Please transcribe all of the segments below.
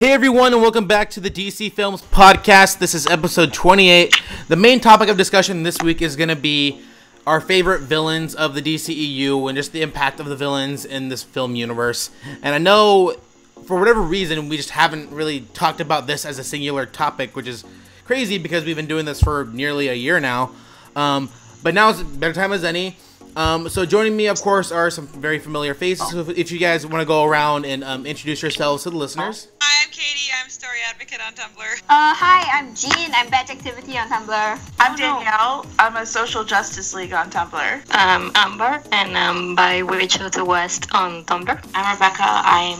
Hey everyone, and welcome back to the DC Films Podcast. This is episode 28. The main topic of discussion this week is going to be our favorite villains of the DCEU and just the impact of the villains in this film universe. And I know, for whatever reason, we just haven't really talked about this as a singular topic, which is crazy because we've been doing this for nearly a year now. But now is a better time as any. So joining me, of course, are some very familiar faces. So if you guys want to go around and introduce yourselves to the listeners. Hi, I'm Katie. I'm Story Advocate on Tumblr. Hi, I'm Jean. I'm Batch Activity on Tumblr. I'm Danielle. I'm a Social Justice League on Tumblr. I'm Amber, and I'm by Witch of the West on Tumblr. I'm Rebecca. I'm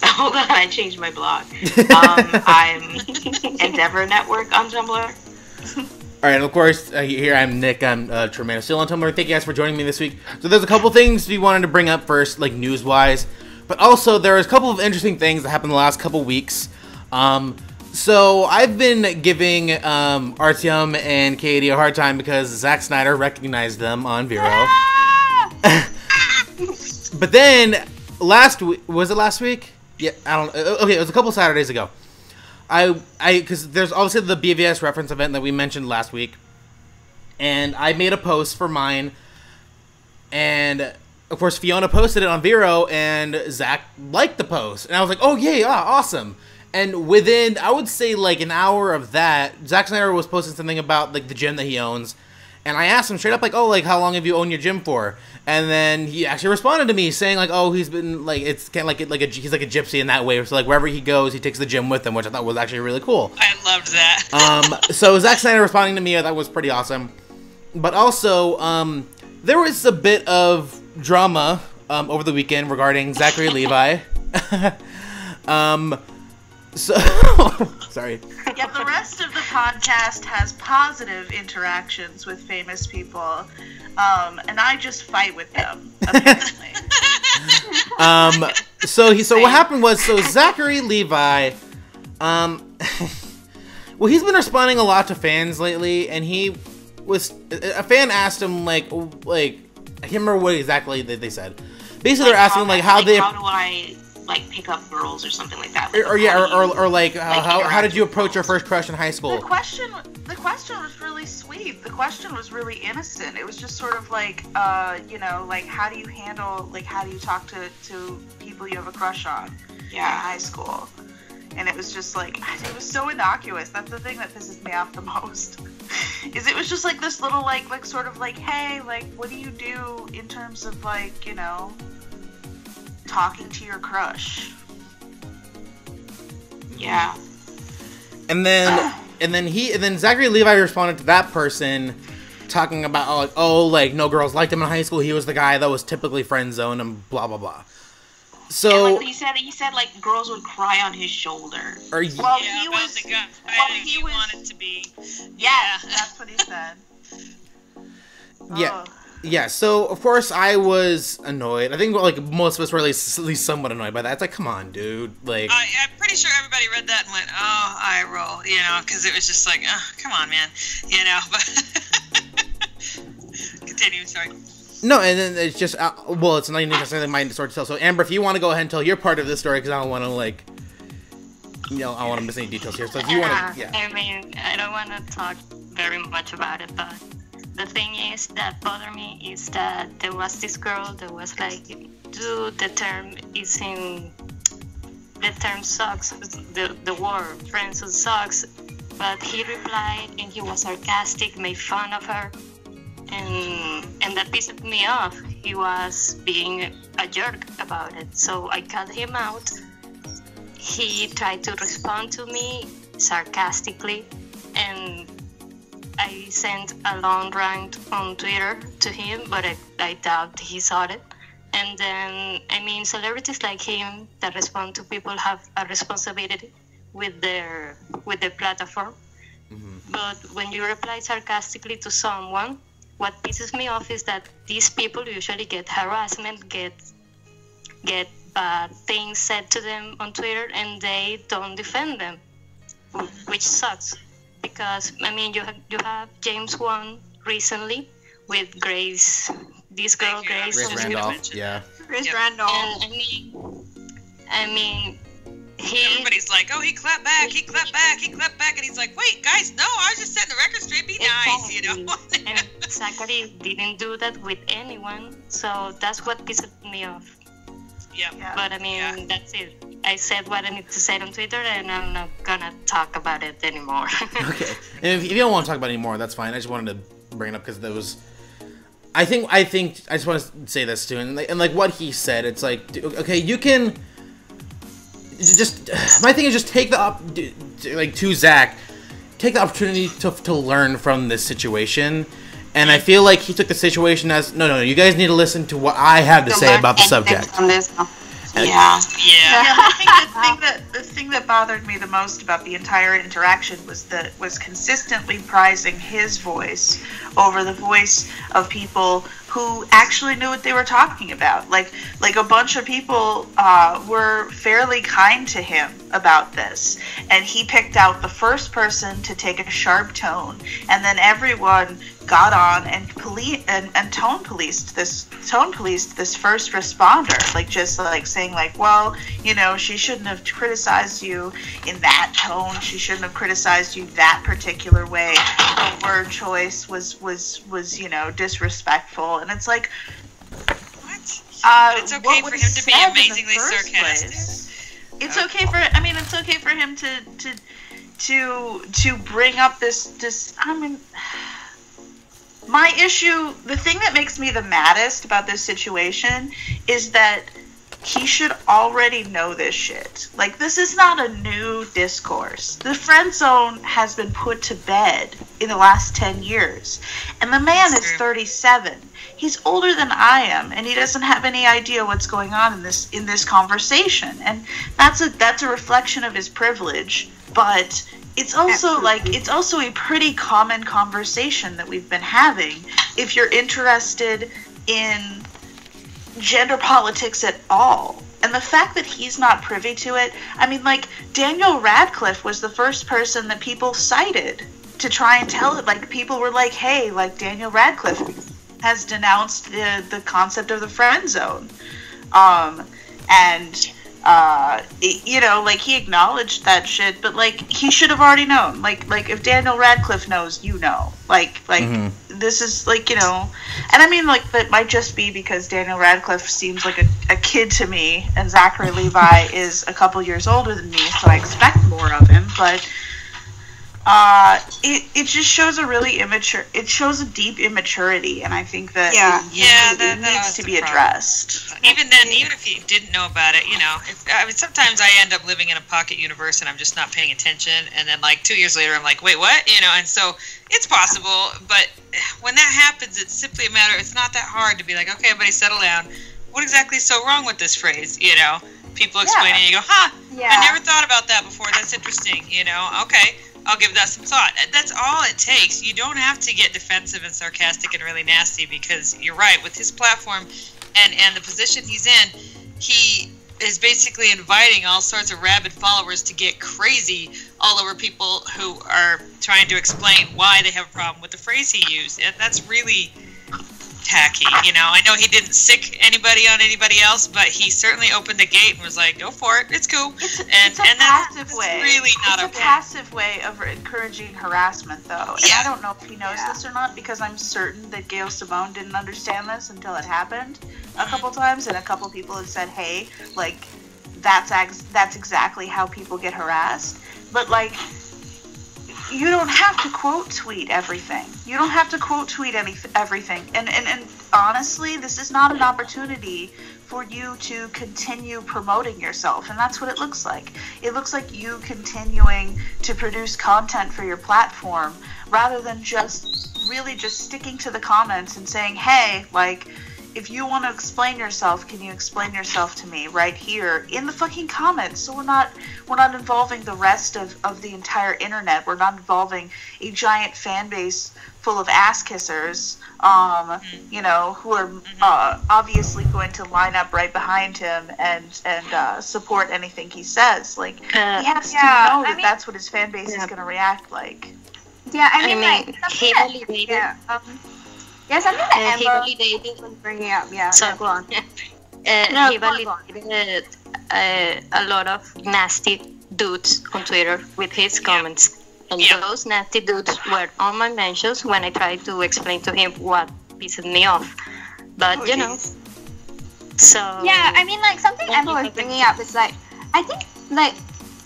hold on, I changed my blog. I'm Endeavor Network on Tumblr. Alright, and of course, here I'm Nick. I'm Tremaine, still on Tumblr. Thank you guys for joining me this week. So there's a couple things we wanted to bring up first, like news-wise. But also, there was a couple of interesting things that happened the last couple weeks. So I've been giving Artyom and Katie a hard time because Zack Snyder recognized them on Vero. But then, last week, was it last week? Yeah, I don't know. Okay, it was a couple Saturdays ago. Because there's obviously the BVS reference event that we mentioned last week, and I made a post for mine, and of course Fiona posted it on Vero, and Zach liked the post, and I was like, oh yay, awesome. And within, I would say, like an hour of that, Zack Snyder was posting something about like the gym that he owns, and I asked him straight up, like, oh, like, how long have you owned your gym for? And then he actually responded to me saying, like, oh, he's been, like, it's kind of like he's like a gypsy in that way. So, like, wherever he goes, he takes the gym with him, which I thought was actually really cool. I loved that. So Zack Snyder responding to me, I thought was pretty awesome. But also, there was a bit of drama over the weekend regarding Zachary Levi. So, sorry. Yeah, the rest of the podcast has positive interactions with famous people, and I just fight with them, apparently. So what happened was, so Zachary Levi, well, he's been responding a lot to fans lately, and a fan asked him, like, I can't remember what exactly they said. Basically, they're asking, like, how do I like pick up girls or something like that. Like, how did you approach your first crush in high school? The question was really sweet. The question was really innocent. It was just sort of like, like how do you talk to people you have a crush on in high school? And it was just like, it was so innocuous. That's the thing that pisses me off the most. Is it was just like this little like sort of like, hey, like what do you do in terms of like, talking to your crush. Yeah. And then Zachary Levi responded to that person talking about no girls liked him in high school. He was the guy that was typically friend zoned and blah blah blah. So and, like, he said like girls would cry on his shoulder. He wanted to be. Yeah, that's what he said. Yeah. Yeah, so, of course, I was annoyed. I think, like, most of us were at least somewhat annoyed by that. It's like, come on, dude. Like, I'm pretty sure everybody read that and went, oh, eye roll, because it was just like, oh, come on, man, but continue, sorry. No, and then it's just, it's not even necessarily my story to tell. So, Amber, if you want to go ahead and tell your part of this story, because I don't want to, like, I don't want to miss any details here. So, if you want to, I mean, I don't want to talk very much about it, but the thing is that bothered me is that there was this girl that was like, dude, the term sucks, the word friends who sucks, but he replied and he was sarcastic, made fun of her, and that pissed me off. He was being a jerk about it, so I cut him out. He tried to respond to me sarcastically, and I sent a long rant on Twitter to him, but I doubt he saw it. And then, I mean, celebrities like him that respond to people have a responsibility with their platform. Mm-hmm. But when you reply sarcastically to someone, what pisses me off is that these people usually get harassment, get bad things said to them on Twitter, and they don't defend them, which sucks. Because, I mean, you have James Wan recently with Grace, this girl Grace Randolph, yeah. Grace Randolph. And, I mean, like, oh, he clapped back, he clapped back, he clapped back, and he's like, wait, guys, no, I was just setting the record straight. Be nice, you know. And Zachary didn't do that with anyone, so that's what pissed me off. Yeah. But I mean, that's it. I said what I need to say on Twitter, and I'm not gonna talk about it anymore. Okay. And if you don't want to talk about it anymore, that's fine. I just wanted to bring it up because there was. I think I just want to say this too, and like what he said, it's like, okay, you can just. My thing is just take to Zach, take the opportunity to learn from this situation. And I feel like he took the situation as, no, you guys need to listen to what I have to say about the subject. Yeah. I think the thing that bothered me the most about the entire interaction was consistently prizing his voice over the voice of people who actually knew what they were talking about. Like a bunch of people were fairly kind to him about this, and he picked out the first person to take a sharp tone, and then everyone got on and tone policed this first responder, like just like saying like, well, you know, she shouldn't have criticized you in that tone, she shouldn't have criticized you that particular way, her word choice was you know, disrespectful. And it's like, what? It's okay for him to be amazingly sarcastic. It's okay for him to bring up this. I mean, my issue, the thing that makes me the maddest about this situation is that he should already know this shit. Like, this is not a new discourse. The friend zone has been put to bed in the last 10 years. And the man is 37. He's older than I am, and he doesn't have any idea what's going on in this conversation. And that's a reflection of his privilege, but it's also it's also a pretty common conversation that we've been having if you're interested in gender politics at all. And the fact that he's not privy to it, I mean, like, Daniel Radcliffe was the first person that people cited to try and tell it. Like, people were like, hey, like, Daniel Radcliffe has denounced the concept of the friend zone. You know, like, he acknowledged that shit, but, like, he should have already known. Like if Daniel Radcliffe knows, you know. Like, this is, like, you know, and I mean, like, that might just be because Daniel Radcliffe seems like a kid to me, and Zachary Levi is a couple years older than me, so I expect more of him, but it just shows it shows a deep immaturity, and I think that it needs to be addressed. Even then, even if you didn't know about it, you know, sometimes I end up living in a pocket universe and I'm just not paying attention, and then like 2 years later I'm like, wait, what? You know, and so it's possible, but when that happens, it's simply a matter, it's not that hard to be like, okay, everybody settle down. What exactly is so wrong with this phrase, you know? People explain it and you go, I never thought about that before, that's interesting, you know, okay. I'll give that some thought. That's all it takes. You don't have to get defensive and sarcastic and really nasty, because you're right, with his platform and the position he's in, he is basically inviting all sorts of rabid followers to get crazy all over people who are trying to explain why they have a problem with the phrase he used. And that's really tacky, you know. I know he didn't sick anybody on anybody else, but he certainly opened the gate and was like, go for it, it's cool. It's a passive way. Really not it's a passive way of encouraging harassment, though. And I don't know if he knows this or not, because I'm certain that Gail Simone didn't understand this until it happened a couple times, and a couple people have said, hey, like, that's exactly how people get harassed. But, like, you don't have to quote tweet everything. You don't have to quote tweet everything. And honestly, this is not an opportunity for you to continue promoting yourself. And that's what it looks like. It looks like you continuing to produce content for your platform, rather than just sticking to the comments and saying, hey, like, if you want to explain yourself, can you explain yourself to me right here in the fucking comments? So we're not involving the rest of the entire internet. We're not involving a giant fan base full of ass kissers, you know, who are obviously going to line up right behind him and support anything he says. Like, he has to know that that's what his fan base is going to react like. Yeah, I mean like, he validated. Yeah, something that he Amber validated. was bringing up. Yeah, So go on. he validated a lot of nasty dudes on Twitter with his comments. And those nasty dudes were on my mentions when I tried to explain to him what pissed me off. But, you know, so... Yeah, I mean, like, something Amber was bringing up is, like, I think, like,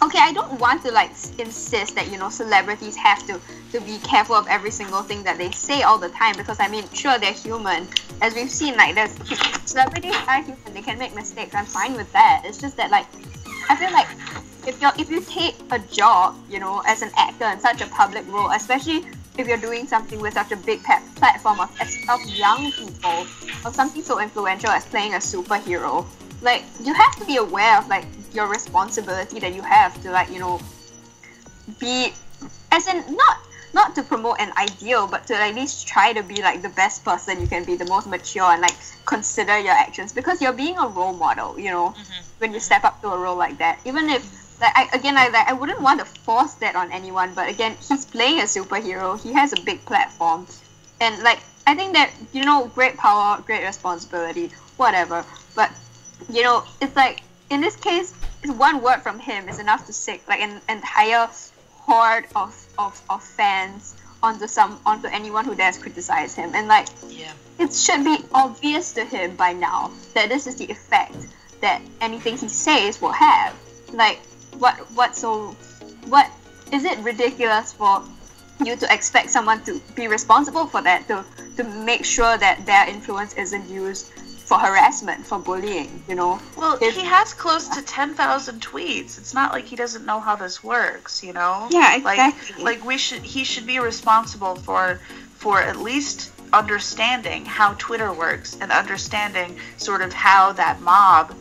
okay, I don't want to, like, insist that, you know, celebrities have to be careful of every single thing that they say all the time, because, I mean, sure, they're human. As we've seen, like, celebrities are human, they can make mistakes, I'm fine with that. It's just that, like, I feel like if you take a job, you know, as an actor in such a public role, especially if you're doing something with such a big platform of young people, or something so influential as playing a superhero, like, you have to be aware of, like, your responsibility that you have to, like, you know, be, as in, not to promote an ideal, but to at least try to be, like, the best person you can be, the most mature, and, like, consider your actions, because you're being a role model, you know, when you step up to a role like that. Even if, like, I wouldn't want to force that on anyone, but again, he's playing a superhero, he has a big platform, and, like, I think that, you know, great power, great responsibility, whatever, but, you know, it's like, in this case, one word from him is enough to sick, like, an entire horde of fans onto anyone who dares criticize him, and, like, it should be obvious to him by now that this is the effect that anything he says will have. Like, what is it ridiculous for you to expect someone to be responsible for that, to make sure that their influence isn't used for harassment, for bullying, you know? Well, he has close to 10,000 tweets. It's not like he doesn't know how this works, you know? Yeah, exactly. Like he should be responsible for at least understanding how Twitter works and understanding sort of how that mob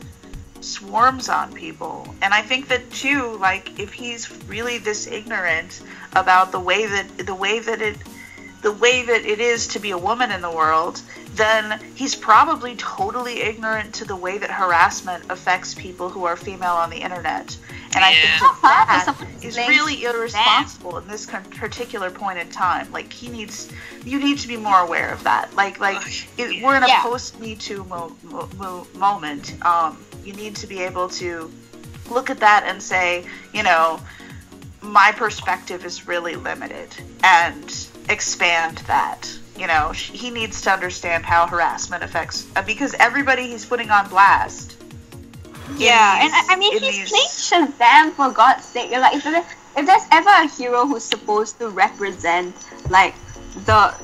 swarms on people. And I think that too, like, if he's really this ignorant about the way that it is to be a woman in the world, then he's probably totally ignorant to the way that harassment affects people who are female on the internet. And I think that is really irresponsible in this particular point in time. Like, you need to be more aware of that. We're in a post-Me Too moment. You need to be able to look at that and say, you know, my perspective is really limited, and expand that. You know, he needs to understand how harassment affects, because everybody he's putting on blast. Yeah, and I mean, he's playing Shazam, for God's sake. Like, if there's ever a hero who's supposed to represent, like, the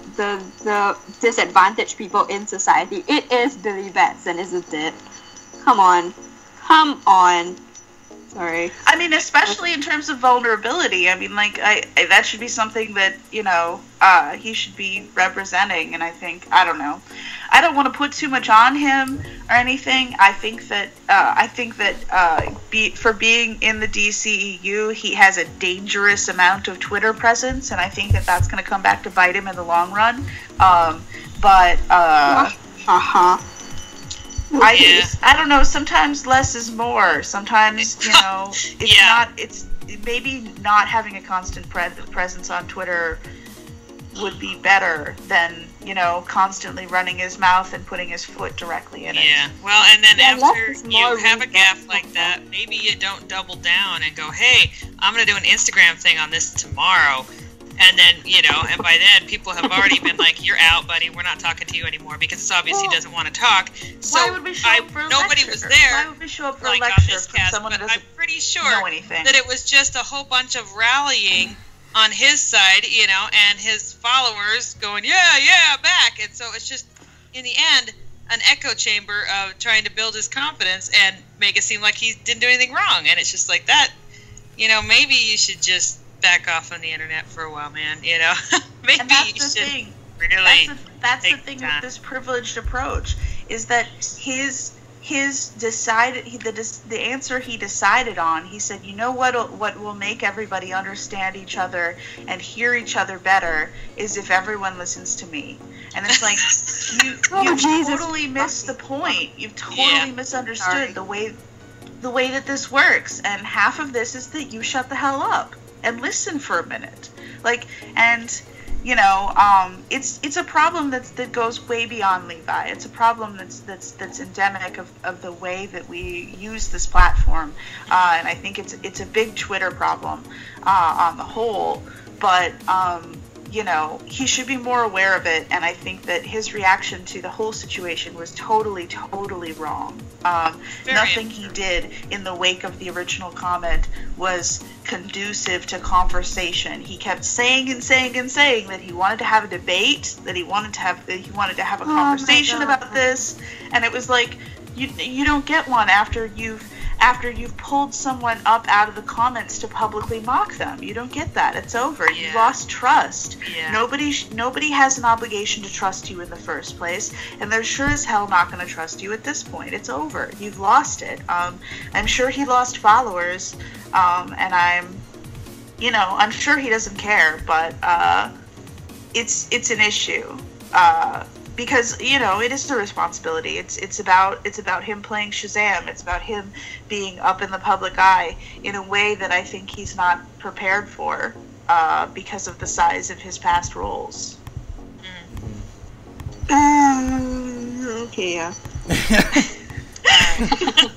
disadvantaged people in society, it is Billy Batson, isn't it? Come on. Sorry. I mean, especially in terms of vulnerability. I mean, like, that should be something that, you know, he should be representing. And I think, I don't know. I don't want to put too much on him or anything. I think that for being in the DCEU, he has a dangerous amount of Twitter presence, and I think that that's going to come back to bite him in the long run. I don't know, sometimes less is more. Sometimes, you know, it's maybe not having a constant presence on Twitter would be better than, you know, constantly running his mouth and putting his foot directly in it. Yeah, well, and then after you have a gaffe like that, maybe you don't double down and go, hey, I'm going to do an Instagram thing on this tomorrow. And then, you know, and by then people have already been like, you're out, buddy, we're not talking to you anymore, because it's obvious he doesn't want to talk. So why would we show up for a nobody lecture? was there. Why would we show up for like, a lecture on this from cast, someone who but doesn't I'm pretty sure know anything? That it was just a whole bunch of rallying on his side, you know, and his followers going, yeah, back. And so it's just, in the end, an echo chamber of trying to build his confidence and make it seem like he didn't do anything wrong. And it's just like that, you know, maybe you should just back off on the internet for a while, man, you know. Maybe and that's you the should thing. Really that's the thing with this privileged approach, is that the answer he decided on, he said, you know what will make everybody understand each other and hear each other better is if everyone listens to me. And it's like, you totally missed the point. You've totally misunderstood the way that this works. And half of this is that you shut the hell up and listen for a minute. Like, and you know, it's a problem that goes way beyond Levi. It's a problem that's endemic of the way that we use this platform, and I think it's a big Twitter problem on the whole. But you know, he should be more aware of it, and I think that his reaction to the whole situation was totally wrong. Nothing he did in the wake of the original comment was conducive to conversation. He kept saying that he wanted to have a debate, that he wanted to have a conversation about this, and it was like, you don't get one after you've pulled someone up out of the comments to publicly mock them. You don't get that. It's over. You lost trust. Yeah. Nobody has an obligation to trust you in the first place, and they're sure as hell not going to trust you at this point. It's over. You've lost it. I'm sure he lost followers, and I'm sure he doesn't care, but it's an issue. Because, you know, it is the responsibility. It's about him playing Shazam. It's about him being up in the public eye in a way that I think he's not prepared for because of the size of his past roles. Okay, yeah.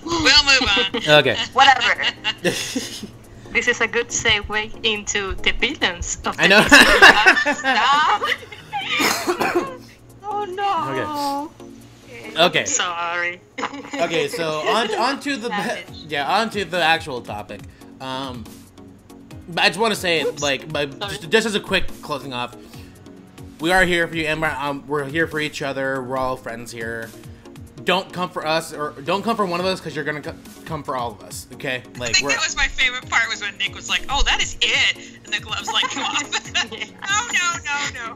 We'll move on. Okay. Whatever. This is a good segue into the villains of the I know. Stop. Oh no. Okay. Sorry. Okay, so onto the actual topic. But I just want to say, like, just as a quick closing off, we are here for you, and we're here for each other. We're all friends here. Don't come for us, or don't come for one of us, because you're gonna come for all of us. Okay? Like, I think that was my favorite part, was when Nick was like, "Oh, that is it," and the gloves like come off. No.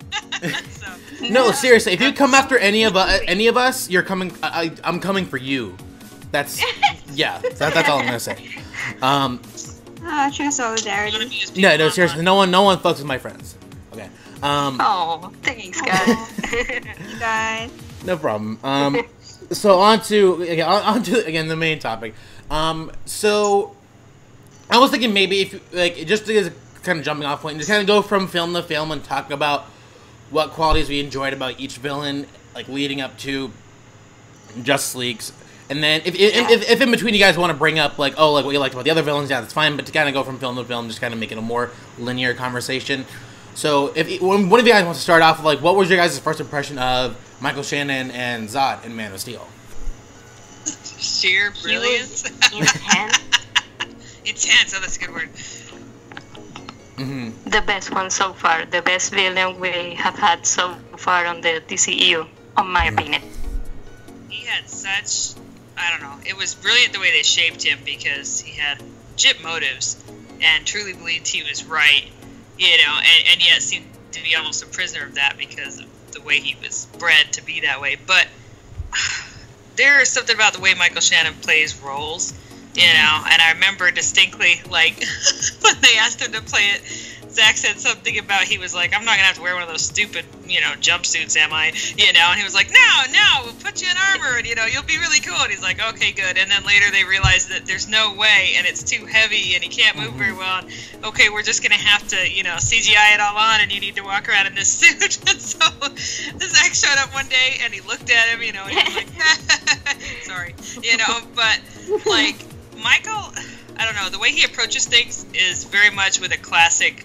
So, no, seriously. If you come after any of us, you're coming. I'm coming for you. That's that's all I'm gonna say. True solidarity. No, seriously. No one fucks with my friends. Okay. Oh, thanks, guys. You guys. No problem. So on to again the main topic. So I was thinking maybe if just as a kind of jumping off point, just kind of go from film to film and talk about what qualities we enjoyed about each villain, like leading up to Justice Leagues, and then if in between you guys want to bring up like what you liked about the other villains, that's fine. But to kind of go from film to film, just kind of make it a more linear conversation. So when one of you guys wants to start off, like, what was your guys' first impression of Michael Shannon and Zod in Man of Steel? Sheer brilliance. Intense. Intense. Oh, that's a good word. Mm-hmm. The best one so far. The best villain we have had so far on the DCEU, in my opinion. He had such, I don't know, it was brilliant the way they shaped him, because he had legit motives and truly believed he was right, you know, and yet seemed to be almost a prisoner of that because of the way he was bred to be that way. But there is something about the way Michael Shannon plays roles, you know, and I remember distinctly, like, when they asked him to play it, Zach said something about, he was like, I'm not going to have to wear one of those stupid, you know, jumpsuits, am I? You know, and he was like, no, we'll put you in armor, and, you know, you'll be really cool. And he's like, okay, good. And then later they realized that there's no way, and it's too heavy, and he can't move very well. And, okay, we're just going to have to, you know, CGI it all on, and you need to walk around in this suit. And so Zach showed up one day, and he looked at him, you know, and he was like, sorry, you know, but, like, Michael, I don't know, the way he approaches things is very much with a classic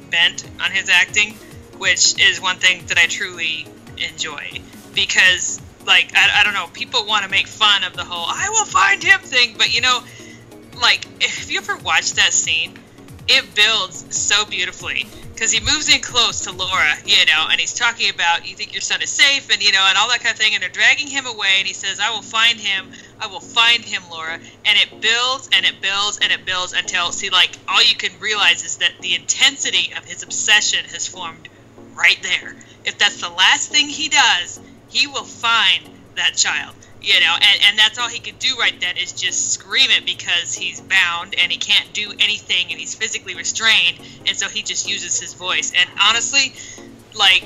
bent on his acting, which is one thing that I truly enjoy. Because, like, I don't know, people want to make fun of the whole, I will find him thing, but, you know, like, if you ever watch that scene, it builds so beautifully. Because he moves in close to Laura, you know, and he's talking about, you think your son is safe, and, you know, and all that kind of thing, and they're dragging him away, and he says, I will find him, Laura, and it builds, and it builds, and it builds until, see, like, all you can realize is that the intensity of his obsession has formed right there. If that's the last thing he does, he will find that child. You know, and that's all he can do right then is just scream it, because he's bound and he can't do anything and he's physically restrained, and so he just uses his voice. And honestly, like,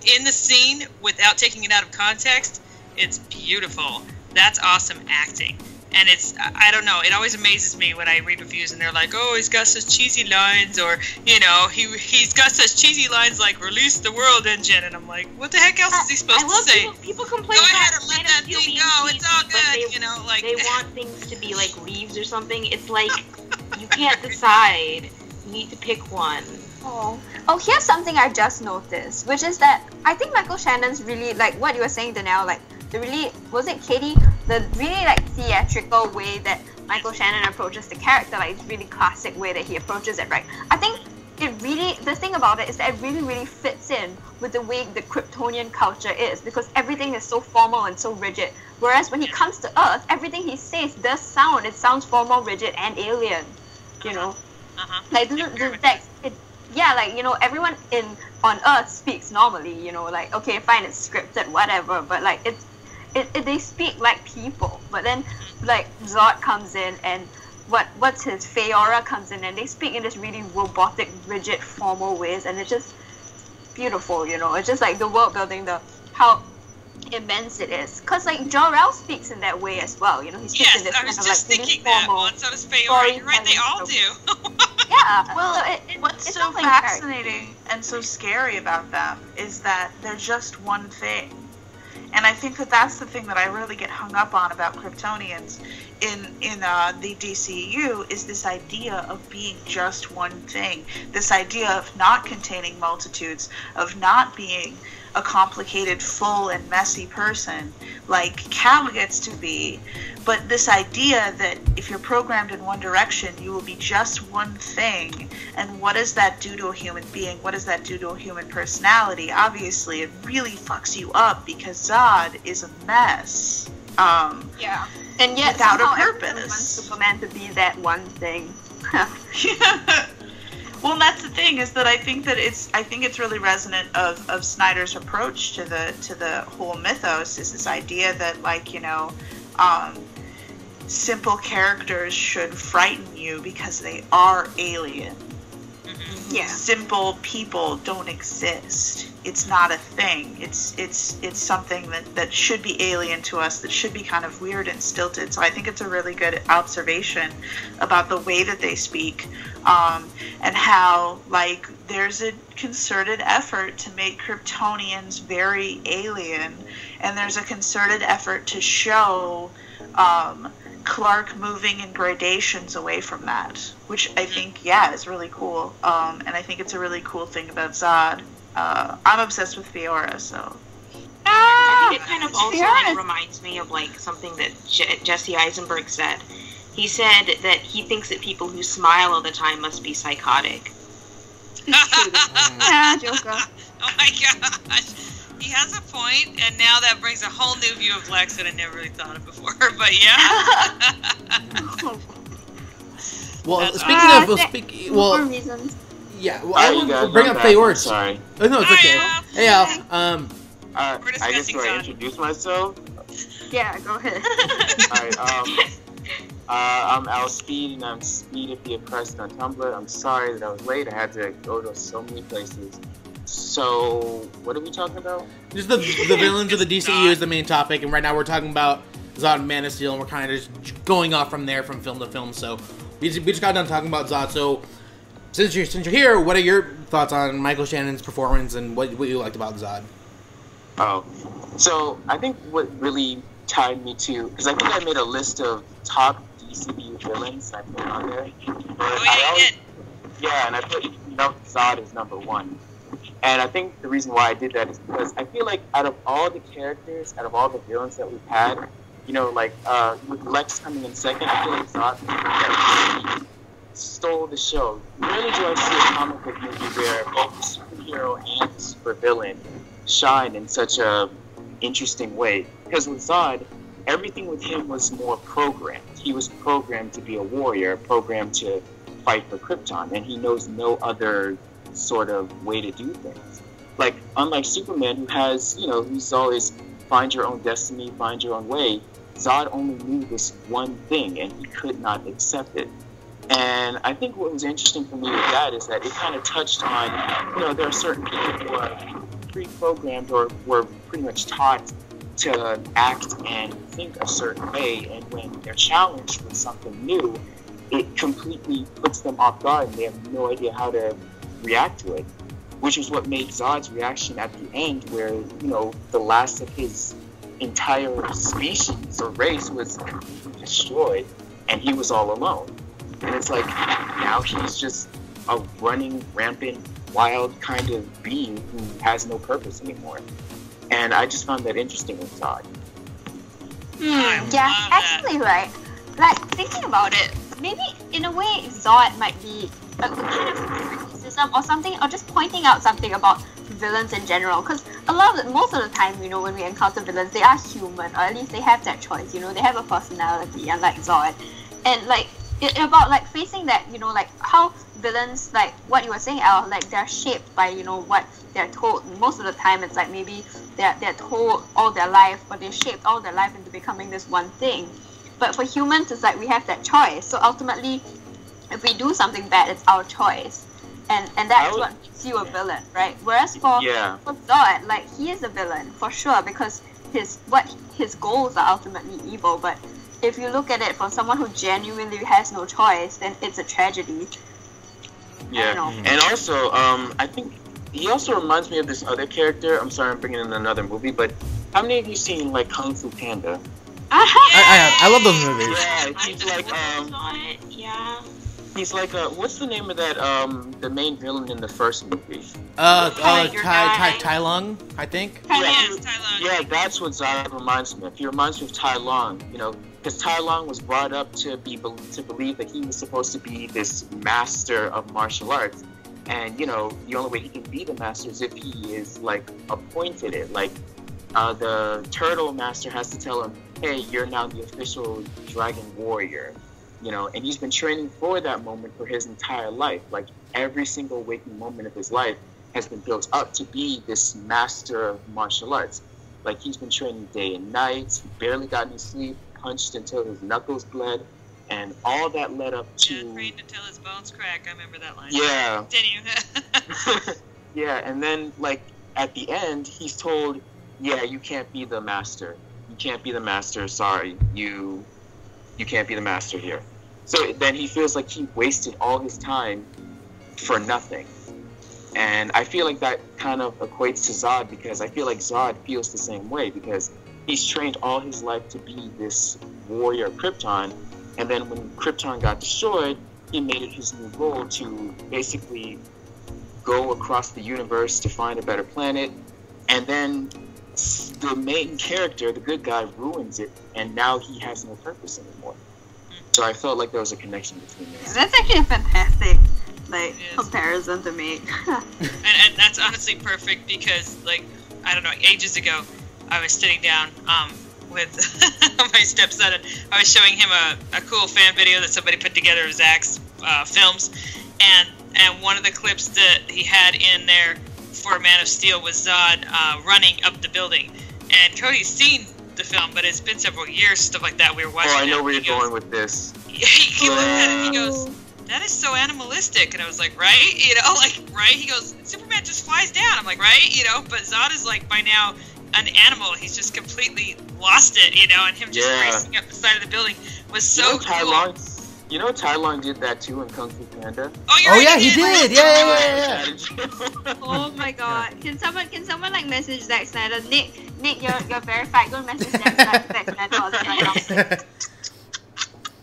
in the scene, without taking it out of context, it's beautiful. That's awesome acting. And I don't know, it always amazes me when I read reviews and they're like, oh, he's got such cheesy lines, or, you know, he's got such cheesy lines like, release the world engine, and I'm like, what the heck else is he supposed to say? People complain go about ahead and let that thing go, it's all good, you know, like... They want things to be like leaves or something. It's like, you can't decide. You need to pick one. Oh, here's something I just noticed, which is that I think Michael Shannon's really, like what you were saying, Danielle, like, the really, was it Katie? The really, like, theatrical way that Michael Shannon approaches the character, like, it's really classic way that he approaches it, right? I think it really, the thing about it is that it really, really fits in with the way the Kryptonian culture is, because everything is so formal and so rigid. Whereas when he comes to Earth, everything he says does sound, it sounds formal, rigid, and alien, you know? Like, yeah, like, you know, everyone on Earth speaks normally, you know, like, okay, fine, it's scripted, whatever, but, like, they speak like people. But then, like, Zod comes in, and what's his Faora comes in, and they speak in this really robotic, rigid, formal ways, and it's just beautiful, you know. It's just like the world building, how immense it is. Cause like Jor-El speaks in that way as well, you know. He speaks in this I was kind just of like thinking really that formal. once. I was Faora. You're right. They all do. Yeah. Well, so what's it's so not like fascinating and so scary about them is that they're just one thing. And I think that that's the thing that I really get hung up on about Kryptonians in the DCEU is this idea of being just one thing. This idea of not containing multitudes, of not being a complicated, full, and messy person like Cal gets to be, but this idea that if you're programmed in one direction, you will be just one thing. And what does that do to a human being? What does that do to a human personality? Obviously, it really fucks you up because Zod is a mess. Yeah. And yet, without a everyone wants purpose. Superman to be that one thing. Yeah. Well, that's the thing is that I think it's really resonant of Snyder's approach to the whole mythos is this idea that, like, you know, simple characters should frighten you because they are alien. Yeah. Simple people don't exist. It's not a thing. It's something that should be alien to us, that should be kind of weird and stilted. So I think it's a really good observation about the way that they speak, and how, like, there's a concerted effort to make Kryptonians very alien, and there's a concerted effort to show Clark moving in gradations away from that, which I think, is really cool. And I think it's a really cool thing about Zod. I'm obsessed with Faora, so. I think it kind of also like, reminds me of like something that Jesse Eisenberg said. He said that he thinks that people who smile all the time must be psychotic. Yeah, Joker. Oh my gosh. He has a point, and now that brings a whole new view of Lex that I never really thought of before, but yeah. Well, more reasons. Yeah, well, I want to bring up Faora. Sorry. Oh, no, it's okay. Hey, Al. I guess do I introduce myself? Yeah, go ahead. Alright, I'm Al Speed, and I'm Speed of the Oppressed on Tumblr. I'm sorry that I was late. I had to go to so many places. So, what are we talking about? Just the villains of the DCEU is the main topic, and right now we're talking about Zod and Man of Steel, and we're kind of just going off from there, from film to film. So, we just got done talking about Zod. So, since you're here, what are your thoughts on Michael Shannon's performance and what you liked about Zod? Oh, so I think what really tied me to, because I think I made a list of top DCEU villains, and I put it on there. Yeah, and I put Zod as number one. And I think the reason why I did that is because I feel like out of all the characters, out of all the villains that we've had, you know, like with Lex coming in second, I feel like Zod stole the show. Rarely do I see a comic book movie where both the superhero and the supervillain shine in such a interesting way. Because with Zod, everything with him was more programmed. He was programmed to be a warrior, programmed to fight for Krypton, and he knows no other sort of way to do things. Like, unlike Superman, who has, you know, who's always find your own destiny, find your own way, Zod only knew this one thing, and he could not accept it. And I think what was interesting for me with that is that it kind of touched on, you know, there are certain people who are pre-programmed or were pretty much taught to act and think a certain way, and when they're challenged with something new, it completely puts them off guard and they have no idea how to react to it. Which is what made Zod's reaction at the end, where, the last of his entire species or race was destroyed and he was all alone. And it's like, now he's just a running, rampant, wild kind of being who has no purpose anymore. And I just found that interesting with Zod. Yeah, actually, right. Like, thinking about it, maybe in a way Zod might be a kind of criticism or something, or just pointing out something about villains in general. Because most of the time, when we encounter villains, they are human, or at least they have that choice. They have a personality, unlike Zod. And like about like facing that, like how villains, like what you were saying, Al, like they're shaped by what they're told. Most of the time, it's like maybe they're told all their life, or they're shaped all their life into becoming this one thing. But for humans, it's like we have that choice. So ultimately, if we do something bad, it's our choice, and that's what makes you a villain, right? Whereas for Zod, like he is a villain for sure because his goals are ultimately evil. But if you look at it from someone who genuinely has no choice, then it's a tragedy. Yeah, and also, I think he also reminds me of this other character. I'm sorry, I'm bringing in another movie, but how many of you seen like Kung Fu Panda? I love those movies. Yeah, he's like he's like what's the name of that the main villain in the first movie? Tai Lung, I think. Tai Lung. Yeah, that's what Zod reminds me of. He reminds me of Tai Lung, because Tai Lung was brought up to believe that he was supposed to be this master of martial arts, and the only way he can be the master is if he is like appointed it. Like the turtle master has to tell him, hey, you're now the official dragon warrior, and he's been training for that moment for his entire life. Like every single waking moment of his life has been built up to be this master of martial arts. Like he's been training day and night, he barely got any sleep, punched until his knuckles bled, and all that led up to... trained until his bones crack, I remember that line. Yeah. Continue. Yeah, and then like at the end, he's told, yeah, you can't be the master. You can't be the master, sorry. You can't be the master here. So then he feels like he wasted all his time for nothing. And I feel like that kind of equates to Zod, because I feel like Zod feels the same way, because he's trained all his life to be this warrior of Krypton, and then when Krypton got destroyed, he made it his new goal to basically go across the universe to find a better planet, and then the main character, the good guy, ruins it, and now he has no purpose anymore. So I felt like there was a connection between this. That's actually a fantastic comparison to make. and that's honestly perfect because, like, I don't know, ages ago, I was sitting down with my stepson, and I was showing him a cool fan video that somebody put together of Zach's films, and one of the clips that he had in there for Man of Steel was Zod running up the building. And Cody's seen the film, but it's been several years, stuff like that. We were watching. Oh, I know where you're going with this. He looked at it and he goes, that is so animalistic. And I was like, right? Right? He goes, Superman just flies down. I'm like, right? But Zod is like, by now, an animal. He's just completely lost it, and him just racing up the side of the building was so cool. Tai Lung did that too in Kung Fu Panda. He did. Yeah. Oh my god. Can someone like message Zack Snyder? Nick, you're verified. Go message Zack Snyder right now.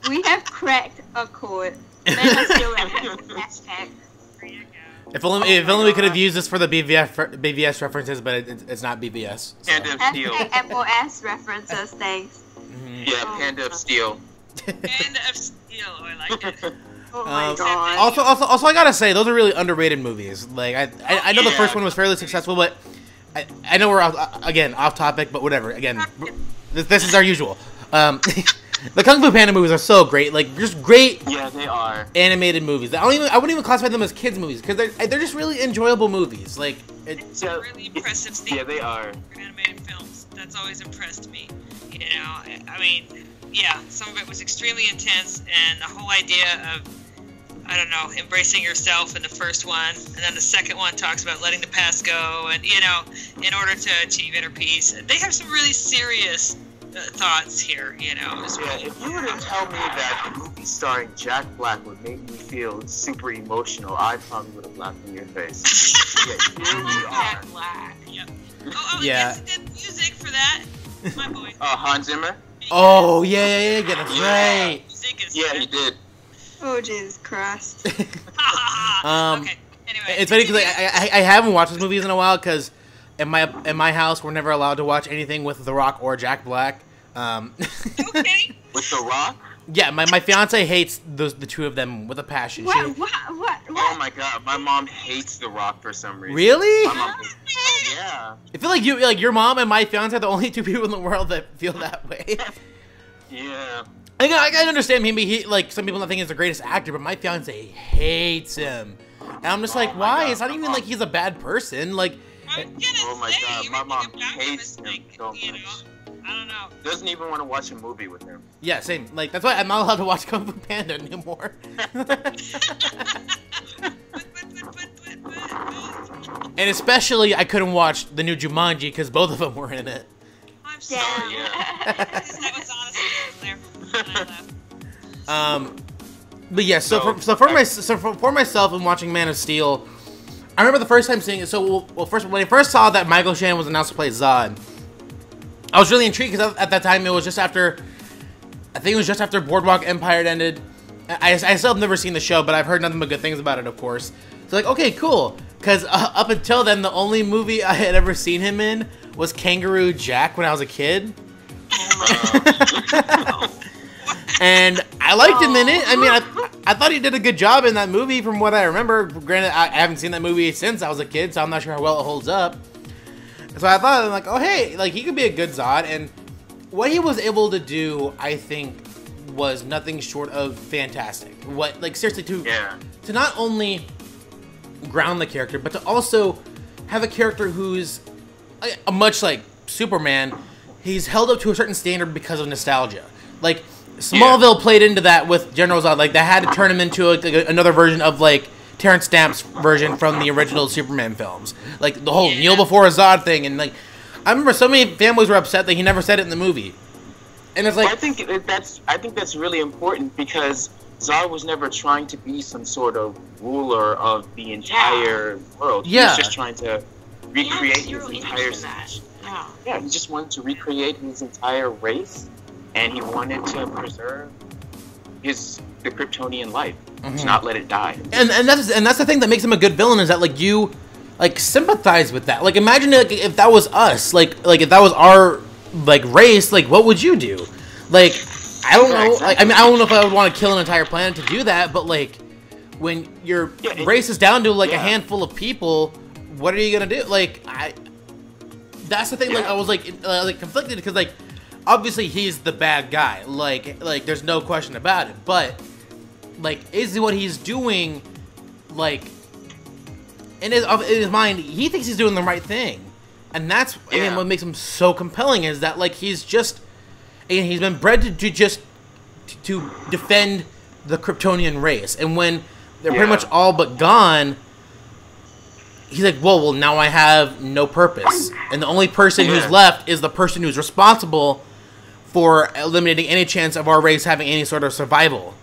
We have cracked a code. Hashtag. If only we could have used this for the BVS references, but it's not BVS. So. Panda of Steel. MOS references, thanks. Mm-hmm. Yeah, Panda of Steel. Panda of Steel, I like it. Oh my god. Also, I gotta say, those are really underrated movies. Like, I know the first one was fairly successful, but I know we're off topic, but whatever. Again, this is our usual. The Kung Fu Panda movies are so great, like just great. Yeah, they are animated movies. I wouldn't even classify them as kids movies because they're just really enjoyable movies. Like it's a really impressive thing. Yeah, they are. For animated films, that's always impressed me. I mean, yeah, some of it was extremely intense, and the whole idea I don't know, embracing yourself in the first one, and then the second one talks about letting the past go, and in order to achieve inner peace. They have some really serious thoughts here, as well. Yeah, if you were to tell me that a movie starring Jack Black would make me feel super emotional, I probably would have laughed in your face. Yeah, here we are. Jack Black. Yep. Oh, Yeah. yes, he did music for that. My boy. Hans Zimmer? Oh, yeah, that's right. Music is Yeah, he did. Oh, Jesus Christ. Okay. Anyway, It's funny because I haven't watched those movies in a while because in my house we're never allowed to watch anything with The Rock or Jack Black. Okay. With The Rock? Yeah, my fiance hates the two of them with a passion. What? Oh my god, my mom hates The Rock for some reason. Really? My mom hates yeah. I feel like your mom and my fiance are the only two people in the world that feel that way. Yeah. I can understand maybe some people don't think he's the greatest actor, but my fiance hates him. And I'm just like, why? God, It's not even like he's a bad person. Like, Oh my god, my mom hates him so much. I don't know. Doesn't even want to watch a movie with him. yeah, same. Like that's why I'm not allowed to watch Kung Fu Panda anymore. And especially I couldn't watch the new Jumanji because both of them were in it. I'm sorry. Yeah. That was honestly there. But yeah, for myself and watching Man of Steel, I remember the first time seeing it. So when I first saw that Michael Shannon was announced to play Zod, I was really intrigued because at that time it was just after, I think it was just after Boardwalk Empire had ended. I still have never seen the show, but I've heard nothing but good things about it, of course. So like, okay, cool. Because up until then, the only movie I had ever seen him in was Kangaroo Jack when I was a kid. And I liked him in it. I mean, I thought he did a good job in that movie from what I remember. Granted, I haven't seen that movie since I was a kid, so I'm not sure how well it holds up. So I thought, like, oh, hey, like, he could be a good Zod. And what he was able to do, I think, was nothing short of fantastic. Seriously, to not only ground the character, but to also have a character who's, much like Superman, he's held up to a certain standard because of nostalgia. Like, Smallville played into that with General Zod. Like, they had to turn him into another version of, like, Terrence Stamp's version from the original Superman films. Like, the whole kneel before a Zod thing. And, like, I remember so many families were upset that he never said it in the movie. And it's like... I think that's really important because Zod was never trying to be some sort of ruler of the entire world. He was just trying to recreate his entire... Yeah, he just wanted to recreate his entire race. And he wanted to preserve the Kryptonian life, to not let it die. And that's the thing that makes him a good villain is that like you like sympathize with that. Like imagine if that was us, like if that was our like race, like what would you do? Like I don't know. Exactly. Like I mean I don't know if I would want to kill an entire planet to do that, but like when your race is down to like a handful of people, what are you gonna do? Like that's the thing. Like I was like conflicted because like. Obviously, he's the bad guy. Like, there's no question about it. But, like, is what he's doing, like, in his mind, he thinks he's doing the right thing. And that's, again, what makes him so compelling is that, like, he's just, again, he's been bred to defend the Kryptonian race. And when they're pretty much all but gone, he's like, well, now I have no purpose. And the only person who's left is the person who's responsible for eliminating any chance of our race having any sort of survival.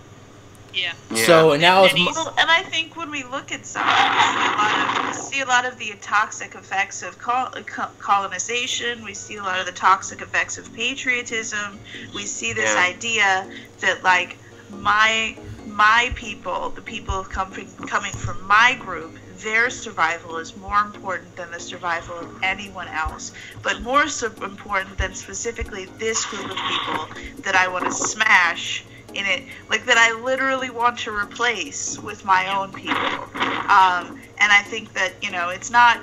Yeah. So now it's... And I think when we look at Zod, we see a lot of the toxic effects of colonization. We see a lot of the toxic effects of patriotism. We see this idea that, like, my people, the people coming from my group, their survival is more important than the survival of anyone else, but more so important than specifically this group of people that I want to smash in it, like that I literally want to replace with my own people. And I think that it's not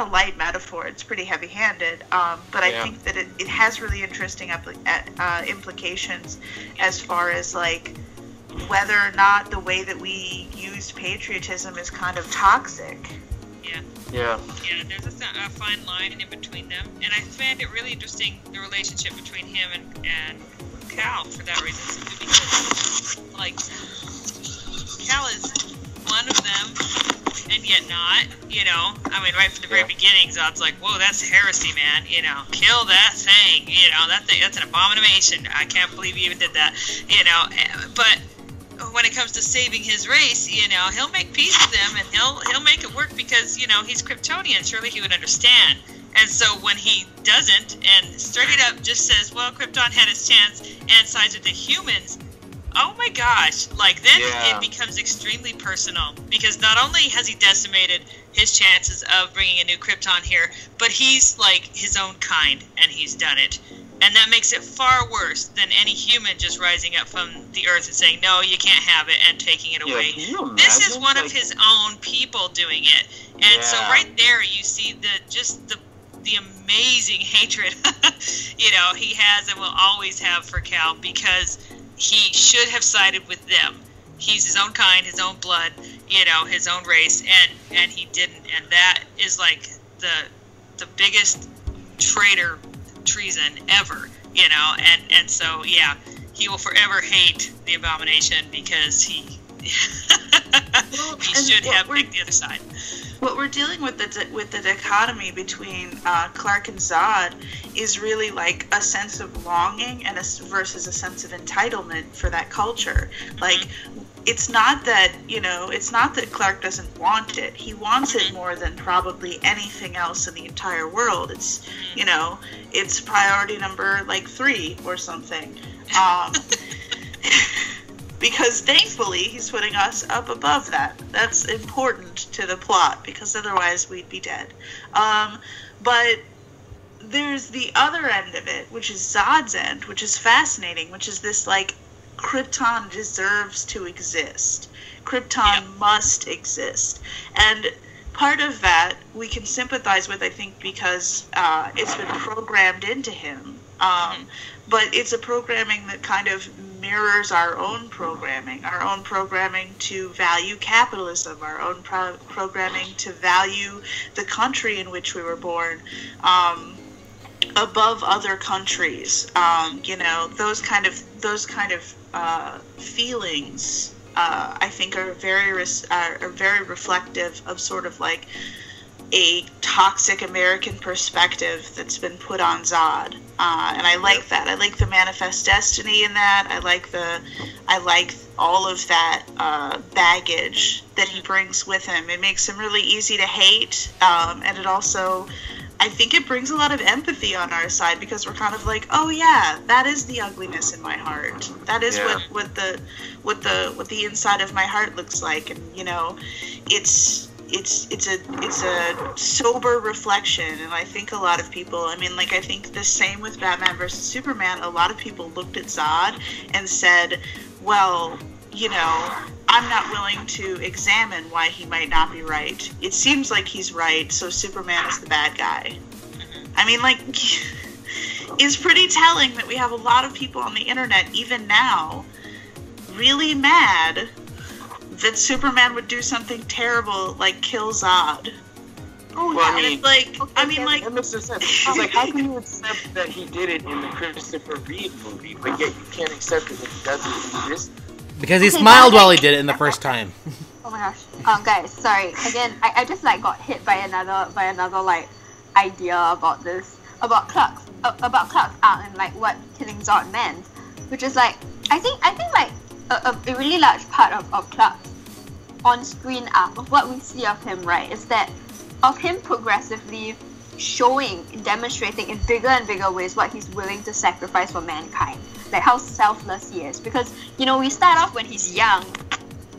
a light metaphor. It's pretty heavy-handed, but I think that it has really interesting implications as far as like whether or not the way that we use patriotism is kind of toxic. Yeah, there's a fine line in between them. And I find it really interesting, the relationship between him and Cal, for that reason, simply because, like, Cal is one of them, and yet not, you know. I mean, right from the very beginning, Zod's like, whoa, that's heresy, man, you know, kill that thing, you know, that thing, that's an abomination. I can't believe you even did that, you know. But when it comes to saving his race, you know, he'll make peace with them, and he'll make it work because, you know, he's Kryptonian. Surely he would understand. And so when he doesn't, and straight up just says, well, Krypton had its chance and sides with the humans, oh my gosh, like, then it becomes extremely personal, because not only has he decimated his chances of bringing a new Krypton here, but he's like his own kind, and he's done it. And that makes it far worse than any human just rising up from the earth and saying, no, you can't have it, and taking it away. This is one of his own people doing it. And so right there you see the amazing hatred, you know, he has and will always have for Cal, because he should have sided with them. He's his own kind, his own blood, you know, his own race, and he didn't. And that is like the biggest treason ever, you know. And so he will forever hate the Abomination, because he should have picked the other side. What we're dealing with the dichotomy between Clark and Zod is really like a sense of longing and versus a sense of entitlement for that culture. Like, it's not that, you know, it's not that Clark doesn't want it. He wants it more than probably anything else in the entire world. It's, you know, it's priority number like 3 or something. Because thankfully he's putting us up above that. That's important to the plot, because otherwise we'd be dead. But there's the other end of it, which is Zod's end, which is fascinating, which is this, like, Krypton deserves to exist. Krypton must exist. And part of that we can sympathize with, I think, because it's been programmed into him. But it's a programming that kind of mirrors our own programming to value capitalism, our own programming to value the country in which we were born above other countries. You know, those kind of feelings, I think, are very reflective of sort of like a toxic American perspective that's been put on Zod, and I like that. I like the manifest destiny in that. I like all of that baggage that he brings with him. It makes him really easy to hate, and it also, I think, it brings a lot of empathy on our side, because we're kind of like, oh yeah, that is the ugliness in my heart. That is what the inside of my heart looks like, and you know, it's a sober reflection. And I think a lot of people, I mean, like, I think the same with Batman versus Superman. A lot of people looked at Zod and said, well, you know, I'm not willing to examine why he might not be right. It seems like he's right, so Superman is the bad guy. I mean, like, it's pretty telling that we have a lot of people on the internet, even now, really mad that Superman would do something terrible like kill Zod. Oh, well, yeah, it's like, that makes no sense. It's like, how can you accept that he did it in the Christopher Reeve movie, but yet you can't accept it if he does it in this? Because he smiled while he did it in the first time. Oh my gosh. Guys, sorry. Again, I just like got hit by another like idea about this, about Clark's arc and like what killing Zod meant, which is like, I think like a really large part of Clark's on-screen arc, of what we see of him, right, is that of him progressively showing, demonstrating in bigger and bigger ways what he's willing to sacrifice for mankind, like how selfless he is. Because, you know, we start off when he's young,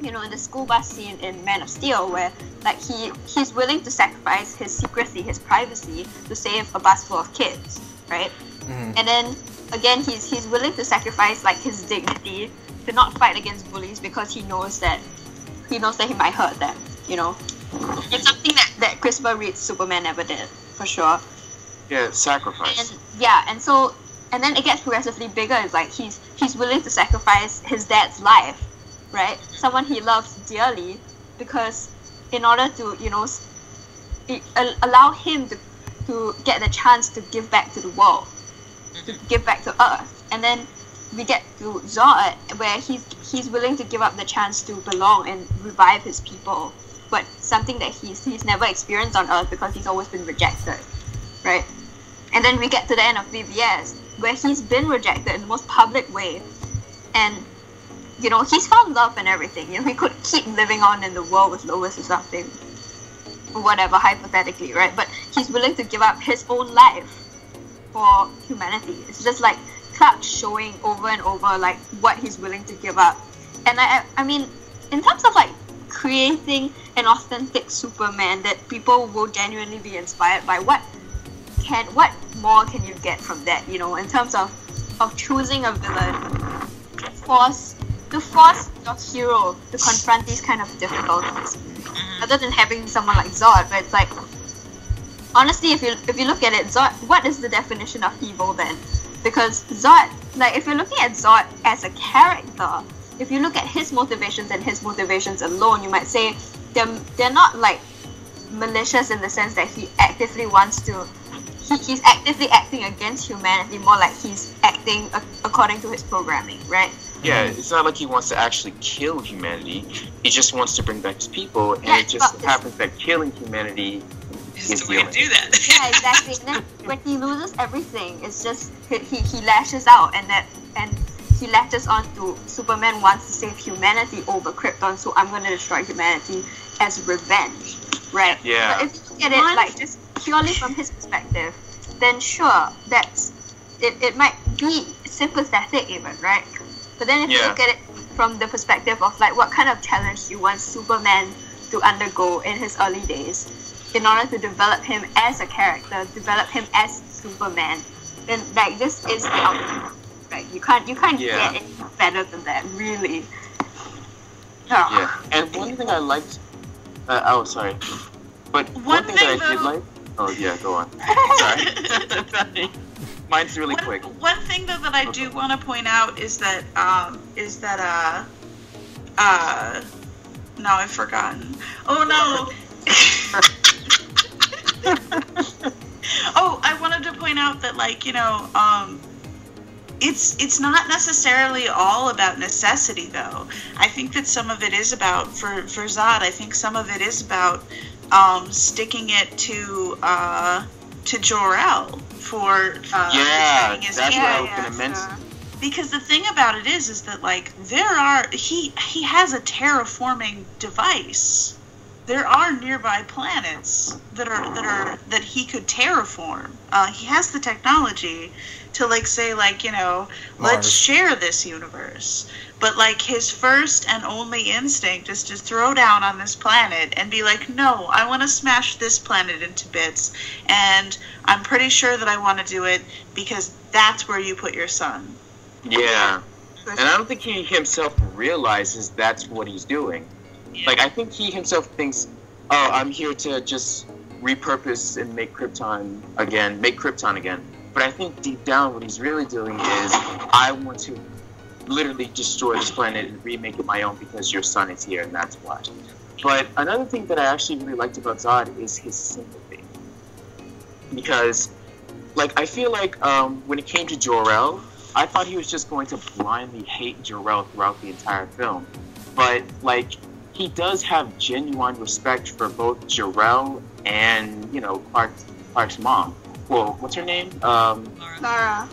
you know, in the school bus scene in Man of Steel, where like he's willing to sacrifice his secrecy, his privacy, to save a bus full of kids, right? Mm-hmm. And then again, he's willing to sacrifice like his dignity to not fight against bullies, because he knows that he might hurt them, you know. It's something that Christopher Reeve's Superman never did, for sure. Yeah, sacrifice. And then it gets progressively bigger. It's like he's willing to sacrifice his dad's life, right? Someone he loves dearly, because in order to, you know, allow him to get the chance to give back to the world, to give back to Earth. And then we get to Zod, where he's willing to give up the chance to belong and revive his people, but something that he's never experienced on Earth because he's always been rejected, right? And then we get to the end of BVS, where he's been rejected in the most public way, and you know, he's found love and everything. You know, he could keep living on in the world with Lois or something, whatever, hypothetically, right? But he's willing to give up his own life for humanity. It's just like Clark showing over and over like what he's willing to give up. And I mean, in terms of like creating an authentic Superman that people will genuinely be inspired by, what more can you get from that? You know, in terms of choosing a villain to force your hero to confront these kind of difficulties, other than having someone like Zod. But it's like, honestly, if you look at it, Zod, what is the definition of evil then? Because Zod, like, if you're looking at Zod as a character, if you look at his motivations and his motivations alone, you might say they're not like malicious in the sense that he actively wants to. He's actively acting against humanity, more like he's acting according to his programming, right? Yeah, it's not like he wants to actually kill humanity. He just wants to bring back his people, and it just happens that killing humanity is the way to do that. Yeah, exactly. And then when he loses everything, it's just he lashes out, and he latches on to Superman wants to save humanity over Krypton, so I'm going to destroy humanity as revenge, right? Yeah. But if you look at it like just purely from his perspective, then sure, it might be sympathetic even, right? But then if you look at it from the perspective of like what kind of challenge you want Superman to undergo in his early days in order to develop him as a character, develop him as Superman, then like this is the ultimate, right? You can't get any better than that, really. Yeah, and one thing I liked, sorry, but one thing that I did like. Oh yeah, go on. Sorry. Mine's really quick. One thing though that I do want to point out is that now I've forgotten. Oh no. Oh, I wanted to point out that, like, you know, it's not necessarily all about necessity though. I think that some of it is about for Zod. I think some of it is about sticking it to Jor-El for that's what I was gonna mention. Because the thing about it is that like he has a terraforming device. There are nearby planets that he could terraform. He has the technology to like say like, you know, let's share this universe. But like his first and only instinct is to throw down on this planet and be like, no, I want to smash this planet into bits, and I'm pretty sure that I want to do it because that's where you put your son. Yeah, and I don't think he himself realizes that's what he's doing. Yeah. Like, I think he himself thinks, oh, I'm here to just repurpose and make Krypton again. But I think deep down what he's really doing is, I want to literally destroy this planet and remake it my own because your son is here and that's why. But another thing that I actually really liked about Zod is his sympathy. Because, like, I feel like when it came to Jor-El, I thought he was just going to blindly hate Jor-El throughout the entire film. But, like, he does have genuine respect for both Jor-El and, you know, Clark's mom. Well, what's her name? Laura.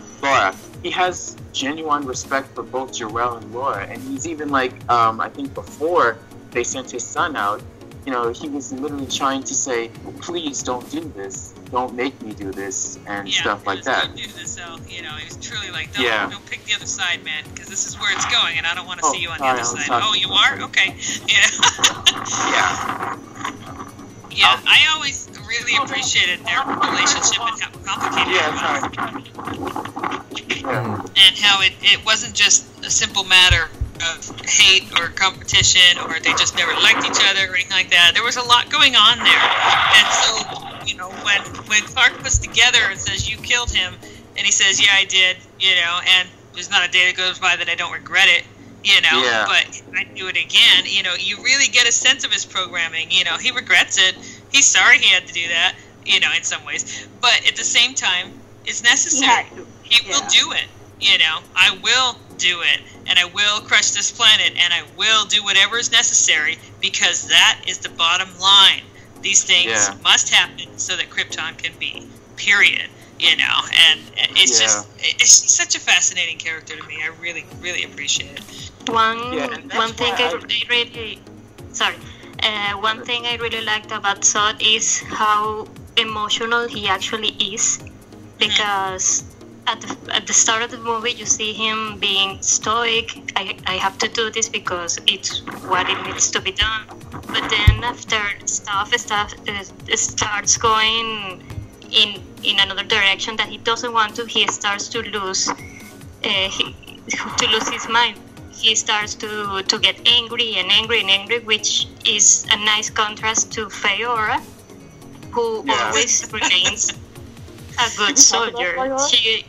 He has genuine respect for both Jor-El and Laura, and he's even like, I think before they sent his son out, you know, he was literally trying to say, please don't do this, don't make me do this, and stuff like that. Don't do this, so, you know, he was truly like, don't pick the other side, man, because this is where it's going, and I don't want to see you on the other side. Oh, you are? Okay. You know? Yeah, I always really appreciated their relationship and how complicated it was. And how it wasn't just a simple matter of hate or competition, or they just never liked each other or anything like that. There was a lot going on there. And so, you know, when Clark puts together and says, you killed him, and he says, yeah, I did, you know, and there's not a day that goes by that I don't regret it, you know, but I'd do it again, you know, you really get a sense of his programming, you know, he regrets it, he's sorry he had to do that, you know, in some ways, but at the same time, it's necessary. He will do it, you know, I will do it, and I will crush this planet, and I will do whatever is necessary, because that is the bottom line. These things must happen so that Krypton can be, period. You know, and it's it's such a fascinating character to me. I really, really appreciate it. One thing one thing I really liked about Zod is how emotional he actually is, because at the start of the movie you see him being stoic. I have to do this because it's what it needs to be done. But then after stuff starts going in another direction that he doesn't want to, he starts to lose his mind. He starts to get angry, which is a nice contrast to Faora, who always remains a good soldier. She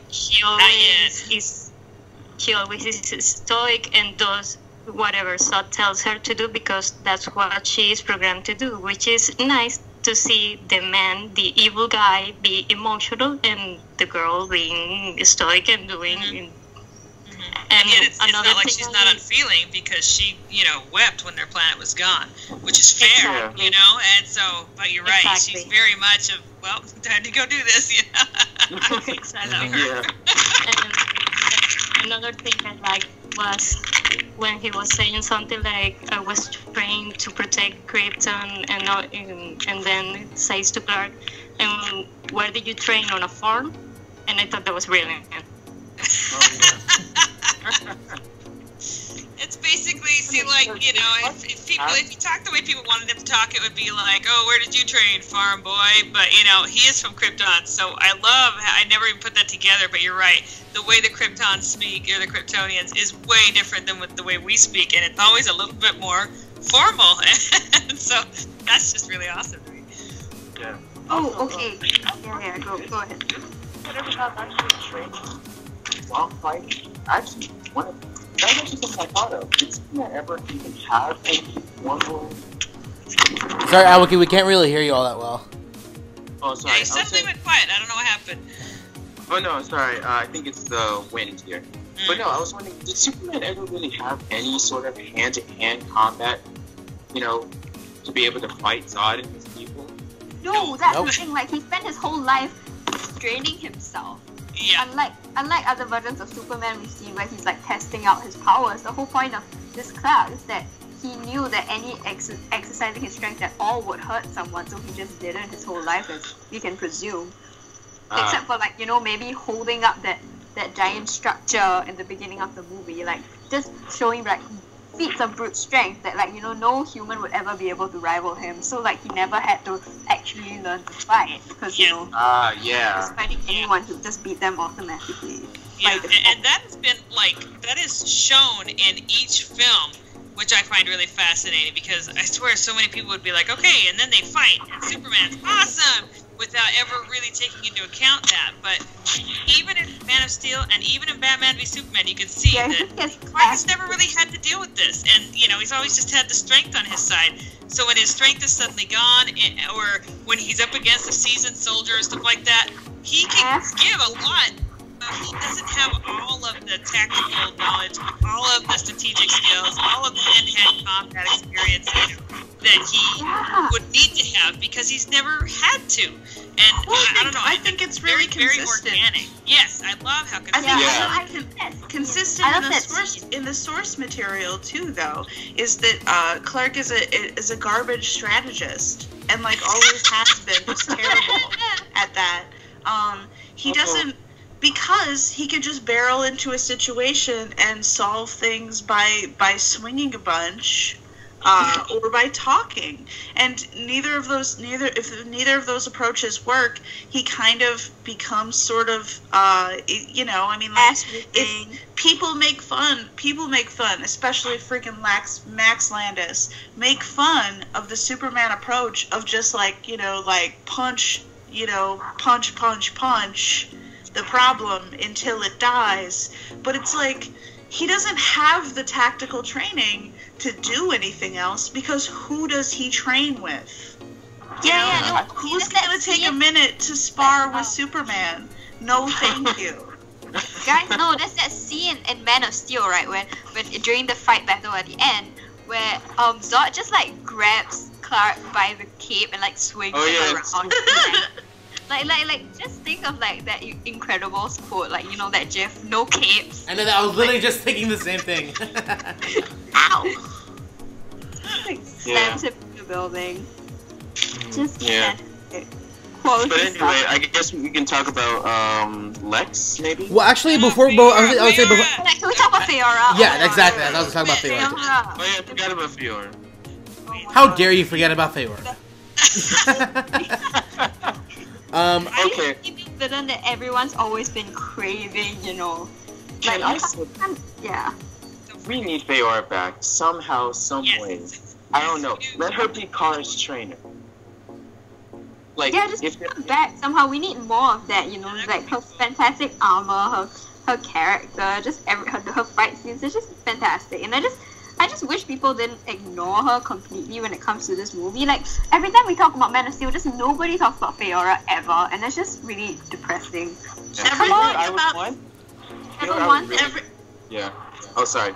always is stoic and does whatever Zod tells her to do, because that's what she is programmed to do, which is nice to see the man, the evil guy, be emotional, and the girl being stoic and doing. And yet it's not like she's not unfeeling, because she, wept when their planet was gone, which is fair, you know. And so, but you're right, she's very much of, well, time to go do this, I love her. And another thing I liked was when he was saying something like, I was trained to protect Krypton, and then it says to Clark, and where did you train, on a farm? And I thought that was brilliant. It's basically, if you talk the way people wanted him to talk, it would be like, oh, where did you train, farm boy? But, he is from Krypton, so I never even put that together, but you're right. The way the Kryptons speak, or the Kryptonians, is way different than with the way we speak, and it's always a little bit more formal, and so that's just really awesome to me. Yeah. Oh, okay. Yeah, go ahead. Whatever about actually training while fighting, that's actually something I thought of. Did Superman ever even have any formal... Sorry, Awiki, we can't really hear you all that well. Oh, sorry. Yeah, you suddenly went quiet. I don't know what happened. Oh, no, sorry. I think it's the wind here. But no, I was wondering, did Superman ever really have any sort of hand-to-hand combat, to be able to fight Zod and his people? No, that's the thing. Like, he spent his whole life straining himself. Yeah. Unlike other versions of Superman we've seen, where he's like testing out his powers, the whole point of this Clark is that he knew that any exercising his strength at all would hurt someone, so he just didn't his whole life, as we can presume. Except for maybe holding up that giant structure in the beginning of the movie, like just showing feats of brute strength that no human would ever be able to rival him. So he never had to actually learn to fight, because just fighting anyone who just beat them automatically. Yeah, and that has been that is shown in each film, which I find really fascinating, because I swear so many people would be like, okay, and then they fight, and Superman's awesome, without ever really taking into account that. But even in Man of Steel and even in Batman v Superman, you can see that Clark has never really had to deal with this, and he's always just had the strength on his side. So when his strength is suddenly gone, or when he's up against a seasoned soldier and stuff like that, he can give a lot, but he doesn't have all of the tactical knowledge, all of the strategic skills, all of the hand-to-hand combat experience that he would need to have, because he's never had to. And I don't know. I think it's really consistent. Very organic. Yes, I love how consistent. I think consistent in the source material too, though, is that Clark is a garbage strategist, and always has been, just terrible at that. He doesn't, because he could just barrel into a situation and solve things by swinging a bunch. Or by talking, and if neither of those approaches work, he kind of becomes sort of, if people make fun, especially freaking Max Landis, make fun of the Superman approach of just punch the problem until it dies, but it's he doesn't have the tactical training to do anything else, because who does he train with? Who's going to take a minute to spar with Superman? No, thank you. Guys, no, there's that scene in Man of Steel, right? When during the fight battle at the end, where Zod just like grabs Clark by the cape and like swings him around. like just think of like that Incredibles quote, like, you know, that GIF, no capes. I know that, I was literally just thinking the same thing. Ow! Like slams him in the building. Just But anyway, I guess we can talk about Lex, maybe. Well, actually, before I would say before. Can we talk about Faora? Yeah, exactly. I was talking about Faora. Oh yeah, I forgot about Faora. How dare you forget about Faora? Okay. Villain that everyone's always been craving, you know. Like, yeah. We need Faora back somehow, some way. I don't know. Let her be Kara's trainer. Like, yeah, just come back somehow. We need more of that, you know, like her fantastic armor, her character, just her fight scenes. It's just fantastic, and I just wish people didn't ignore her completely when it comes to this movie. Like, every time we talk about Man of Steel, just nobody talks about Faora ever, and that's just really depressing. Yeah. Oh, sorry.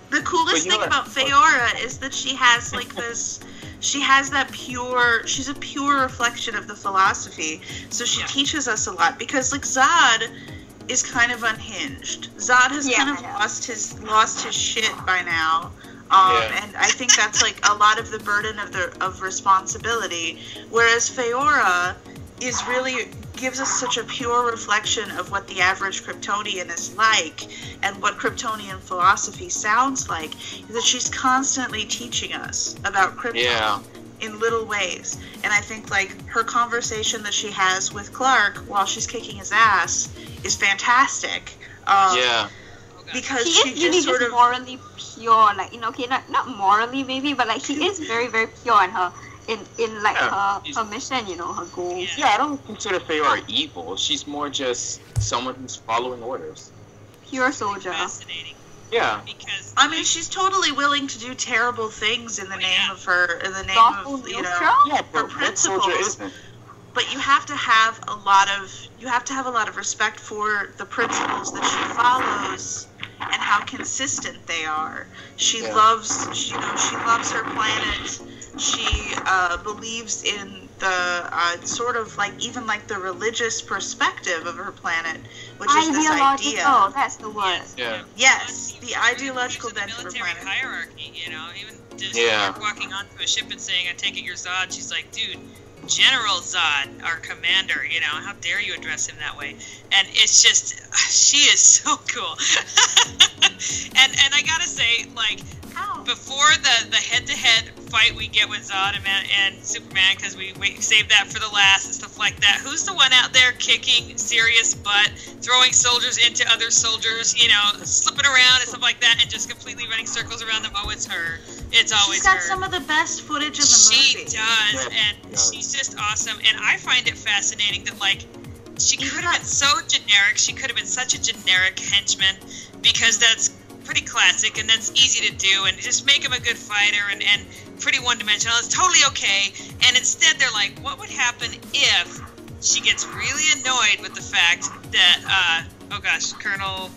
The coolest thing about Faora is that she has like this. She has that pure. She's a pure reflection of the philosophy. So she teaches us a lot, because like Zod is kind of unhinged. Zod has kind of lost his shit by now. And I think that's like a lot of the burden of responsibility. Whereas Faora is really gives us such a pure reflection of what the average Kryptonian is like, and what Kryptonian philosophy sounds like, is that she's constantly teaching us about Krypton in little ways. And I think like her conversation that she has with Clark while she's kicking his ass is fantastic. Because she is really just morally pure, like, you know, okay, not morally maybe, but like she is very, very pure in her in like her mission, you know, her goals. Yeah, I don't consider Faora evil. She's more just someone who's following orders. Pure soldier. Fascinating. Yeah. Because I mean, she's totally willing to do terrible things in the name of her, in the name of, you know, her principles. But you have to have a lot of respect for the principles that she follows and how consistent they are. She loves her planet. She believes in the sort of like even like the religious perspective of her planet, which is this idea. Oh, that's the word. Yes, the ideological bent of her military planet. hierarchy, you know, even just walking onto a ship and saying, "I take it you're Zod." She's like, "Dude, General Zod, our commander, you know, how dare you address him that way?" And it's just, she is so cool. and I gotta say, like, before the head-to-head fight we get with Zod and Superman, because we saved that for the last and stuff like that, who's the one out there kicking serious butt, throwing soldiers into other soldiers, you know, slipping around and stuff like that, and just completely running circles around them? Oh, it's her. It's always her. She's got some of the best footage in the movie. She does, and she's just awesome. And I find it fascinating that, like, she could have been so generic. She could have been such a generic henchman, because that's pretty classic and that's easy to do, and just make him a good fighter and pretty one-dimensional. It's totally okay. And instead they're like, what would happen if she gets really annoyed with the fact that Colonel,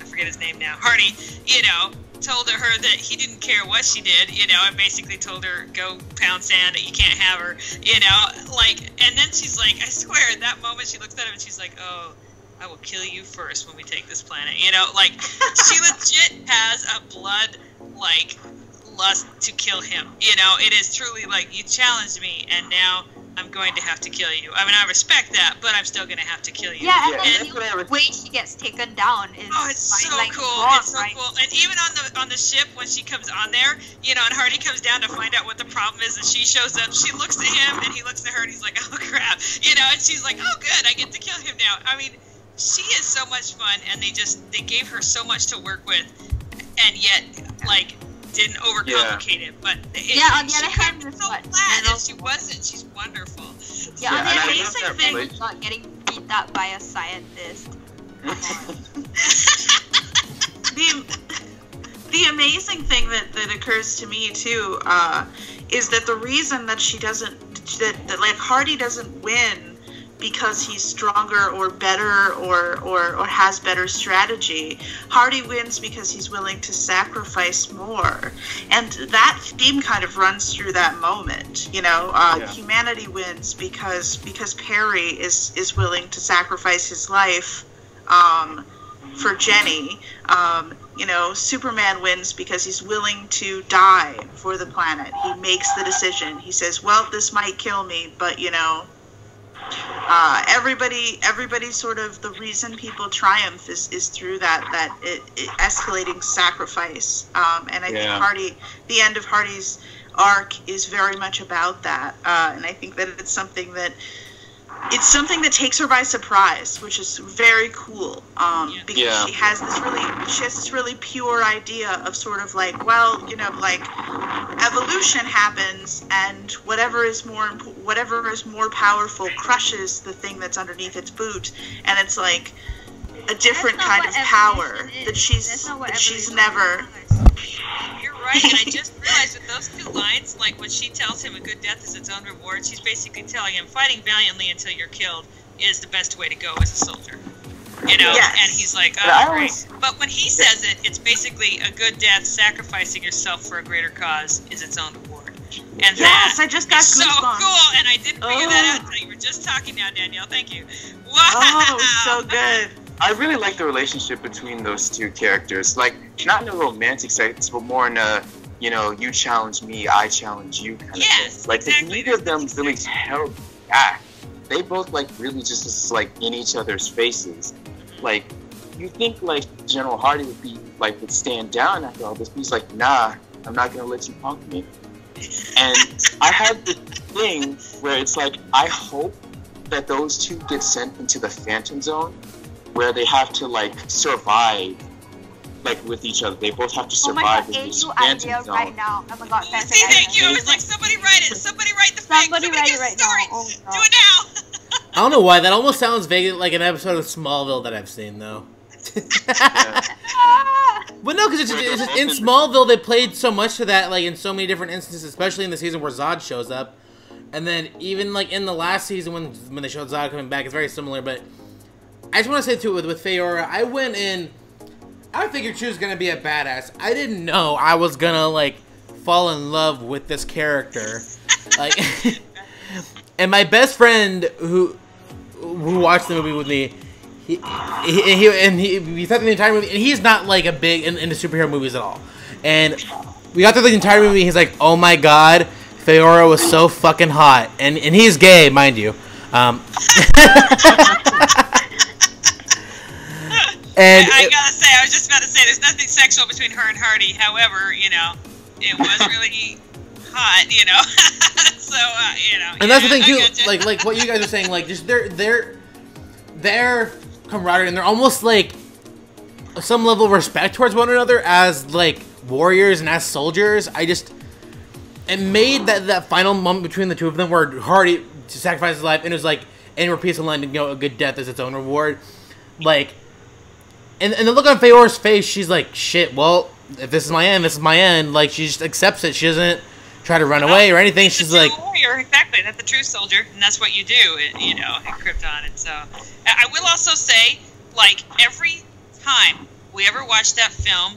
I forget his name now, Hardy, you know, told her that he didn't care what she did, you know, and basically told her, go pound sand, that you can't have her, you know, like, and then she's like, I swear, at that moment she looks at him and she's like, oh, I will kill you first when we take this planet, you know, like, she legit has a blood, like, lust to kill him, you know. It is truly like, you challenged me and now I'm going to have to kill you. I mean, I respect that, but I'm still going to have to kill you. Yeah, and the way she gets taken down is it's so cool. It's so cool. And even on the ship, when she comes on there, you know, and Hardy comes down to find out what the problem is, and she shows up, she looks at him, and he looks at her, and he's like, oh, crap. You know, and she's like, oh, good, I get to kill him now. I mean, she is so much fun, and they gave her so much to work with, and yet, like, didn't overcomplicate it. But on the other hand, so glad that she wasn't. She's wonderful. Yeah, on the amazing thing is not getting beat up by a scientist. The amazing thing that occurs to me too is that the reason that she doesn't, that like Hardy doesn't win because he's stronger or better or has better strategy. Hardy wins because he's willing to sacrifice more. And that theme kind of runs through that moment. You know, humanity wins because Perry is willing to sacrifice his life for Jenny. You know, Superman wins because he's willing to die for the planet. He makes the decision. He says, well, this might kill me, but, you know, everybody sort of, the reason people triumph is through that escalating sacrifice. And I think the end of Hardy's arc is very much about that. And I think that it's something that takes her by surprise, which is very cool. Because she has this really pure idea of sort of like, well, you know, like evolution happens, and whatever is more powerful crushes the thing that's underneath its boot, and it's like a different kind of power that she's never. You're right, and I just realized with those two lines, like when she tells him a good death is its own reward, she's basically telling him fighting valiantly until you're killed is the best way to go as a soldier. You know, and he's like, oh, great. But when he says it, it's basically a good death, sacrificing yourself for a greater cause is its own reward. And I just got so cool, and I didn't figure that out until you were just talking now, Danielle. Thank you. Wow. Oh, so good. I really like the relationship between those two characters. Like, not in a romantic sense, but more in a, you know, you challenge me, I challenge you kind of thing. Like, exactly. Neither of them really held back. They both, like, really just like, in each other's faces. Like, you think, like, General Hardy would stand down after all this, but he's like, nah, I'm not gonna let you punk me. And I have this thing where it's like, I hope that those two get sent into the Phantom Zone, where they have to, like, survive, like, with each other. They both have to survive in this Phantom Zone. Right now. Oh my God, see, thank you. I was like, somebody write it. Somebody write the thing. Somebody write it right now. Oh, do it now. I don't know why. That almost sounds vaguely like an episode of Smallville that I've seen, though. But no, because it's just, in Smallville, they played so much to that, like, in so many different instances, especially in the season where Zod shows up. And then even, like, in the last season when they showed Zod coming back, it's very similar, but I just want to say, too, with Faora, I went in, I figured she was going to be a badass. I didn't know I was going to, like, fall in love with this character. Like, and my best friend who watched the movie with me, he thought the entire movie, and he's not, like, a big into superhero movies at all. And we got through the entire movie, and he's like, oh my God, Faora was so fucking hot. And he's gay, mind you. And I gotta say, I was just about to say, there's nothing sexual between her and Hardy. However, you know, it was really hot, you know. So, you know. And that's the thing too, like what you guys are saying, like just their camaraderie, and they're almost like some level of respect towards one another as like warriors and as soldiers. It made that final moment between the two of them where Hardy sacrificed his life and it was like, and repeats the line, you know, a good death is its own reward. Like, and the look on Faora's face, she's like, shit, well, if this is my end, this is my end. Like, she just accepts it. She doesn't try to run away or anything. She's like, warrior, exactly. That's a true soldier, and that's what you do, you know, in Krypton. And so, I will also say, like, every time we ever watch that film,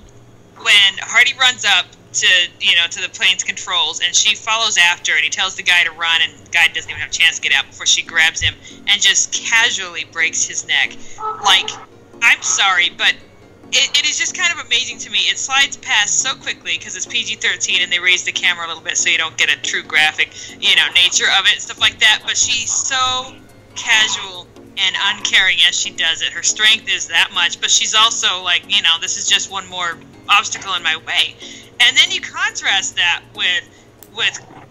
when Hardy runs up to the plane's controls, and she follows after, and he tells the guy to run, and the guy doesn't even have a chance to get out before she grabs him and just casually breaks his neck. Like, I'm sorry, but it is just kind of amazing to me. It slides past so quickly because it's PG-13 and they raise the camera a little bit so you don't get a true graphic, you know, nature of it, stuff like that. But she's so casual and uncaring as she does it. Her strength is that much, but she's also like, you know, this is just one more obstacle in my way. And then you contrast that with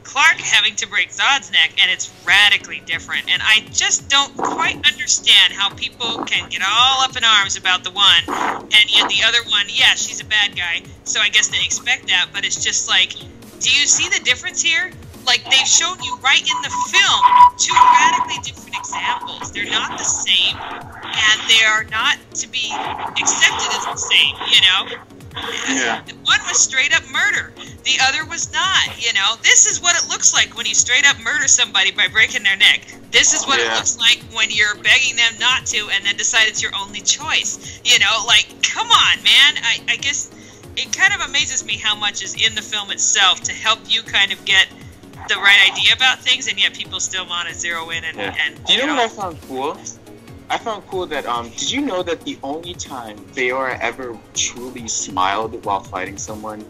Clark having to break Zod's neck, and it's radically different. And I just don't quite understand how people can get all up in arms about the one, and yet the other one, yeah, she's a bad guy, so I guess they expect that, but it's just like, do you see the difference here? Like, they've shown you right in the film two radically different examples. They're not the same, and they are not to be accepted as the same, you know? Yeah. One was straight up murder. The other was not. You know, this is what it looks like when you straight up murder somebody by breaking their neck. This is what it looks like when you're begging them not to and then decide it's your only choice. You know, like, come on, man. I guess it kind of amazes me how much is in the film itself to help you kind of get the right idea about things, and yet people still want to zero in and Do you know what I found cool? I found cool that did you know that the only time Faora ever truly smiled while fighting someone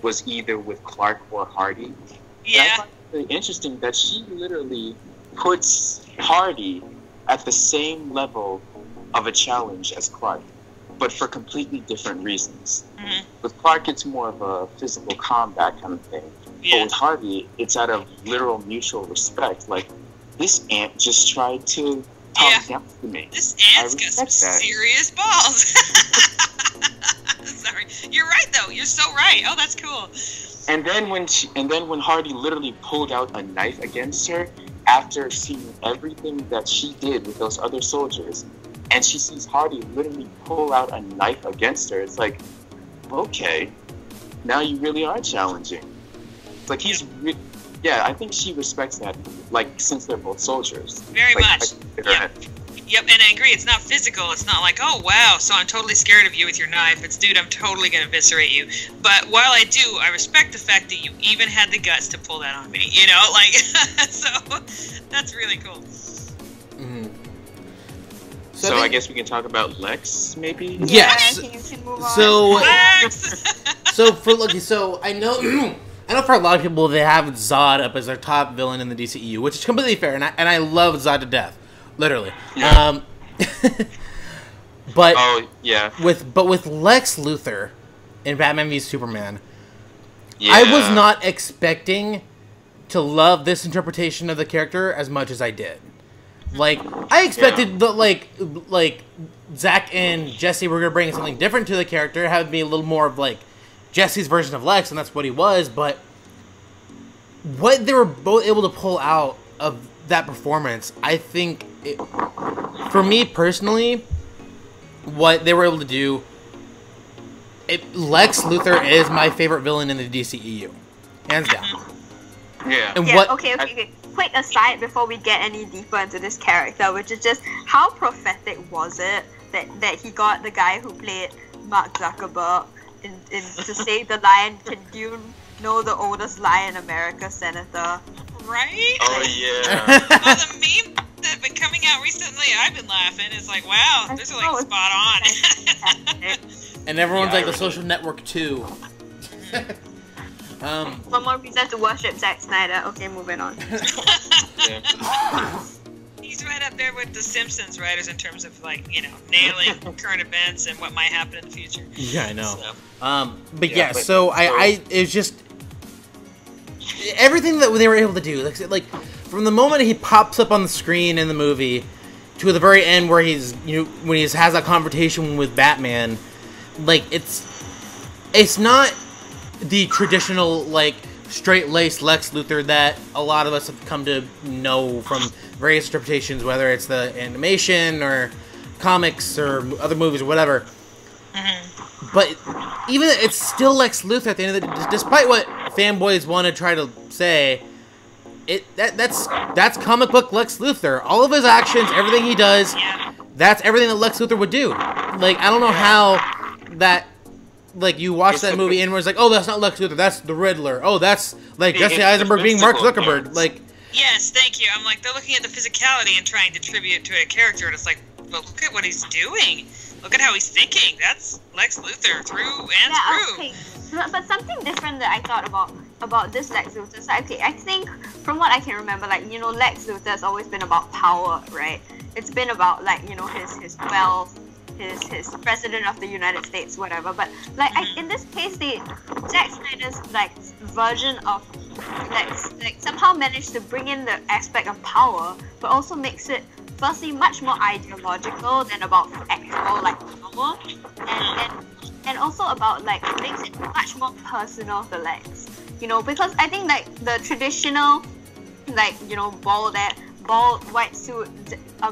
was either with Clark or Hardy? Yeah. And I find it really interesting that she literally puts Hardy at the same level of a challenge as Clark, but for completely different reasons. Mm-hmm. With Clark, it's more of a physical combat kind of thing. Yeah. But with Hardy, it's out of literal mutual respect. Like, this ant just tried to talk down to me. This ant's got some serious balls. Sorry. You're right, though. You're so right. Oh, that's cool. And then when Hardy literally pulled out a knife against her after seeing everything that she did with those other soldiers, and she sees Hardy literally pull out a knife against her, it's like, okay, now you really are challenging. It's like I think she respects that, like, since they're both soldiers. Very much. Yep, and I agree. It's not physical. It's not like, oh, wow, so I'm totally scared of you with your knife. It's, dude, I'm totally going to eviscerate you. But while I do, I respect the fact that you even had the guts to pull that on me. You know, like, so that's really cool. Mm-hmm. So I guess we can talk about Lex, maybe? Yes. Yeah, you can move on. So I know... I know for a lot of people they have Zod up as their top villain in the DCEU, which is completely fair, and I love Zod to death, literally. Yeah. But with Lex Luthor in Batman v Superman, I was not expecting to love this interpretation of the character as much as I did. Like, I expected that like Zach and Jesse were gonna bring something different to the character, have it be a little more of like Jesse's version of Lex, and that's what he was, but what they were both able to pull out of that performance, I think, for me personally, what they were able to do, Lex Luthor is my favorite villain in the DCEU. Hands down. Yeah. And Okay. Quick aside before we get any deeper into this character, which is just, how prophetic was it that he got the guy who played Mark Zuckerberg to save the lion? Can you know the oldest lion in America, Senator? Right? Oh, yeah. The meme that's been coming out recently, I've been laughing. It's like, wow, those are like spot on. And everyone's like the social network too. One more reason to worship Zack Snyder. Okay, moving on. He's right up there with the Simpsons writers in terms of, like, you know, nailing current events and what might happen in the future. Yeah, I know. So. So it was just everything that they were able to do, like from the moment he pops up on the screen in the movie to the very end where when he has that confrontation with Batman, like it's not the traditional, like, straight-laced Lex Luthor that a lot of us have come to know from various interpretations, whether it's the animation or comics or other movies or whatever. Mm-hmm. But even it's still Lex Luthor at the end of the day. Despite what fanboys want to try to say, that's comic book Lex Luthor. All of his actions, everything he does, that's everything that Lex Luthor would do. Like, I don't know how that... Like, you watch that movie and it's like, oh, that's not Lex Luthor, that's the Riddler. Oh, that's, like, Jesse Eisenberg being Mark Zuckerberg. Like, yes, thank you. I'm like, they're looking at the physicality and trying to attribute to a character, and it's like, but look at what he's doing. Look at how he's thinking. That's Lex Luthor through and through. Okay. But something different that I thought about this Lex Luthor. So, okay, I think from what I can remember, like, you know, Lex Luthor has always been about power, right? It's been about, like, you know, his wealth, his president of the United States, whatever. But like in this case, Zack Snyder's like version of Lex like somehow managed to bring in the aspect of power, but also makes it firstly much more ideological than about actual like power, and also about like makes it much more personal to Lex. You know, because I think like the traditional like, you know, bald white suit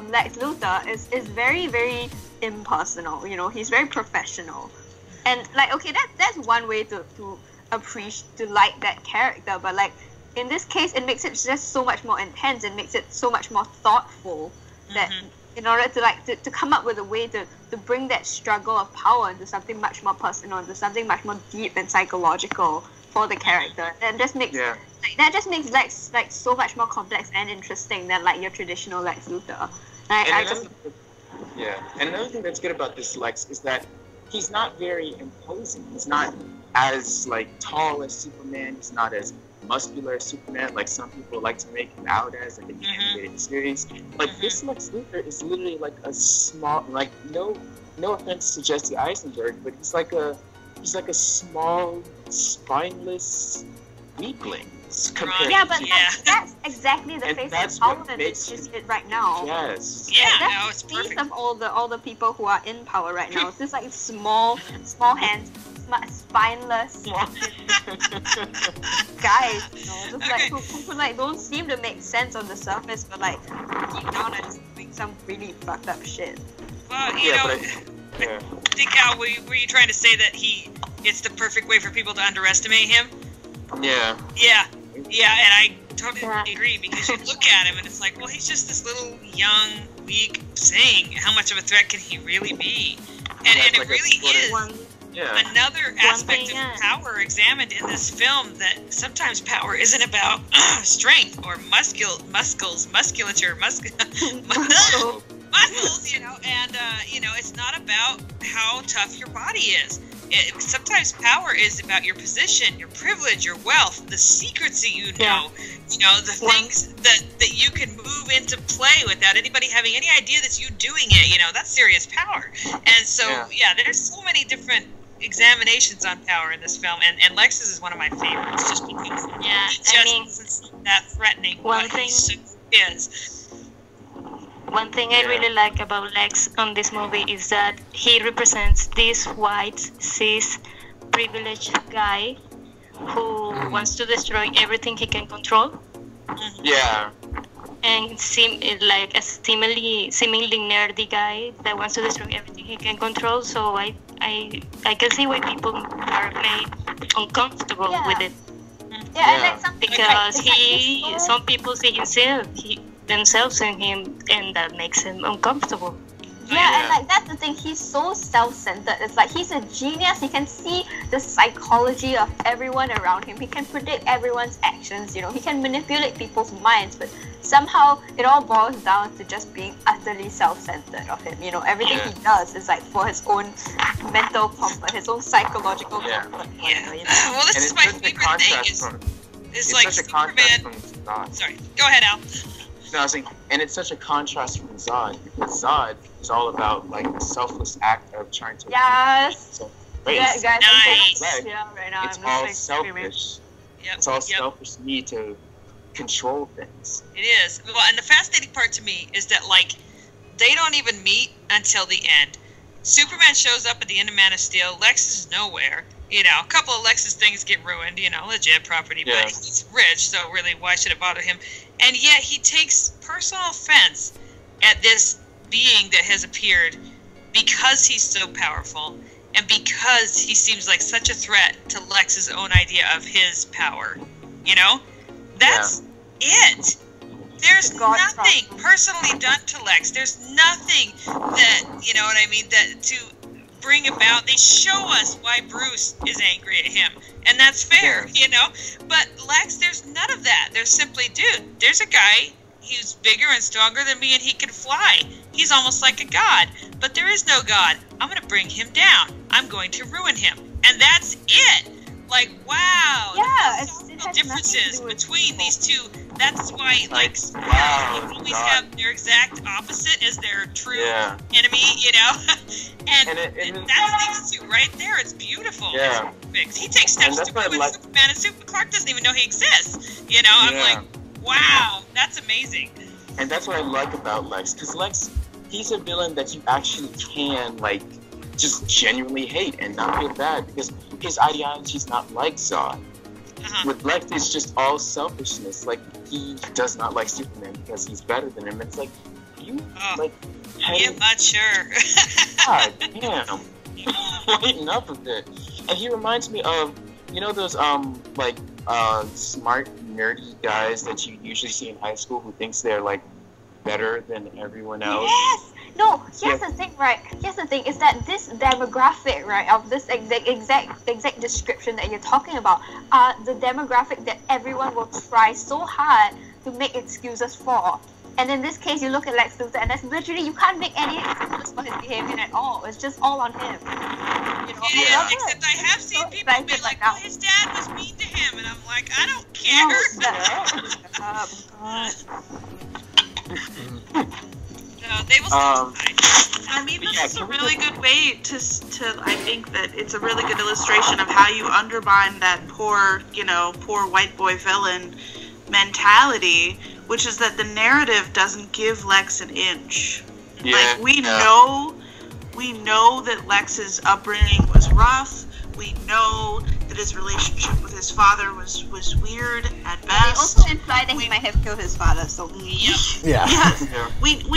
Lex Luthor is very, very impersonal. You know, he's very professional. And like, okay, that's one way to appreciate, to like that character, but like in this case, it makes it just so much more intense. It makes it so much more thoughtful that in order to like to come up with a way to bring that struggle of power into something much more personal, into something much more deep and psychological for the character. That just makes Lex like so much more complex and interesting than like your traditional Lex Luthor. And another thing that's good about this Lex is that he's not very imposing. He's not as like tall as Superman. He's not as muscular as Superman, like some people like to make him out as in the animated series. Like this Lex Luthor is literally like a small, like no offense to Jesse Eisenberg, but he's like a small, spineless weakling. That's exactly the face of power that is just it right now. Yes. Yeah, that's it's perfect. Of all the people who are in power right now. It's just like small hands, spineless guys, just like who like don't seem to make sense on the surface, but like deep down are just doing some really fucked up shit. Well, I think Al, were you trying to say that it's the perfect way for people to underestimate him? Yeah. Yeah, and I totally agree, because you look at him and it's like, well, he's just this little young, weak thing. How much of a threat can he really be? And it like really is another aspect of power examined in this film, that sometimes power isn't about strength or musculature, muscles, and it's not about how tough your body is. Sometimes power is about your position, your privilege, your wealth, the secrets that you know, the things that you can move into play without anybody having any idea that's you doing it. That's serious power. And so, there's so many different examinations on power in this film, and Lex's is one of my favorites, just because isn't that threatening. One thing I really like about Lex on this movie is that he represents this white, cis, privileged guy who wants to destroy everything he can control. Yeah. And like a seemingly nerdy guy that wants to destroy everything he can control. So I can see why people are made uncomfortable with it. Because some people see themselves in him, and that makes him uncomfortable. And like that's the thing, he's so self-centered. It's like he's a genius. He can see the psychology of everyone around him. He can predict everyone's actions, he can manipulate people's minds, but somehow it all boils down to just being utterly self-centered of him. Everything he does is like for his own mental comfort, his own psychological comfort. Well, this is my favorite thing. It's like Superman. Sorry, go ahead, Al. No, I was saying, and it's such a contrast from Zod, because Zod is all about like the selfless act of trying to guys, nice. Right now it's all selfish. It's all selfish need to control things. It is. Well, and the fascinating part to me is that like they don't even meet until the end. Superman shows up at the end of Man of Steel. Lex is nowhere. A couple of Lex's things get ruined, legit property, but he's rich, so really, why should it bother him? And yet he takes personal offense at this being that has appeared because he's so powerful and because he seems like such a threat to Lex's own idea of his power. That's it. There's nothing personally done to Lex. There's nothing that, that to bring about. They show us why Bruce is angry at him, and that's fair, but Lex, there's none of that. There's simply, dude, there's a guy who's bigger and stronger than me, and he can fly. He's almost like a god, but there is no god. I'm going to bring him down. I'm going to ruin him, and that's it. Like, wow, the differences between these two. That's why, like, they always have their exact opposite as their true enemy, and that's these two right there. It's beautiful. Yeah. It's he takes steps to ruin Superman, and Clark doesn't even know he exists. I'm like, wow, that's amazing. And that's what I like about Lex, because Lex, he's a villain that you actually can, like, just genuinely hate and not feel bad, because his ideology is not like Zod. With Lex, it's just all selfishness. Like, he does not like Superman because he's better than him. It's like, you, like, I'm not sure. God damn. lighten up a bit. And he reminds me of, you know, those like smart nerdy guys that you usually see in high school who thinks they're like better than everyone else. Yes. No, here's the thing, right? Here's the thing is that this demographic, right, of this exact description that you're talking about, are the demographic that everyone will try so hard to make excuses for. And in this case, you look at Lex Luthor, and that's literally, you can't make any excuses for his behavior at all. It's just all on him. You know, except I have seen people be like, well, his dad was mean to him, and I'm like, I don't care. No, they will I mean, this is a really good way to. I think that it's a really good illustration of how you undermine that poor white boy villain mentality, which is that the narrative doesn't give Lex an inch. Like we know that Lex's upbringing was rough. We know that his relationship with his father was weird at best. They also imply that he might have killed his father, so we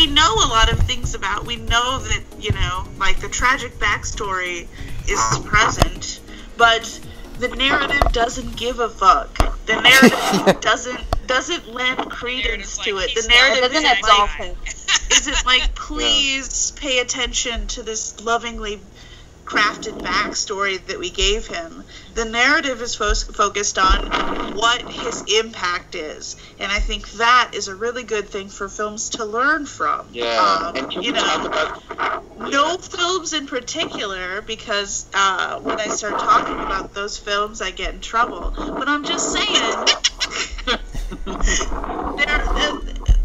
know a lot of things about. We know that, you know, like the tragic backstory is present, but the narrative doesn't give a fuck. The narrative doesn't lend credence to it. The narrative doesn't absolve him. Isn't like, please pay attention to this lovingly crafted backstory that we gave him. The narrative is focused on what his impact is, and I think that is a really good thing for films to learn from. And can we talk about no films in particular, because when I start talking about those films, I get in trouble. But I'm just saying,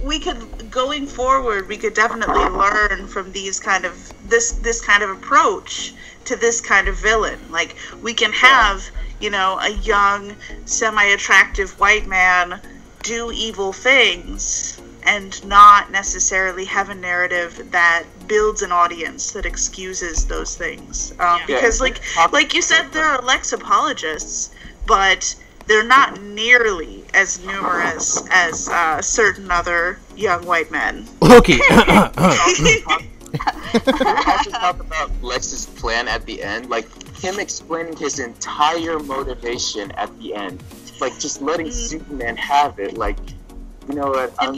we could, going forward, we could definitely learn from these kind of this kind of approach to this kind of villain. Like, we can have, you know, a young, semi-attractive white man do evil things and not necessarily have a narrative that builds an audience that excuses those things. Because, like you said, there are Lex apologists, but they're not nearly as numerous as certain other young white men. Okay. also talk about Lex's plan at the end, like him explaining his entire motivation at the end, like just letting Superman have it. Like, you know what? I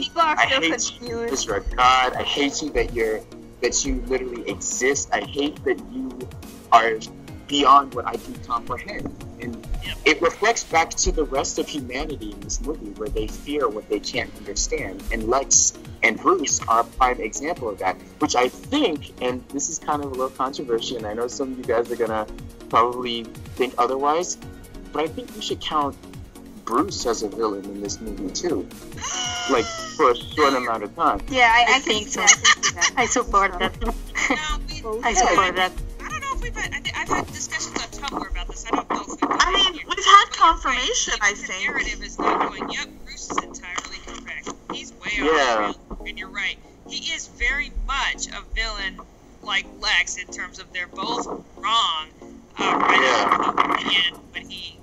hate you because you're a god. I hate you that you literally exist. I hate that you are beyond what I can comprehend. And it reflects back to the rest of humanity in this movie, where they fear what they can't understand. And Lex and Bruce are a prime example of that, which I think, and this is kind of a little controversial, and I know some of you guys are gonna probably think otherwise, but I think we should count Bruce as a villain in this movie too, like for a short amount of time. Yeah, I think so. I support that. I support that. I don't know if we've had. I've had discussions on Tumblr about this. I don't know if we've I mean, we've had confirmation, I think. The narrative is not going, yep, Bruce is entirely correct. He's way off, and you're right. He is very much a villain like Lex in terms of they're both wrong right at the end when he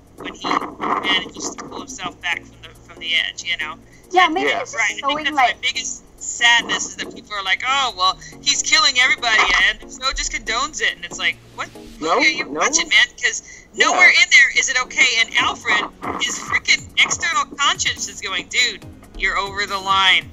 manages to pull himself back from the edge, you know. Yeah, maybe it's right. I think that's my biggest sadness is that people are like, oh, well, he's killing everybody, and so just condones it, and it's like, what? No, you watch it, man, because nowhere in there is it okay. And Alfred, his freaking external conscience is going, dude, you're over the line.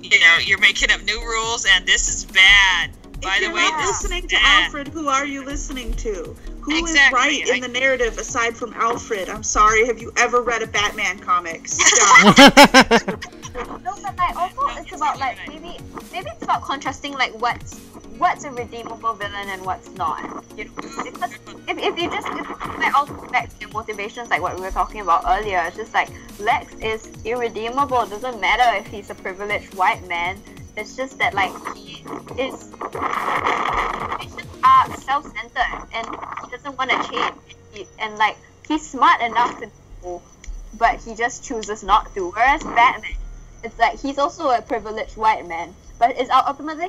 You know, you're making up new rules, and this is bad. By the way, this listening is to bad. Alfred, who are you listening to? Who is right in the narrative aside from Alfred? I'm sorry, have you ever read a Batman comic? Stop. No, but like also it's about like maybe it's about contrasting like what's a redeemable villain and what's not. You know, because if you just like also back to your motivations, like what we were talking about earlier, it's just like Lex is irredeemable. It doesn't matter if he's a privileged white man. It's just that like he is self-centered and he doesn't want to change. And like he's smart enough to know, but he just chooses not to. Whereas Batman, it's like he's also a privileged white man, but it's ultimately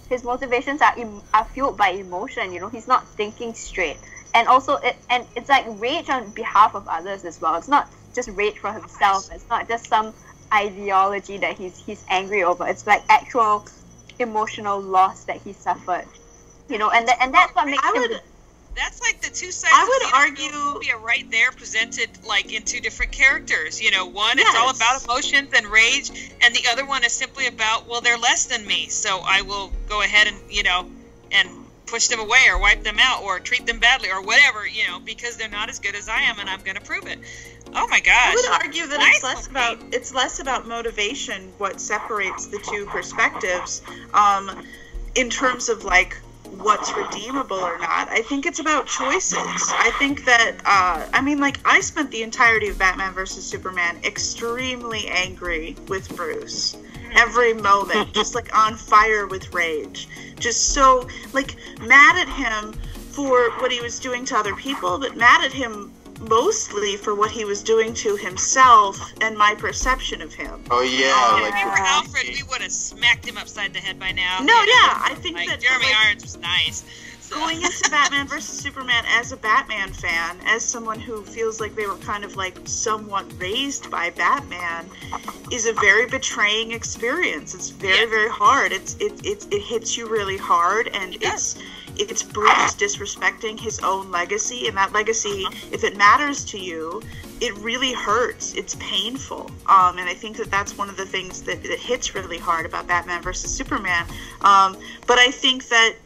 his motivations are fueled by emotion. You know, he's not thinking straight, and also it's like rage on behalf of others as well. It's not just rage for himself. It's not just some ideology that he's angry over. It's like actual emotional loss that he suffered. You know, and that's what makes him That's like the two sides. I of would the argue movie are right there, presented like in two different characters. You know, one Yes. it's all about emotions and rage, and the other one is simply about, well, they're less than me, so I will go ahead and and push them away or wipe them out or treat them badly or whatever, because they're not as good as I am, and I'm going to prove it. Oh my gosh! I would argue that Nice it's less about motivation. What separates the two perspectives, in terms of like what's redeemable or not. I think it's about choices. I think that I spent the entirety of Batman versus Superman extremely angry with Bruce. Every moment, just like on fire with rage. Just so like mad at him for what he was doing to other people, but mad at him mostly for what he was doing to himself and my perception of him. Oh yeah, If we were Alfred, we would have smacked him upside the head by now. No, yeah, I think like that Jeremy Irons was nice. So. Going into Batman versus Superman as a Batman fan, as someone who feels like they were kind of like somewhat raised by Batman, is a very betraying experience. It's very, very hard. It hits you really hard, and it's Bruce disrespecting his own legacy, and that legacy, if it matters to you, it really hurts. It's painful, and I think that that's one of the things that hits really hard about Batman versus Superman. But I think that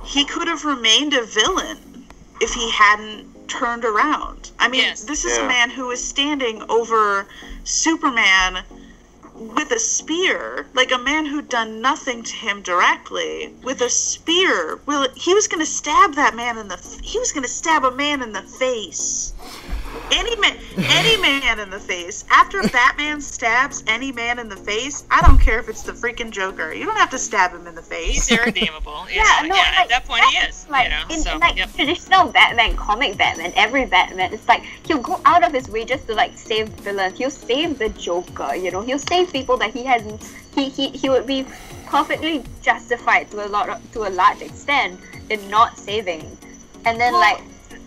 he could have remained a villain if he hadn't turned around. I mean, this is a man who is standing over Superman with a spear, like a man who'd done nothing to him directly, with a spear. Well, he was going to stab that man he was going to stab a man in the face. Any man in the face. After Batman stabs any man in the face, I don't care if it's the freaking Joker. You don't have to stab him in the face. He's irredeemable. At that point he is. Like, in traditional Batman, comic Batman, every Batman, it's like he'll go out of his way just to like save villains. He'll save the Joker. He'll save people that he hasn't. He would be perfectly justified to a large extent in not saving, and then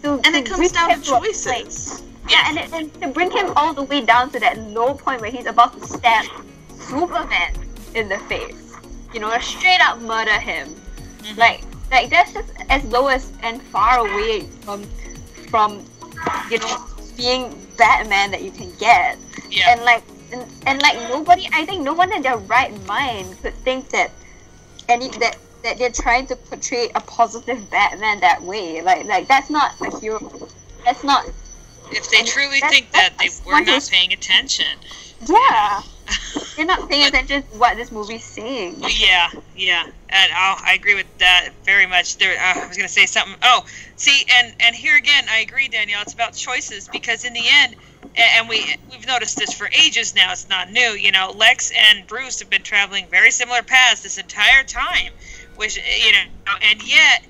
it comes down to choices. Yeah, and to bring him all the way down to that low point where he's about to stab Superman in the face, straight up murder him. Mm-hmm. Like that's just as low as and far away from being Batman that you can get. Yeah. And nobody, I think no one in their right mind could think that that they're trying to portray a positive Batman that way. Like that's not a hero. That's not. If they truly think that, they were not paying attention. Yeah. They're not paying attention to what this movie's saying. Yeah. And I agree with that very much. I was going to say something. Oh, see, and here again, I agree, Danielle. It's about choices, because in the end, and we've noticed this for ages now, it's not new, Lex and Bruce have been traveling very similar paths this entire time, which, and yet,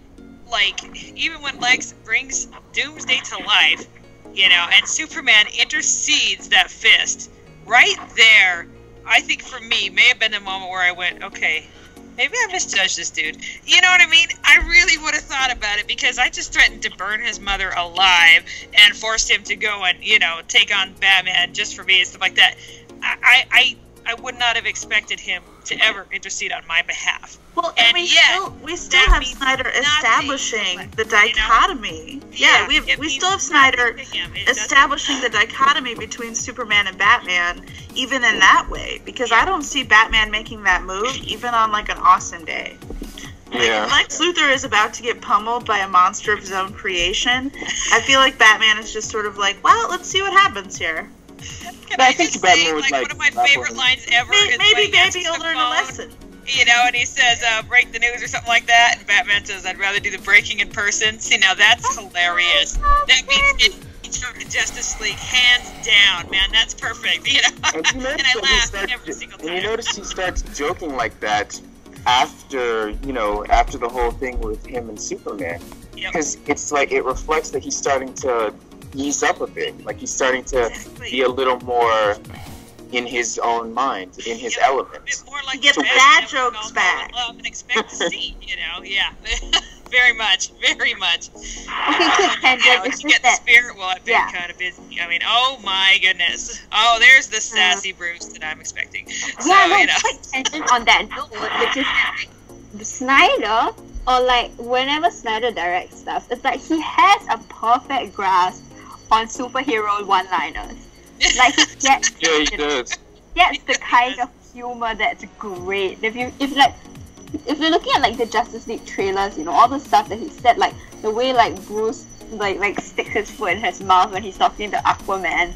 like, even when Lex brings Doomsday to life, and Superman intercedes that fist, right there, I think for me, may have been the moment where I went, okay, maybe I misjudged this dude. You know what I mean? I really would have thought about it, because I just threatened to burn his mother alive and forced him to go and, take on Batman just for me and stuff like that. I would not have expected him to ever intercede on my behalf. Well, and we still have Snyder establishing the dichotomy. Yeah, we still have Snyder establishing the dichotomy between Superman and Batman, even in that way, because I don't see Batman making that move even on like an awesome day. Yeah. Lex Luthor is about to get pummeled by a monster of his own creation. I feel like Batman is just sort of like, well, let's see what happens here. Can I just say, like, one of my favorite lines ever is maybe you'll learn a lesson. And he says, break the news or something like that, and Batman says, I'd rather do the breaking in person. See, now that's hilarious. That means it's Justice League, hands down, man. That's perfect, And I laugh every single time. And you notice he starts joking like that after the whole thing with him and Superman. Because it's like, it reflects that he's starting to ease up a bit. Like, he's starting to be a little more in his own mind, in his element. A bit more like get the bad jokes back. Love and expect to see, Yeah. Very much. Okay, quick tangent. If you get the spirit, well, I've been kind of busy. I mean, oh my goodness. Oh, there's the sassy Bruce that I'm expecting. Quick tangent on that note, which is that Snyder or like whenever Snyder directs stuff, it's like he has a perfect grasp on superhero one-liners. Like he gets Yeah, he does. gets the kind of humor that's great. If you're looking at like the Justice League trailers, you know, all the stuff that he said, like the way like Bruce like sticks his foot in his mouth when he's talking to Aquaman,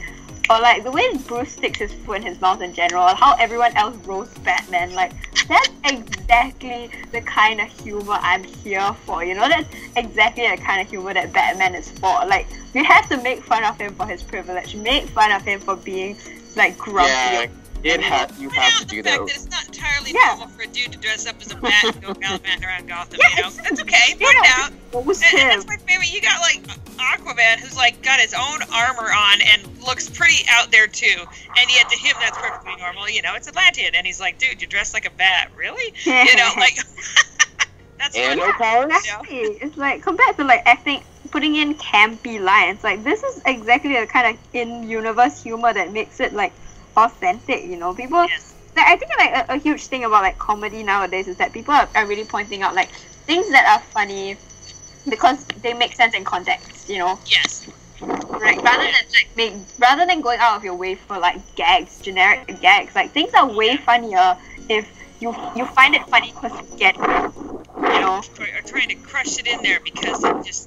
or like the way Bruce sticks his foot in his mouth in general, or how everyone else roasts Batman, like that's exactly the kind of humor I'm here for, you know, that's exactly the kind of humor that Batman is for. Like, you have to make fun of him for his privilege, make fun of him for being like grumpy. Yeah, you have to do The fact that. that it's not entirely normal for a dude to dress up as a bat and go gallivanting around Gotham, you know? That's okay, put it out. And that's my favorite. You got, like, Aquaman, who's, like, got his own armor on and looks pretty out there, too. And yet, to him, that's perfectly normal. You know, it's Atlantean. And he's like, dude, you're dressed like a bat. Really? You know, like... that's And fun. no powers? Exactly. It's like, compared to, like, acting, putting in campy lines, like, this is exactly the kind of in-universe humor that makes it, like, authentic, you know? People... Yes. Like, I think like a huge thing about like comedy nowadays is that people are really pointing out like things that are funny because they make sense in context, you know. Yes. Like rather than going out of your way for like gags, generic gags, like things are way funnier if you find it funny because you get it, you know. Or trying to crush it in there because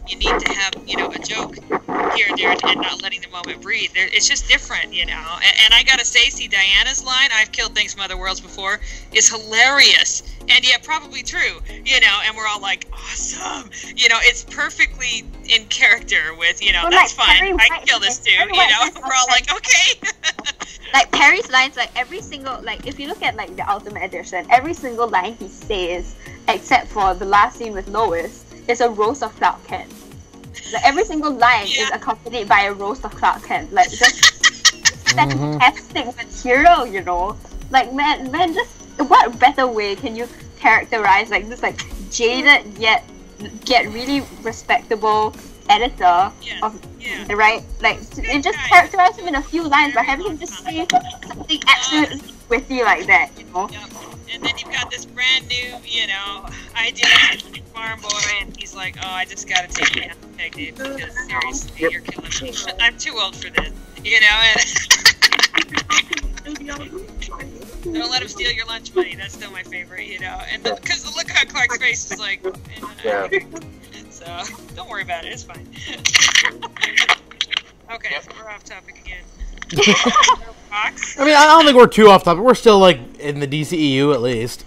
you need to have, you know, a joke here and there and not letting the moment breathe. It's just different, you know. And I gotta say, Diana's line, "I've killed things from other worlds before," is hilarious and yet probably true, you know. And we're all like, awesome, you know. It's perfectly in character with, you know, well, that's like, fine. I can kill this dude, you know. We're all like, okay. Like Perry's lines, like every single, like if you look at like the Ultimate Edition, every single line he says, except for the last scene with Lois, is a roast of Clark Kent. Like every single line is accompanied by a roast of Clark Kent. Like just fantastic material, you know. Like man, just what better way can you characterize like this like jaded yet really respectable editor of right, like and just characterize him in a few lines by having him just say something absolutely witty like that, you know. Yep. And then you've got this brand new, you know, idealistic farm boy, and he's like, "Oh, I just gotta take you down, dude, because seriously, you're killing me. I'm too old for this," you know. And don't let him steal your lunch money. That's still my favorite, you know. And because the look on Clark's face is like, so don't worry about it. It's fine. Okay, so we're off topic again. I mean, I don't think we're too off topic. We're still like in the DCEU at least.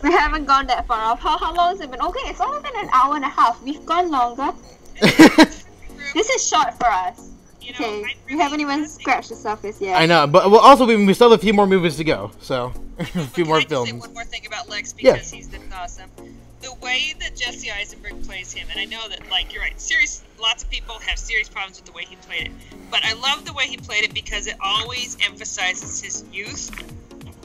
We haven't gone that far off. How long has it been? Okay, it's only been an hour and a half. We've gone longer. This is short for us. You know, Okay, we haven't even scratched the surface yet. I know, but also we still have a few more movies to go, so a few more films. Can I just say one more thing about Lex because he's this awesome? The way that Jesse Eisenberg plays him, and I know that, like, you're right, lots of people have serious problems with the way he played it, but I love the way he played it because it always emphasizes his youth.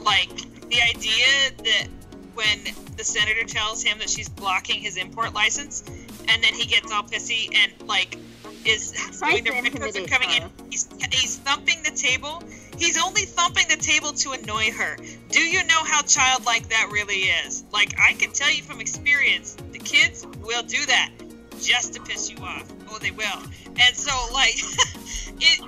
Like, the idea that when the senator tells him that she's blocking his import license, and then he gets all pissy and, like, is doing the records are coming in. He's thumping the table. He's only thumping the table to annoy her. Do you know how childlike that really is? Like, I can tell you from experience, the kids will do that just to piss you off. Oh, they will. And so, like,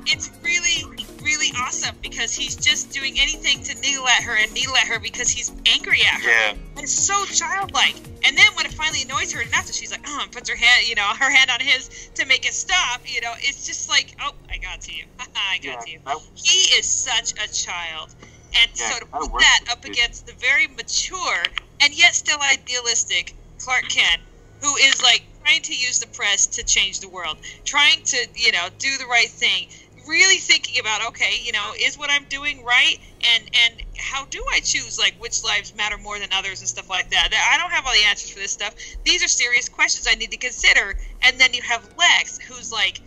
it's really, really awesome because he's just doing anything to needle at her because he's angry at her. Yeah. And it's so childlike. And then when it finally annoys her enough that she's like, oh, and puts her hand, you know, her hand on his to make it stop, you know, it's just like, oh, I got to you. I got to you. He is such a child. And so to put that up against the very mature and yet still idealistic Clark Kent, who is like trying to use the press to change the world, trying to, you know, do the right thing, really thinking about, okay, you know, is what I'm doing right? And how do I choose, like, which lives matter more than others and stuff like that? I don't have all the answers for this stuff. These are serious questions I need to consider. And then you have Lex, who's, like,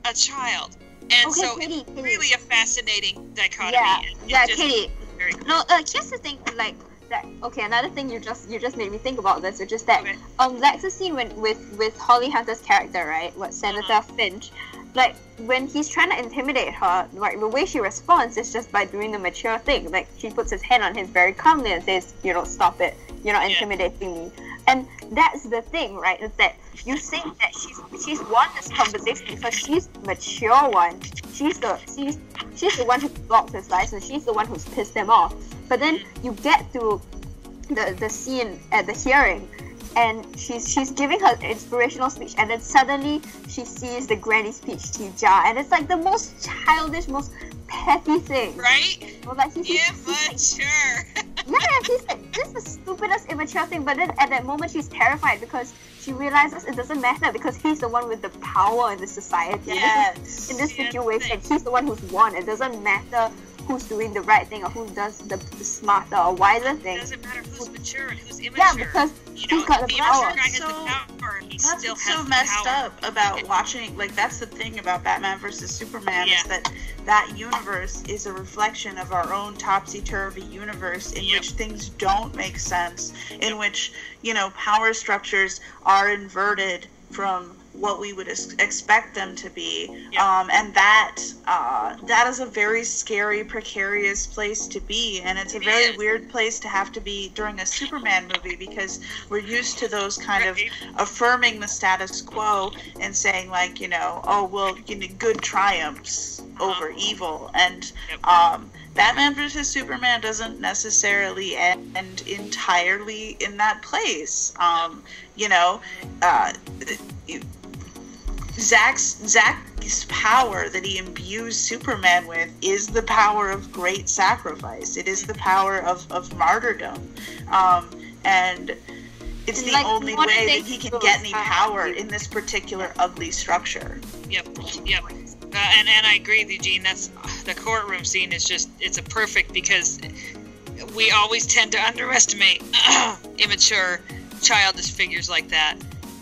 a child. And okay, so Katie, it's really a fascinating dichotomy. Yeah, Katie. Very cool. No, here's the thing, like, that, okay, another thing you just made me think about this, which is that, Lex's scene with Holly Hunter's character, right, Senator Finch, like when he's trying to intimidate her, like the way she responds is just by doing the mature thing. Like she puts his hand on his very calmly and says, you know, stop it, you're not intimidating me. And that's the thing, right? Is that you think that she's won this conversation because she's the mature one. She's the one who blocked his license. She's the one who's pissed him off. But then you get to the scene at the hearing, and she's giving her inspirational speech, and then suddenly she sees the granny speech teacher, and it's like the most childish, most petty thing. Right? Well, like Immature. Yeah, she's like, this is the stupidest immature thing, but then at that moment she's terrified because she realizes it doesn't matter because he's the one with the power in the society. Yes. In this situation, he's the one who's won. It doesn't matter who's doing the right thing or who does the smarter or wiser thing. It doesn't matter who's mature and who's immature. Yeah, because he's got the power. Guy has the power. He That's still what's has so the messed power. up about watching, like, that's the thing about Batman versus Superman is that universe is a reflection of our own topsy-turvy universe in which things don't make sense, in which, you know, power structures are inverted from what we would expect them to be, and that is a very scary, precarious place to be, and it's a very weird place to have to be during a Superman movie because we're used to those kind of affirming the status quo and saying, like, you know, oh well, you know, good triumphs over evil, and Batman versus Superman doesn't necessarily end entirely in that place. You know, Zach's power that he imbues Superman with is the power of great sacrifice. It is the power of martyrdom. And it's the only way that he can get any power in this particular ugly structure. Yep. And I agree with you, Gene. That's the courtroom scene is just, it's a perfect because we always tend to underestimate immature, childish figures like that.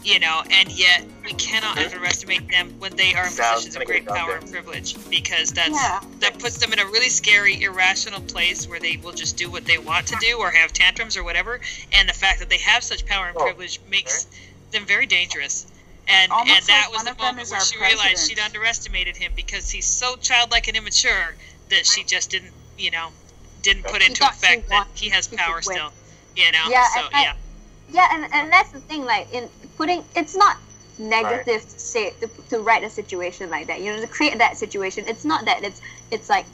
You know, and yet we cannot underestimate them when they are in positions of great power and privilege, because that puts them in a really scary, irrational place where they will just do what they want to do or have tantrums or whatever. And the fact that they have such power and privilege makes them very dangerous. And that was the moment where she realized she'd underestimated him because he's so childlike and immature that she just didn't put into effect that he has power still. You know, Yeah, and that's the thing, like, in putting, it's not negative to say, to write a situation like that, you know, to create that situation, it's not that it's like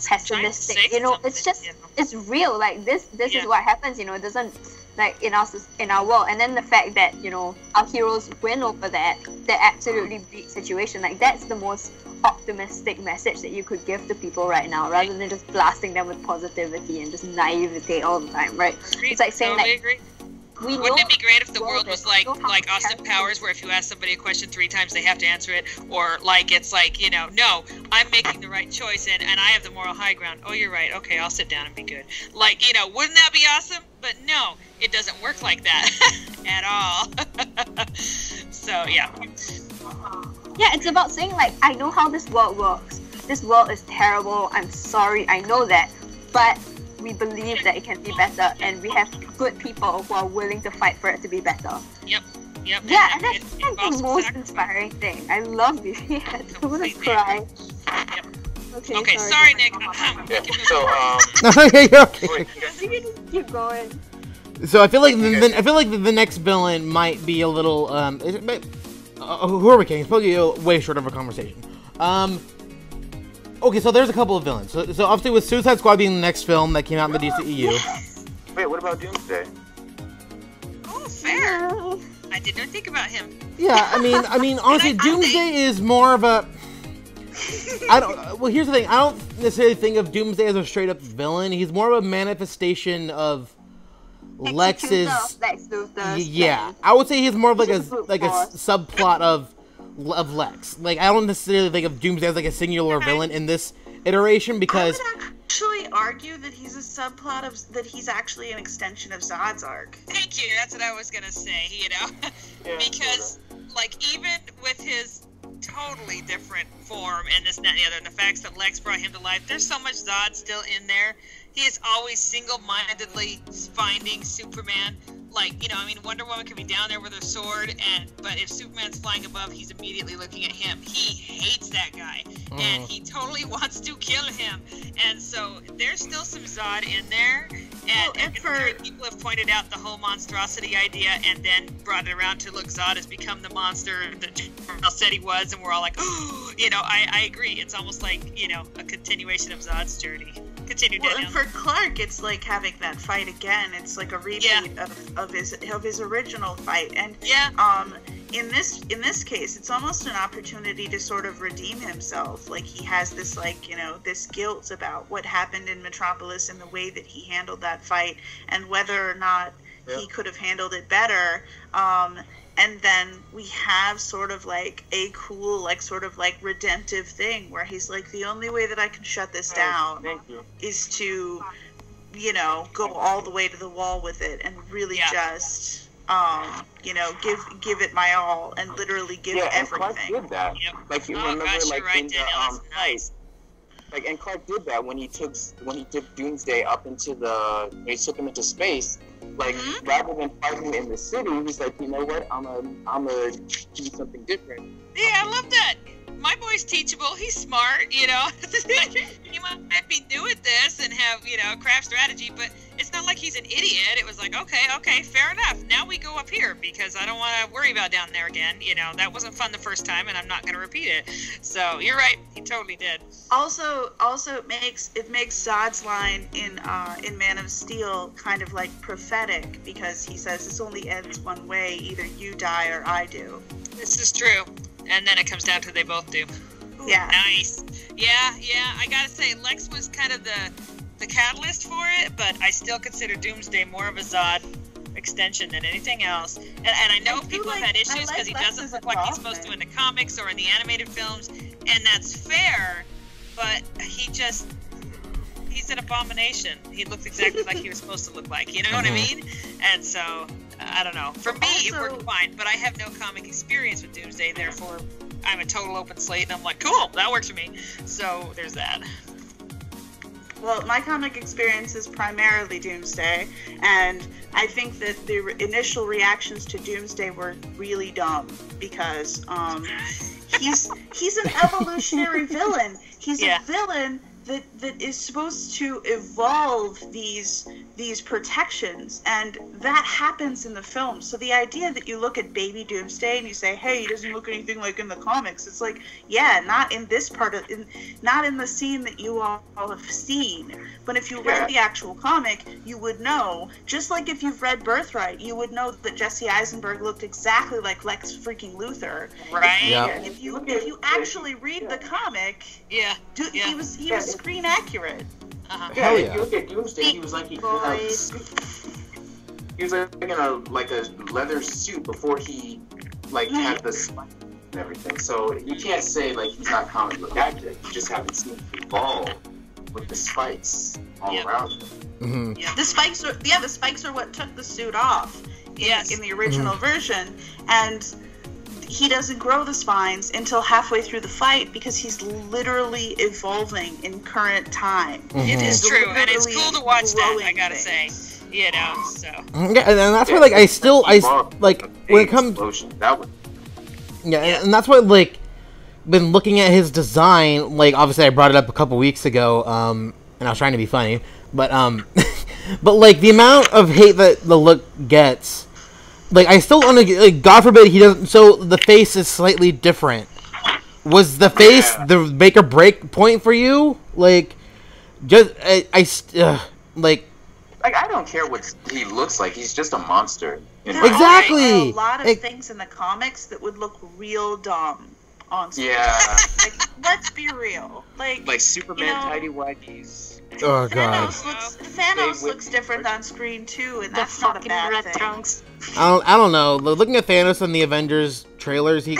pessimistic, you know, it's just, it's real, like, this is what happens, you know, it doesn't, like, in our world, and then the fact that, you know, our heroes win over that absolutely bleak situation, like, that's the most optimistic message that you could give to people right now, rather than just blasting them with positivity and just naivete all the time, right? It's like saying that. Wouldn't it be great if the world was like Austin Powers, where if you ask somebody a question 3 times, they have to answer it? Or like it's like, you know, no, I'm making the right choice and I have the moral high ground. Oh, you're right. Okay, I'll sit down and be good. Like, you know, wouldn't that be awesome? But no, it doesn't work like that at all. So, yeah. Yeah, it's about saying, like, I know how this world works. This world is terrible. I'm sorry. I know that. But we believe that it can be better, and we have good people who are willing to fight for it to be better. Yep. Yeah, and that's the most inspiring thing. I love this. Yeah, I want to cry. Yep. Okay, sorry, Nick. Keep going. So I feel like the next villain might be a little who are we kidding? It's probably a way short of a conversation. Okay, so there's a couple of villains. So obviously with Suicide Squad being the next film that came out in the DCEU. Wait, what about Doomsday? Oh, fair. I did not think about him. Yeah, I mean, honestly, Doomsday is more of a. Well, here's the thing. I don't necessarily think of Doomsday as a straight up villain. He's more of a manifestation of Lex's. Lex Luthor. Yeah, I would say he's more of like a subplot of Lex. Like, I don't necessarily think of Doomsday as like a singular villain in this iteration, because I would actually argue that he's a subplot of that he's actually an extension of Zod's arc. Thank you. That's what I was gonna say. You know, because like even with his totally different form and this and that and the other, and the facts that Lex brought him to life, there's so much Zod still in there. He is always single-mindedly finding Superman, like, you know, I mean, Wonder Woman could be down there with her sword, but if Superman's flying above, he's immediately looking at him. He hates that guy, and he totally wants to kill him. And so there's still some Zod in there. And people have pointed out the whole monstrosity idea, and then brought it around to, look, Zod has become the monster that General said he was, and we're all like, oh, you know, I agree. It's almost like, you know, a continuation of Zod's journey. Continue, well, Daniel. and for Clark, it's like having that fight again. It's like a repeat of his original fight, and in this case, it's almost an opportunity to sort of redeem himself. Like, he has this, like, you know, this guilt about what happened in Metropolis and the way that he handled that fight, and whether or not he could have handled it better. And then we have sort of like a cool, like, sort of like redemptive thing where he's like, the only way that I can shut this down is to, you know, go all the way to the wall with it and really just, you know, give it my all and literally give everything. And Clark did that. Like, you remember, like, right, in Daniel, the nice. like, and Clark did that when he took Doomsday up into he took him into space. Like, rather than fighting in the city, he's like, you know what? I'm gonna do something different. Yeah, I love that. My boy's teachable. He's smart, you know. He might be new at this and have, you know, craft strategy, but it's not like he's an idiot. It was like, okay, fair enough. Now we go up here because I don't want to worry about down there again. You know, that wasn't fun the first time, and I'm not going to repeat it. So you're right. He totally did. Also, it makes Zod's line in Man of Steel kind of like prophetic, because he says this only ends one way: either you die or I do. This is true. And then it comes down to they both do. Yeah. Nice. Yeah. I gotta say, Lex was kind of the catalyst for it, but I still consider Doomsday more of a Zod extension than anything else. And I know people have had issues because he doesn't look like he's supposed to in the comics or in the animated films, and that's fair, but he's an abomination. He looked exactly like he was supposed to look like, you know what I mean? And so, I don't know. For me, it worked fine, but I have no comic experience with Doomsday, therefore I'm a total open slate, and I'm like, cool, that works for me. So, there's that. Well, my comic experience is primarily Doomsday, and I think that the initial reactions to Doomsday were really dumb, because he's an evolutionary villain. He's a villain that is supposed to evolve these protections, and that happens in the film. So the idea that you look at baby Doomsday and you say, hey, he doesn't look anything like in the comics, it's like, yeah, not in this not in the scene that you all have seen. But if you read the actual comic, you would know, just like if you've read Birthright, you would know that Jesse Eisenberg looked exactly like Lex freaking Luthor. Right. If you actually read the comic, he was screen accurate. Yeah, if you look at Doomsday, he was like in a leather suit before he had the spike and everything. So you can't say like he's not comic book accurate. You just haven't seen him evolve with the spikes all around him. Mm-hmm. Yeah. The spikes are what took the suit off in the original version, and he doesn't grow the spines until halfway through the fight because he's literally evolving in current time. It is true, and it's cool to watch that, I gotta say. You know, so. Yeah, and that's why, like, when it comes... and that's why, like, been looking at his design, like, obviously I brought it up a couple weeks ago, and I was trying to be funny, but, but, like, the amount of hate that the look gets... Like, I still want to, like, God forbid he doesn't, so the face is slightly different. Was the face the make or break point for you? Like, just, like, I don't care what he looks like, he's just a monster. You know? Exactly! There are a lot of things in the comics that would look real dumb on screen. Yeah. Like, let's be real. Like Superman tidy whities. Oh god. Thanos looks different on screen too, and that's not a bad thing. Trunks. I don't know. Looking at Thanos in the Avengers trailers, he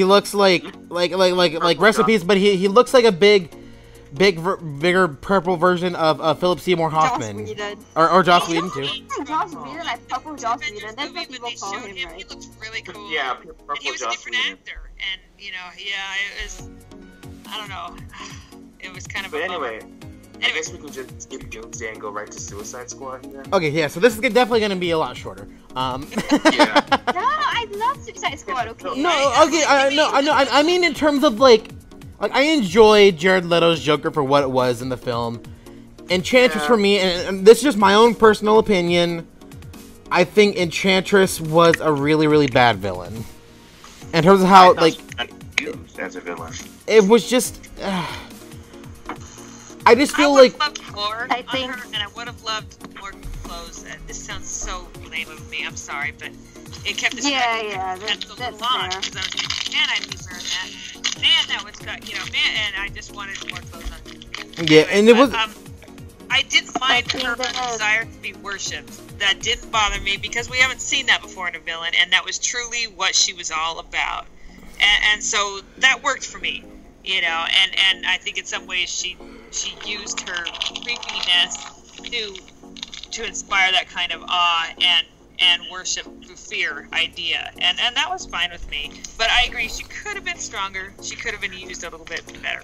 looks like recipes, but he looks like a bigger purple version of Philip Seymour Hoffman. Or Joss Whedon too. Joss Whedon, like purple Joss Whedon. That's what people call him, right? He looks really cool. Yeah, purple and he was a Joss different Whedon. actor, and it was, I don't know, it was kind of. But anyway, I guess we can just skip Doomsday and go right to Suicide Squad then. Okay, yeah. So this is definitely going to be a lot shorter. Yeah. No, I love Suicide Squad. Okay. No, okay, I mean, in terms of like I enjoyed Jared Leto's Joker for what it was in the film. Enchantress for me, and this is just my own personal opinion. I think Enchantress was a really, really bad villain. In terms of how like used as a villain, it was just. I just feel like I think, and I would have loved more clothes. And this sounds so lame of me. I'm sorry, but it kept us that's long fair. because I was thinking, man, I'd lose her in that. Man, that was man, and I just wanted more clothes on. Yeah, and it was. I didn't mind her desire to be worshipped. That didn't bother me because we haven't seen that before in a villain, and that was truly what she was all about. And so that worked for me, and I think in some ways she used her creepiness to inspire that kind of awe and worship through fear idea, and that was fine with me. But I agree, she could have been stronger. She could have been used a little bit better.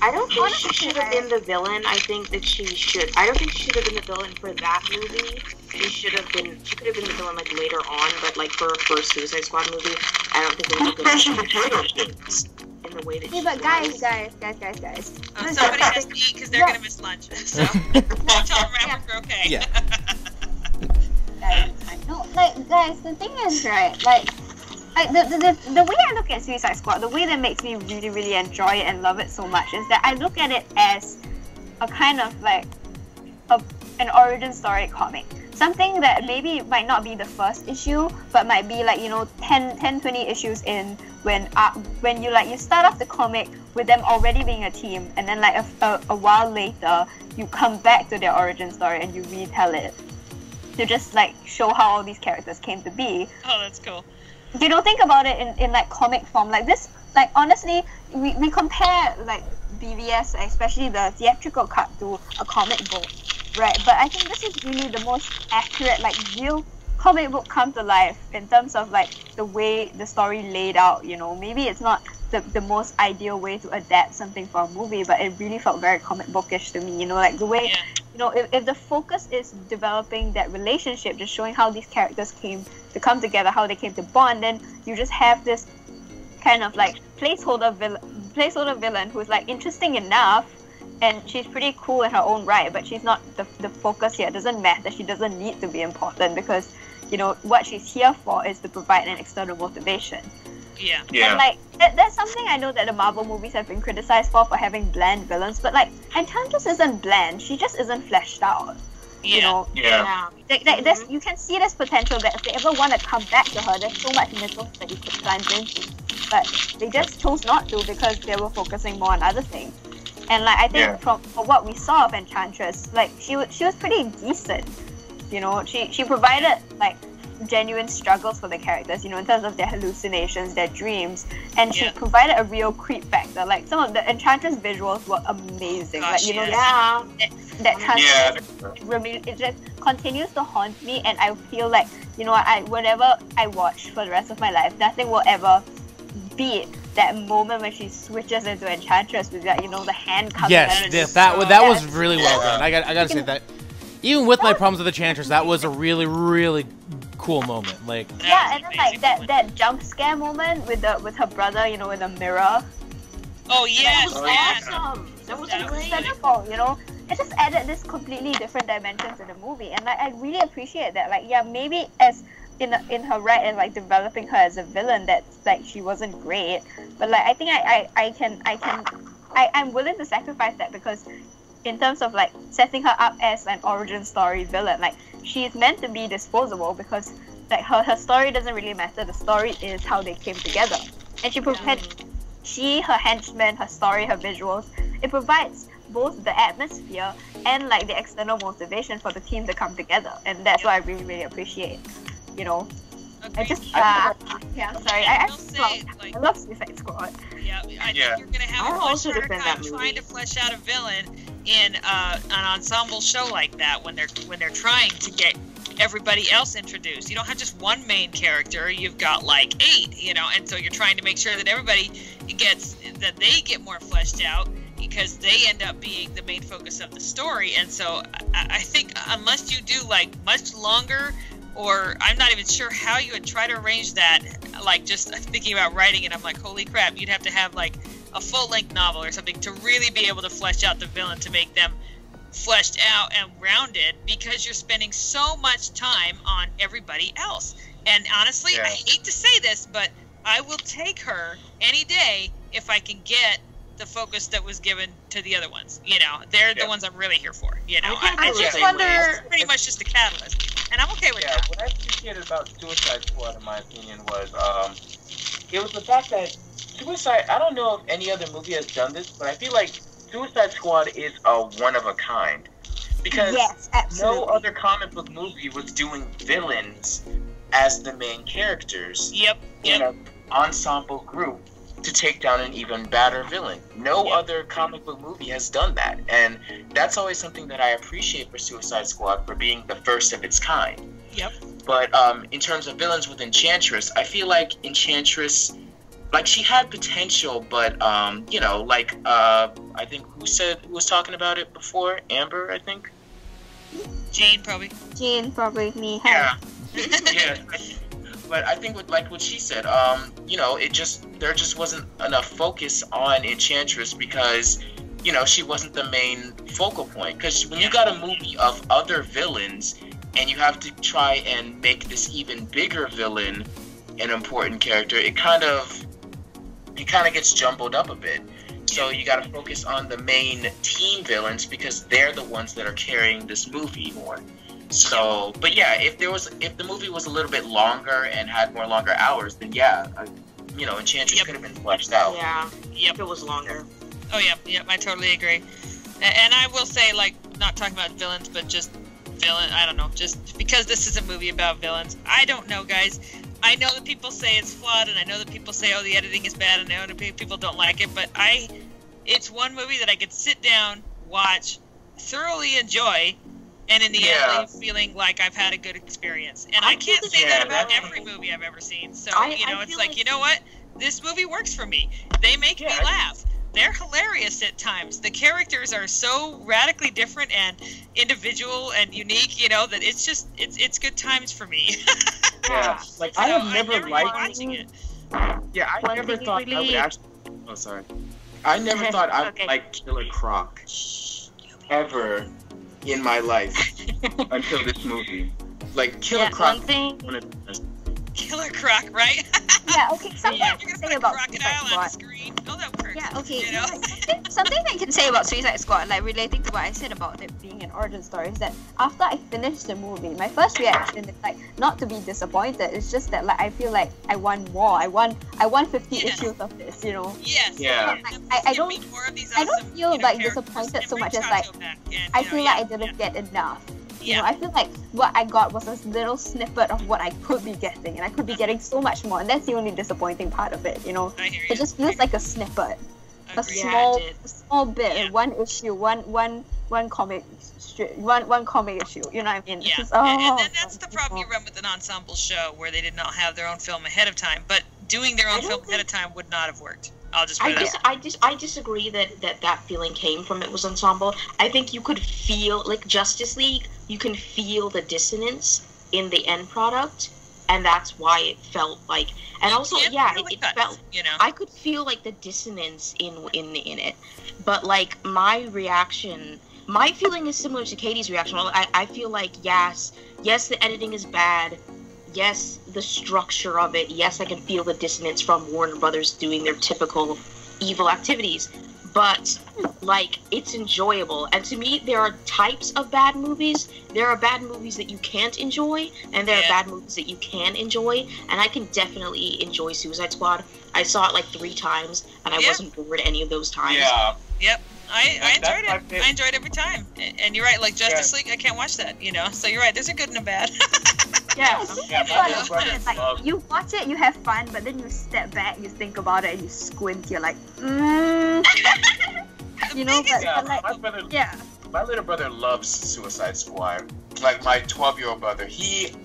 I don't think she should have been the villain. I think that she should. I don't think she should have been the villain for that movie. She could have been the villain like later on, but like for her first Suicide Squad movie, I don't think it was good in the way that. Hey, but guys. Somebody has to eat because they're gonna miss lunch. So tell them we're okay. Yeah. No, guys, the thing is, right, the way I look at Suicide Squad, the way that makes me really, really enjoy it and love it so much is that I look at it as a kind of an origin story comic. Something that maybe might not be the first issue, but might be 10, 20 issues in when you start off the comic with them already being a team, and then a while later you come back to their origin story and you retell it to just show how all these characters came to be. Oh, that's cool. You don't think about it in comic form like this. Honestly, we compare BVS, especially the theatrical cut, to a comic book, right? But I think this is really the most accurate, real comic book come to life in terms of the way the story laid out. Maybe it's not the most ideal way to adapt something for a movie, but it really felt very comic bookish to me. The way. Yeah. If the focus is developing that relationship, just showing how these characters came to come together, how they came to bond, then you just have this kind of placeholder villain who's interesting enough, and she's pretty cool in her own right, but she's not the focus here. It doesn't matter. She doesn't need to be important because what she's here for is to provide an external motivation. Yeah. And that's something I know that the Marvel movies have been criticized for having bland villains, but Enchantress isn't bland. She just isn't fleshed out. Yeah. You can see this potential that if they ever want to come back to her, there's so much mythos that you could climb into. But they just chose not to because they were focusing more on other things. And I think from what we saw of Enchantress, she was pretty decent. She provided genuine struggles for the characters, in terms of their hallucinations, their dreams, and she provided a real creep factor. Some of the Enchantress visuals were amazing. Gosh, that it just continues to haunt me, and I feel whenever I watch for the rest of my life, nothing will ever beat that moment when she switches into Enchantress with that, the hand coming out. Yes, that was really well done. I gotta say that. Even with my problems with Enchantress, that was a really, really cool moment. And then that jump scare moment with her brother, with the mirror. Oh yes, that was awesome. That was incredible. It just added this completely different dimension to the movie, and I really appreciate that. Maybe as in her right and developing her as a villain, that she wasn't great, but I think I'm willing to sacrifice that because in terms of setting her up as an origin story villain, she's meant to be disposable because her story doesn't really matter. The story is how they came together, and her henchmen, her story, her visuals, it provides both the atmosphere and the external motivation for the team to come together, and that's what I really, really appreciate. I just sorry. I love Suicide Squad. Yeah, I think you're gonna have a much harder time trying to flesh out a villain in an ensemble show like that when they're trying to get everybody else introduced. You don't have just one main character. You've got 8, and so you're trying to make sure that everybody they get more fleshed out. because they end up being the main focus of the story. And so I think unless you do like much longer, or I'm not even sure how you would try to arrange that, like just thinking about writing it, I'm like, holy crap, you'd have to have like a full-length novel or something to really be able to flesh out the villain, to make them fleshed out and rounded, because you're spending so much time on everybody else. And honestly, I hate to say this, but I will take her any day if I can get the focus that was given to the other ones. You know, they're the ones I'm really here for. You know, I just wonder. It's pretty much just a catalyst, and I'm okay with that. What I appreciated about Suicide Squad, in my opinion, was it was the fact that Suicide. I don't know if any other movie has done this, but I feel like Suicide Squad is a one of a kind, because no other comic book movie was doing villains as the main characters in an ensemble group to take down an even badder villain. No other comic book movie has done that, and that's always something that I appreciate for Suicide Squad, for being the first of its kind. But in terms of villains with Enchantress, I feel like Enchantress, like, she had potential, but you know, like I think who was talking about it before? Amber, I think. Jane probably Me. Yeah. Yeah. But I think with like what she said, you know, there just wasn't enough focus on Enchantress, because, you know, she wasn't the main focal point. Because when you got a movie of other villains and you have to try and make this even bigger villain an important character, it kind of gets jumbled up a bit. So you got to focus on the main team villains, because they're the ones that are carrying this movie more. So, but yeah, if the movie was a little bit longer and had more longer hours, then you know, Enchantress could have been fleshed out. Yeah. If it was longer. Oh yeah, I totally agree. And I will say, like, not talking about villains, but just I don't know, just because this is a movie about villains. I don't know, guys. I know that people say it's flawed, and I know that people say, oh, the editing is bad, and I know that people don't like it, but it's one movie that I could sit down, watch, thoroughly enjoy, and in the end leave feeling like I've had a good experience. And I can't say that about every movie I've ever seen. So, you know, it's like, you know what? This movie works for me. They make me laugh. They're hilarious at times. The characters are so radically different and individual and unique, you know, that it's just, it's good times for me. Like, I have never liked watching it. Yeah, I never thought I would actually. Oh, sorry. I never thought I would like Killer Croc ever in my life until this movie. Like, Killer Croc. Killer Croc, right? Yeah, okay, something I can say about Crocodile on the screen. Oh, that works. Yeah, okay. You know? Something I can say about Suicide Squad, like relating to what I said about it being an origin story, is that after I finished the movie, my first reaction is like not to be disappointed. It's just that like I feel like I want more. I want 50 issues of this, you know. Yes. Yeah. I don't feel like disappointed so much as like I feel like I didn't get enough. You know, I feel like what I got was a little snippet of what I could be getting, and I could be getting so much more, and that's the only disappointing part of it, you know. It just feels like a snippet, a small bit, one issue, one comic strip, one comic issue, you know what I mean? Yeah, just, and then that's the problem you run with an ensemble show, where they did not have their own film ahead of time, but doing their own film ahead of time would not have worked. I'll just I disagree that feeling came from it was ensemble. I think you could feel, like Justice League, you can feel the dissonance in the end product, and that's why it felt like, and also it felt, you know, I could feel like the dissonance in it, but like my feeling is similar to Katie's reaction. I feel like yes the editing is bad. Yes, the structure of it. Yes, I can feel the dissonance from Warner Brothers doing their typical evil activities. But, like, it's enjoyable. And to me, there are types of bad movies. There are bad movies that you can't enjoy, and there are bad movies that you can enjoy. And I can definitely enjoy Suicide Squad. I saw it like 3 times, and I wasn't bored any of those times. Yeah. Yep. I enjoyed it. I enjoyed every time. And you're right, like Justice League, I can't watch that, you know. So you're right, there's a good and a bad. Like, you watch it, you have fun, but then you step back, you think about it, and you squint, you're like, you know, but like, my little brother loves Suicide Squad. Like, my 12-year-old brother, he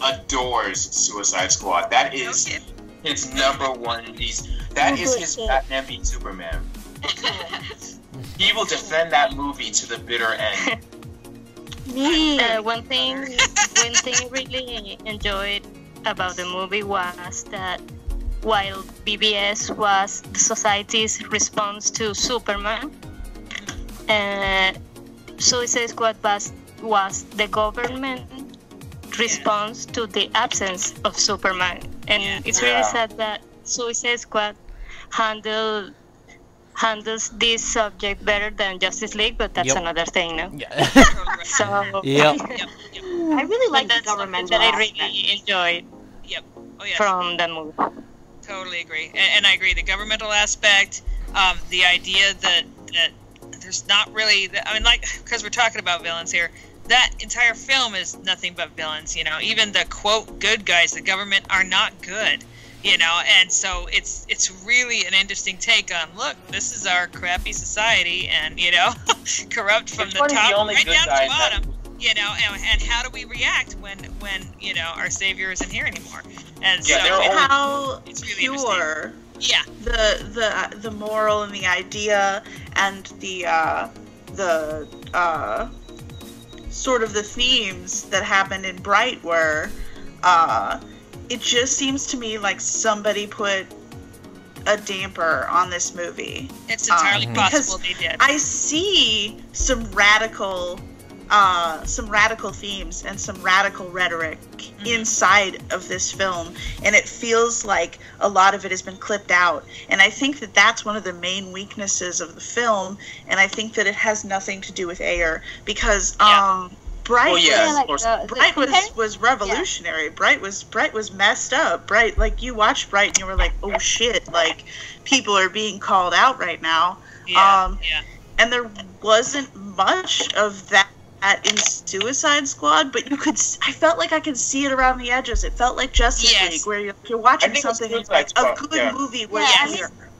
adores Suicide Squad. That is his number one. That is his Batman v Superman. he will defend that movie to the bitter end. One thing I really enjoyed about the movie was that while BVS was the society's response to Superman, Suicide Squad was the government response to the absence of Superman. And it's really sad that Suicide Squad handles this subject better than Justice League, but that's another thing, no? Yeah. So I really like the governmental that I really enjoyed from the movie. Totally agree, and I agree. The governmental aspect, the idea that there's not really, I mean, like, because we're talking about villains here, that entire film is nothing but villains. You know, even the quote good guys, the government are not good. You know, and so it's really an interesting take on, look, this is our crappy society, and you know, corrupt from the top right down to the bottom. You know, and how do we react when you know our savior isn't here anymore? And so how it's really pure the moral and the idea and the sort of the themes that happened in Bright were. It just seems to me like somebody put a damper on this movie. It's entirely possible they did. I see some radical themes and some radical rhetoric inside of this film, and it feels like a lot of it has been clipped out. And I think that that's one of the main weaknesses of the film, and I think that it has nothing to do with Ayer, because Bright, Bright was revolutionary. Bright was messed up. Bright, like, you watched Bright and you were like, oh shit, like, people are being called out right now. And there wasn't much of that in Suicide Squad, but I felt like I could see it around the edges. It felt like Justice League, where you're watching something like a good movie where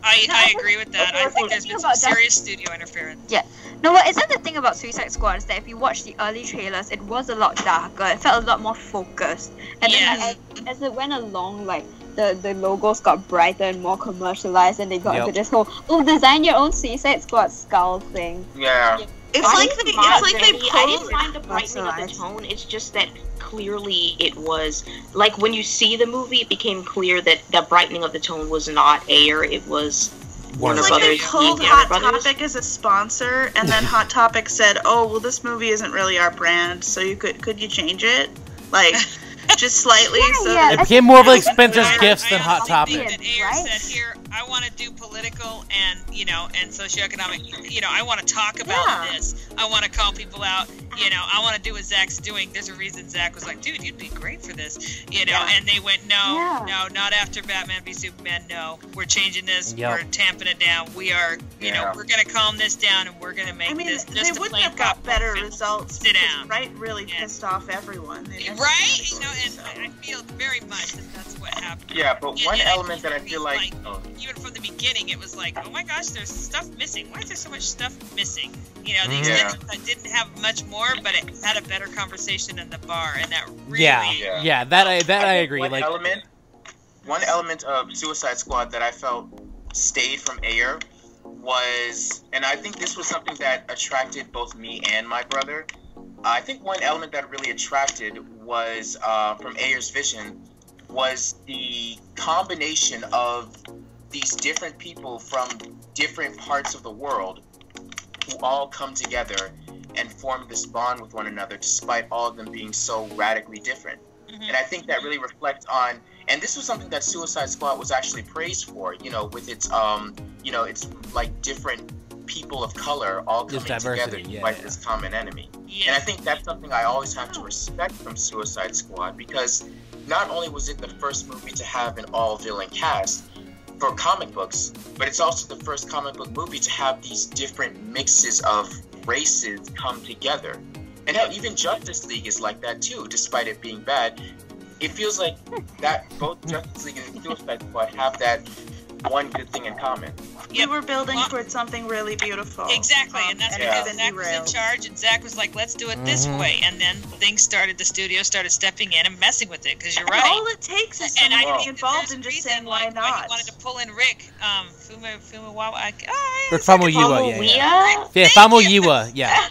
I agree with that. I think there's been some serious studio interference. Yeah. No, what isn't the thing about Suicide Squad is that if you watch the early trailers, it was a lot darker. It felt a lot more focused. And then as it went along, like the logos got brighter and more commercialized, and they got into this whole design your own Suicide Squad skull thing. Yeah. It's like they I didn't mind the brightening of the tone. It's just that clearly it was like when you see the movie, it became clear that the brightening of the tone was not Ayer. It was Warner Brothers. They pulled Hot Topic as a sponsor, and then Hot Topic said, "Oh, well, this movie isn't really our brand, so you could you change it, like, just slightly?" It became more of like Spencer's Gifts than Hot Topic. That Ayer said, "Here, I want to do political and and socioeconomic. I want to talk about this. I want to call people out. I want to do what Zach's doing. There's a reason Zach was like, dude, you'd be great for this. And they went, no, not after Batman v Superman. No, we're changing this. We're tamping it down. We are, we're gonna calm this down and we're gonna make this just they a wouldn't have got better results. Sit down. Right, really pissed off everyone. Right, and I feel very much that's what happened. Yeah, but one element that I feel like even from the beginning, it was like, oh my gosh, there's stuff missing. Why is there so much stuff missing? The extended didn't have much more, but it had a better conversation in the bar, and that really that I agree. One element of Suicide Squad that I felt stayed from Ayer was, and I think this was something that attracted both me and my brother. I think one element that really attracted was from Ayer's vision was the combination of these different people from different parts of the world who all come together and form this bond with one another despite all of them being so radically different. And I think that really reflects on, and this was something that Suicide Squad was actually praised for, with its it's like different people of color all coming together to fight this common enemy. And I think that's something I always have to respect from Suicide Squad, because not only was it the first movie to have an all-villain cast for comic books, but it's also the first comic book movie to have these different mixes of races come together. And hell, even Justice League is like that too, despite it being bad. It feels like that both Justice League and Suicide Squad have that one good thing in common. We were building towards something really beautiful. Exactly, and that's because Zach was in charge, and Zach was like, let's do it this way. And then the studio started stepping in and messing with it, because you're right. All it takes is someone getting involved and just saying, why not? Why you wanted to pull in Rick, Famuyiwa. Rick Famuyiwa, yeah, Famuyiwa, yeah.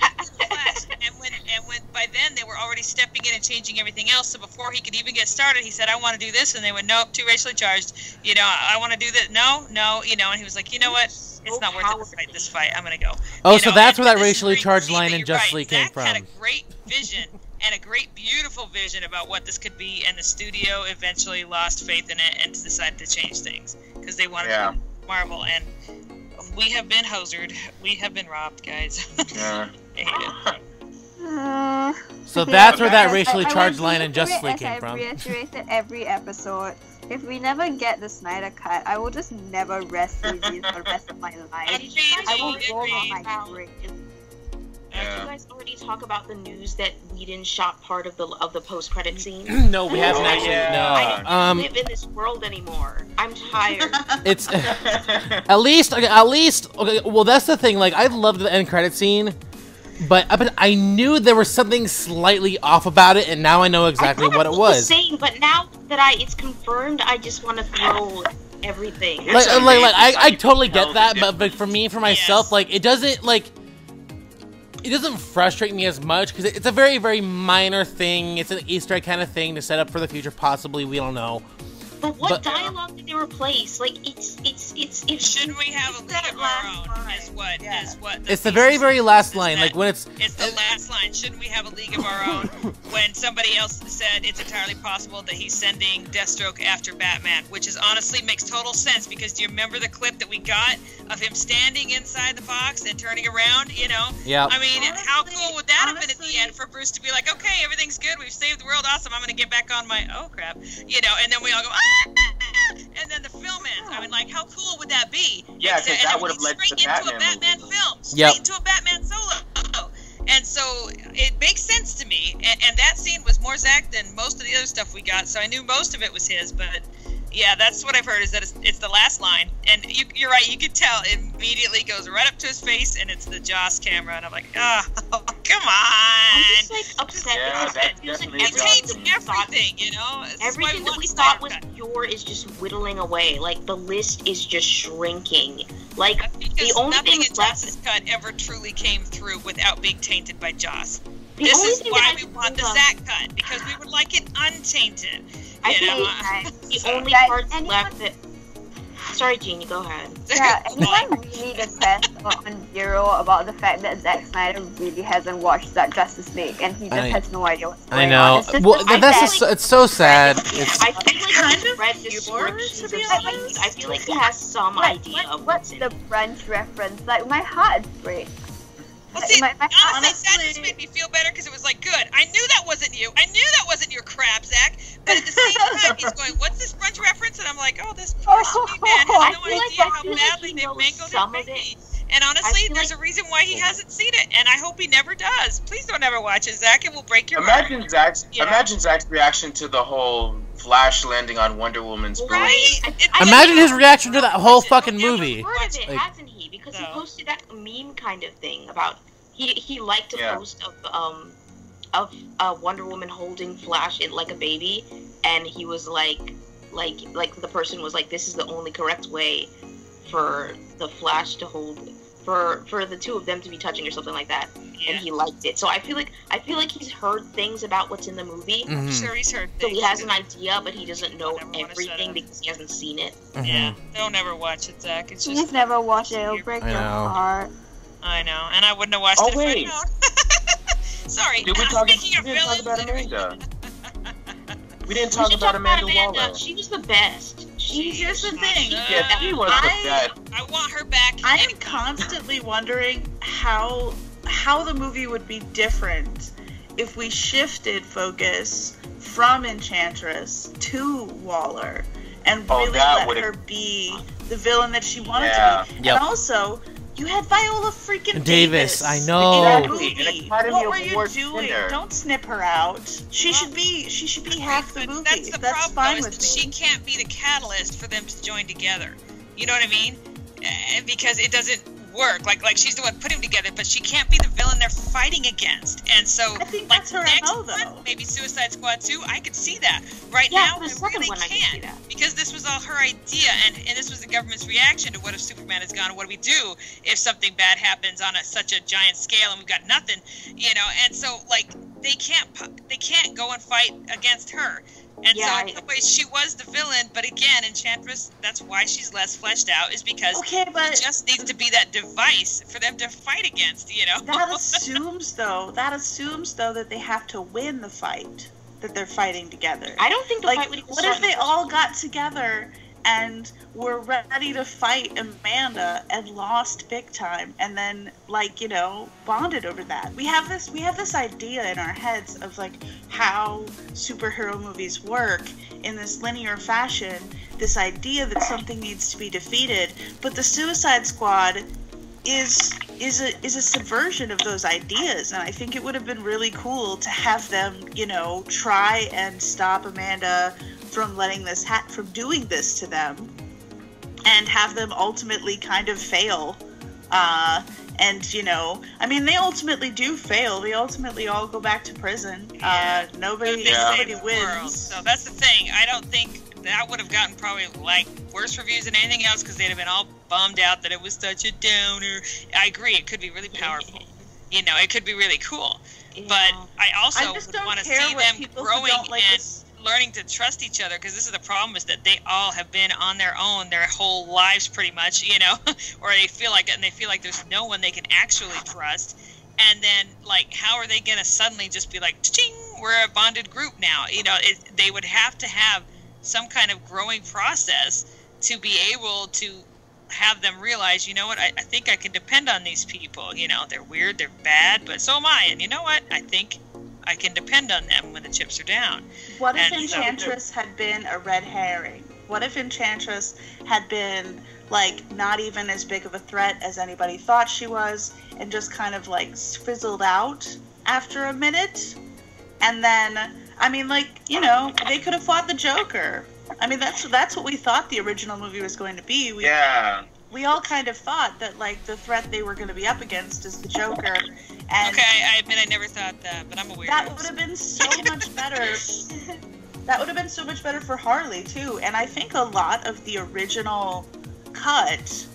And when by then they were already stepping in and changing everything else. So before he could even get started, he said, "I want to do this," and they went, "Nope, too racially charged. You know, I want to do that. No, you know." And he was like, "You know what? It's not worth it to fight this fight. I'm gonna go." Oh, so that's where that racially charged line in Justice League came from. Zach had a great vision and a great, beautiful vision about what this could be, and the studio eventually lost faith in it and decided to change things because they wanted to be Marvel, and we have been hosered. We have been robbed, guys. Yeah. I hate it. So that's where that racially charged line in Justice League came from. I've reiterated every episode. If we never get the Snyder Cut, I will just never rest easy for the rest of my life. I will roll on my grave. Did you guys already talk about the news that Whedon shot part of the post-credit scene? No, we haven't actually. No. I don't live in this world anymore. I'm tired. It's at least. Okay, well, that's the thing. Like, I loved the end credit scene. But I knew there was something slightly off about it, and now I know exactly what it was. Same, but now that it's confirmed, I just want to throw everything. I totally get that, but for myself, like, it doesn't frustrate me as much because it's a very, very minor thing. It's an Easter egg kind of thing to set up for the future, possibly. We don't know. But what dialogue did they replace? Like, it's. Shouldn't we have a league of our own? Is what. It's the very, very last line. Like, when it's the last line. Shouldn't we have a league of our own? When somebody else said it's entirely possible that he's sending Deathstroke after Batman, which is honestly makes total sense because do you remember the clip that we got of him standing inside the box and turning around? You know. Yeah. I mean, how cool would that have been at the end for Bruce to be like, okay, everything's good, we've saved the world, awesome, I'm gonna get back on my crap, you know, and then we all go and then the film ends. I mean, like, how cool would that be? Yeah, because that would have led to straight into a Batman film, straight into a Batman solo. And so it makes sense to me. And that scene was more Zach than most of the other stuff we got, so I knew most of it was his. But yeah, that's what I've heard is that it's the last line. And you're right, you could tell it immediately goes right up to his face, and it's the Joss camera. And I'm like, oh, come on. I'm just like upset because it taints everything, you know? Everything that we thought was pure is just whittling away. Like, the list is just shrinking. Like, the only thing in Joss's cut ever truly came through without being tainted by Joss. This is why we want the Zach cut, because we would like it untainted. I think the only parts left that... Sorry, Jeannie, go ahead. Yeah, anyone really depressed on Zero about the fact that Zack Snyder really hasn't watched that Justice League and he just has no idea what's going on. I know. Well, it's so sad. I feel like he's read the scripts of something. I feel like he has some idea of what's the brunch reference. Like, my heart breaks. Well, see, honestly, that just made me feel better because it was like, good. I knew that wasn't you. I knew that wasn't your crap, Zach. But at the same time, he's going, what's this French reference? And I'm like, oh, this poor sweet man has no idea how badly they've mangled his baby. And honestly, there's a reason why he hasn't seen it, and I hope he never does. Please don't ever watch it, Zach. It will break your heart. Imagine Zach's reaction to the whole Flash landing on Wonder Woman's boat. Right? Imagine his reaction to that whole fucking movie. Heard of it, hasn't he? Because he posted that meme kind of thing about he liked to post of Wonder Woman holding Flash like a baby, and he was like the person was like, this is the only correct way for the Flash to hold for the two of them to be touching or something like that, and he liked it. So I feel like he's heard things about what's in the movie. I'm sure he's heard so things. he has an idea, but he doesn't know everything because he hasn't seen it. Yeah, don't ever watch it, Zach. It's just please never watch it. It'll break your heart. I know, and I wouldn't have watched it if I'd known. Sorry, we didn't talk about Amanda. We didn't talk about Amanda Waller. She was the best. Here's the thing. Yeah, she was the best. I want her back. I am constantly wondering how the movie would be different if we shifted focus from Enchantress to Waller and really let her be the villain that she wanted to be. Yep. And also, you had Viola freaking Davis. I know. Exactly. What were you doing? Don't snip her out. She should be half the movie. That's the problem, fine though, with is that me. she can't be the catalyst for them to join together. You know what I mean? Because it doesn't work. Like she's the one putting them together, but she can't be the villain they're fighting against. And so, I think like that's her next MO, though. one, maybe Suicide Squad 2, I could see that. Right Yeah, now, for the I second really one, I can see can't, that. because this was all her idea, and this was the government's reaction to what if Superman is gone, and what do we do if something bad happens on such a giant scale and we've got nothing, you know? And so, like, they can't go and fight against her. And Yeah, so in some ways she was the villain, but again, Enchantress, that's why she's less fleshed out, is because Okay, but she just needs to be that device for them to fight against, you know? that assumes though that they have to win the fight that they're fighting together. I don't think the Like, fight would even what start if in the they first all one. got together and were ready to fight Amanda and lost big time, and then, like, you know, bonded over that? We have this idea in our heads of like how superhero movies work in this linear fashion, this idea that something needs to be defeated, but the Suicide Squad is a subversion of those ideas, and I think it would have been really cool to have them, you know, try and stop Amanda from from doing this to them, and have them ultimately kind of fail. And, you know, I mean, they ultimately do fail. They ultimately all go back to prison. Yeah. Nobody World. wins. So that's the thing. I don't think that would have gotten probably like worse reviews than anything else, because they'd have been all bummed out that it was such a downer. I agree. It could be really powerful. You know, it could be really cool. Yeah. But I also I just would don't want to care see what them people who growing don't like and this- learning to trust each other, because this is the problem, is that they all have been on their own their whole lives pretty much, you know, or they feel like it, and they feel like there's no one they can actually trust. And then, like, how are they going to suddenly just be like, ching, we're a bonded group now? You know, they would have to have some kind of growing process to be able to have them realize, you know what, I think I can depend on these people. You know, they're weird, they're bad, but so am I. And you know what? I think I can depend on them when the chips are down. What if And so- Enchantress had been a red herring? What if Enchantress had been, like, not even as big of a threat as anybody thought she was, and just kind of, like, fizzled out after a minute? And then, I mean, like, you know, they could have fought the Joker. I mean, that's what we thought the original movie was going to be. We all kind of thought that, like, the threat they were going to be up against is the Joker. And Okay, I admit I never thought that, but I'm a weirdo. that would have been so much better. That would have been so much better for Harley, too. And I think a lot of the original cut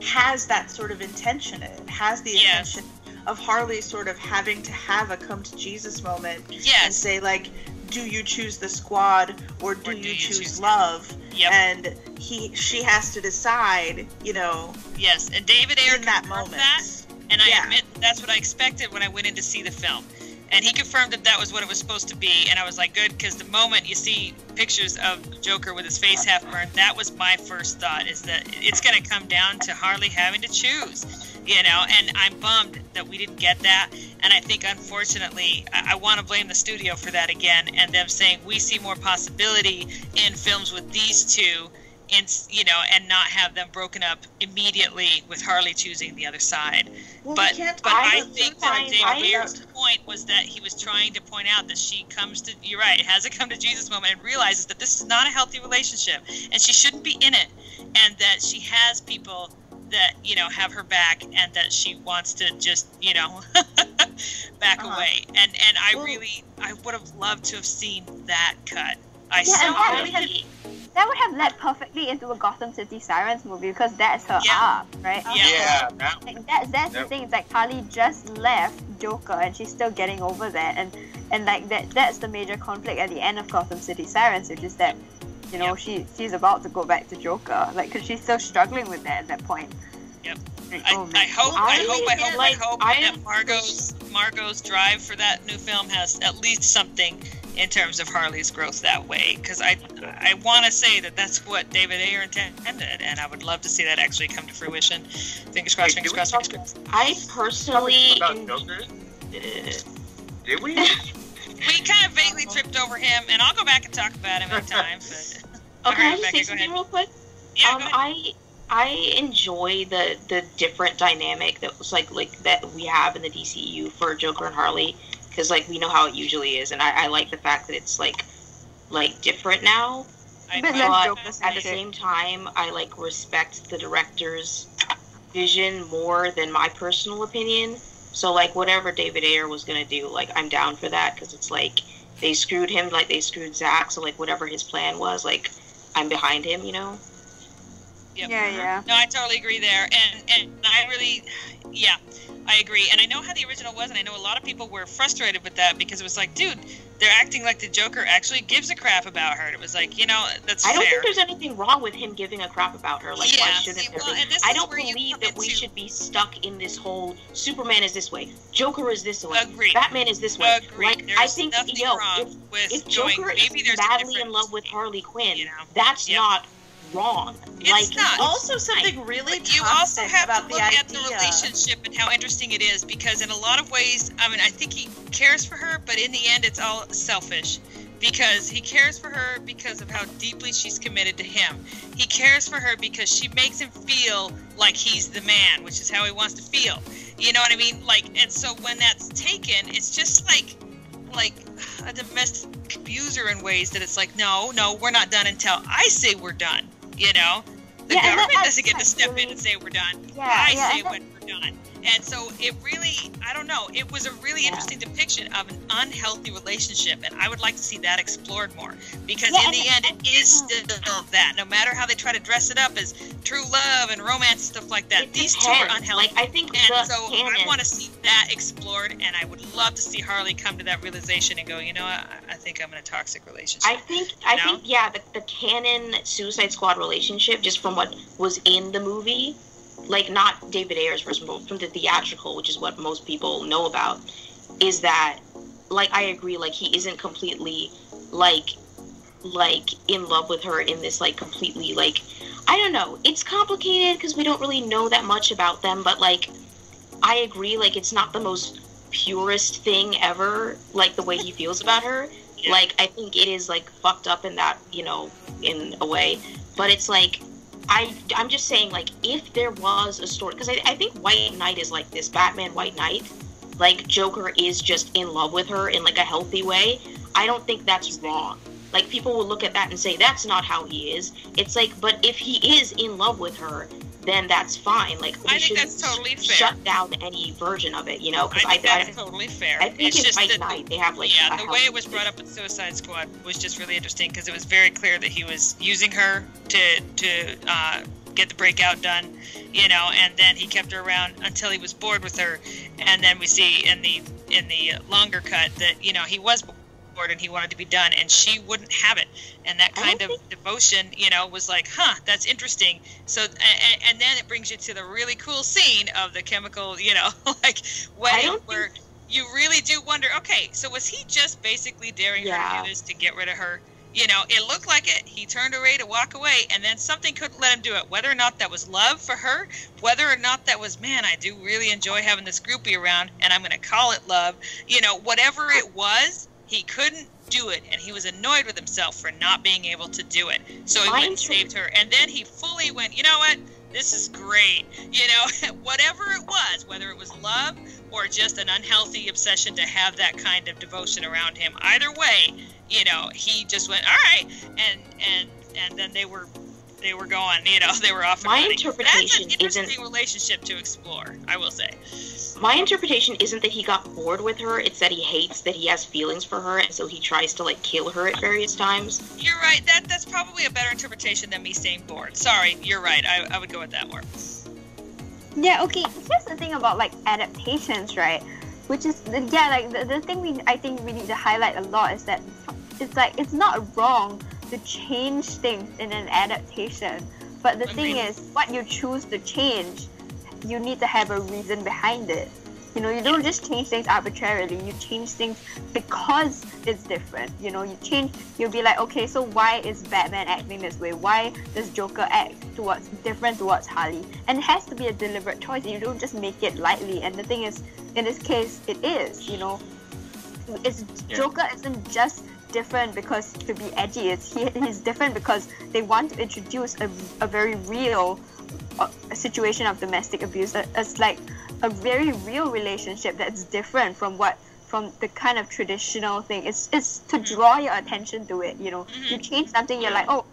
has that sort of intention in it. It has the Yes. intention of Harley sort of having to have a come to Jesus moment and Yes. say, like, do you choose the squad or do you choose love? Yep. And she has to decide, you know, Yes, and David Ayer in that confirmed moment. that, and I Yeah. admit that's what I expected when I went in to see the film. And he confirmed that that was what it was supposed to be, and I was like, good, because the moment you see pictures of Joker with his face half burned, that was my first thought, is that it's going to come down to Harley having to choose, you know, and I'm bummed that we didn't get that, and I think, unfortunately, I want to blame the studio for that again, and them saying we see more possibility in films with these two, and, you know, and not have them broken up immediately with Harley choosing the other side. Well, But we can't I talk think about that David I- Ayer's point was that he was trying to point out that she comes to, you're right, has a come to Jesus moment and realizes that this is not a healthy relationship and she shouldn't be in it, and that she has people that, you know, have her back, and that she wants to just, you know, back away. And I Well- really, I would have loved to have seen that cut. I Yeah, so and that would have led perfectly into a Gotham City Sirens movie, because that's her Yeah. arc, right? Yeah. Like, that's the thing. It's like Harley just left Joker and she's still getting over that, and like that's the major conflict at the end of Gotham City Sirens, which is that, you know, she's about to go back to Joker, like, because she's still struggling with that at that point. Yep. Like, I oh, man. hope I that Margot's drive for that new film has at least something in terms of Harley's growth that way, because I want to say that that's what David Ayer intended, and I would love to see that actually come to fruition. Fingers crossed, fingers crossed, fingers crossed. I personally About Joker? Did we? We kind of vaguely tripped over him, and I'll go back and talk about him at times. But Okay, Alright, can I Rebecca, just say go something ahead. real quick? Yeah, go ahead. I enjoy the different dynamic that was like that we have in the DCEU for Joker and Harley, because like we know how it usually is, and I like the fact that it's like different now. I But admire let's that. joke But this at the shit. same time, I like respect the director's vision more than my personal opinion. So like whatever David Ayer was gonna do, like I'm down for that because it's like they screwed him like they screwed Zach. So like whatever his plan was, like I'm behind him, you know. Yep. Yeah. No, I totally agree there, and I really, yeah, I agree. And I know how the original was, and I know a lot of people were frustrated with that because it was like, dude, they're acting like the Joker actually gives a crap about her. It was like, you know, that's I don't fair. think there's anything wrong with him giving a crap about her. Like, why Yeah, shouldn't see, there well, be? and this I is don't where you believe come that we into- should be stuck in this whole Superman is this way, Joker is this way, Agreed. Batman is this way. Agreed. Like, There's I think, nothing yo, wrong with if going, Joker maybe is there's a madly in difference, love with Harley Quinn, you know? that's Yep. not wrong. It's like, not. Also, something really But you also toxic have to about look the at the idea. relationship and how interesting it is, because in a lot of ways, I mean, I think he cares for her, but in the end, it's all selfish. Because he cares for her because of how deeply she's committed to him. He cares for her because she makes him feel like he's the man, which is how he wants to feel. You know what I mean? Like, and so when that's taken, it's just like a domestic abuser in ways that it's like, no, we're not done until I say we're done. You know, the Yeah, and government that doesn't get to step in really- and say we're done. Yeah, I yeah, say and that- when we're done. And so it really, I don't know, it was a really interesting depiction of an unhealthy relationship, and I would like to see that explored more, because Yeah, in and the end, it is still that. No matter how they try to dress it up as true love and romance and stuff like that, It these two are depends. unhealthy. Like, I think And the so I canon- want to see that explored, and I would love to see Harley come to that realization and go, you know what, I think I'm in a toxic relationship. I think know? yeah, the canon Suicide Squad relationship, just from what was in the movie, like not David Ayer's version, but from the theatrical, which is what most people know about, is that, like, I agree, like he isn't completely like in love with her in this like completely like, I don't know, it's complicated because we don't really know that much about them, but like I agree, like it's not the most purest thing ever, like the way he feels about her. Yeah. Like I think it is like fucked up in that, you know, in a way, but it's like I'm just saying, like, if there was a story, because I think White Knight is like this, Batman White Knight, like Joker is just in love with her in like a healthy way. I don't think that's wrong. Like people will look at that and say that's not how he is. It's like, but if he is in love with her, then that's fine. Like we I think shouldn't that's totally fair. shut down any version of it, you know? Because I think that's totally fair. I think It's in just White that Knight they have like yeah, a the way healthy it was brought up in Suicide Squad was just really interesting, because it was very clear that he was using her to get the breakout done, you know, and then he kept her around until he was bored with her, and then we see in the longer cut that, you know, he was bored and he wanted to be done, and she wouldn't have it, and that kind of devotion, you know, was like, that's interesting. So and then it brings you to the really cool scene of the chemical, you know, like wedding, where you really do wonder, okay, so was he just basically daring her to do this to get rid of her? You know, it looked like it. He turned away to walk away, and then something couldn't let him do it. Whether or not that was love for her, whether or not that was, man, I do really enjoy having this groupie around, and I'm going to call it love. You know, whatever it was, he couldn't do it, and he was annoyed with himself for not being able to do it. So he went and saved her, and then he fully went, you know what? This is great. You know, whatever it was, whether it was love or just an unhealthy obsession to have that kind of devotion around him, either way, you know, he just went, all right, and then they were going, you know, they were off and running. That's an interesting relationship to explore, I will say. My interpretation isn't that he got bored with her, it's that he hates that he has feelings for her, and so he tries to like kill her at various times. You're right, that's probably a better interpretation than me saying bored. Sorry, you're right, I would go with that more. Yeah, okay, here's the thing about like adaptations, right? Which is, like the thing I think we need to highlight a lot is that it's like, it's not wrong to change things in an adaptation, but the thing is, what you choose to change, you need to have a reason behind it. You know, you don't just change things arbitrarily, you change things because it's different. You know, you'll be like, okay, so why is Batman acting this way? Why does Joker act different towards Harley? And it has to be a deliberate choice. You don't just make it lightly. And the thing is, in this case, it is, you know. Joker isn't just different because to be edgy. He's different because they want to introduce a very real situation of domestic abuse. It's like a very real relationship that's different from the kind of traditional thing. It's to draw your attention to it, you know. You change something, you're like, oh,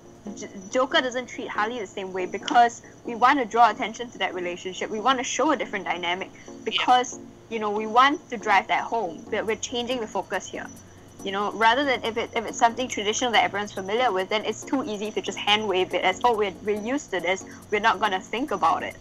Joker doesn't treat Harley the same way because we want to draw attention to that relationship. We want to show a different dynamic because, you know, we want to drive that home. But we're changing the focus here. You know, rather than if it's something traditional that everyone's familiar with, then it's too easy to just hand wave it as, oh, we're used to this. We're not going to think about it.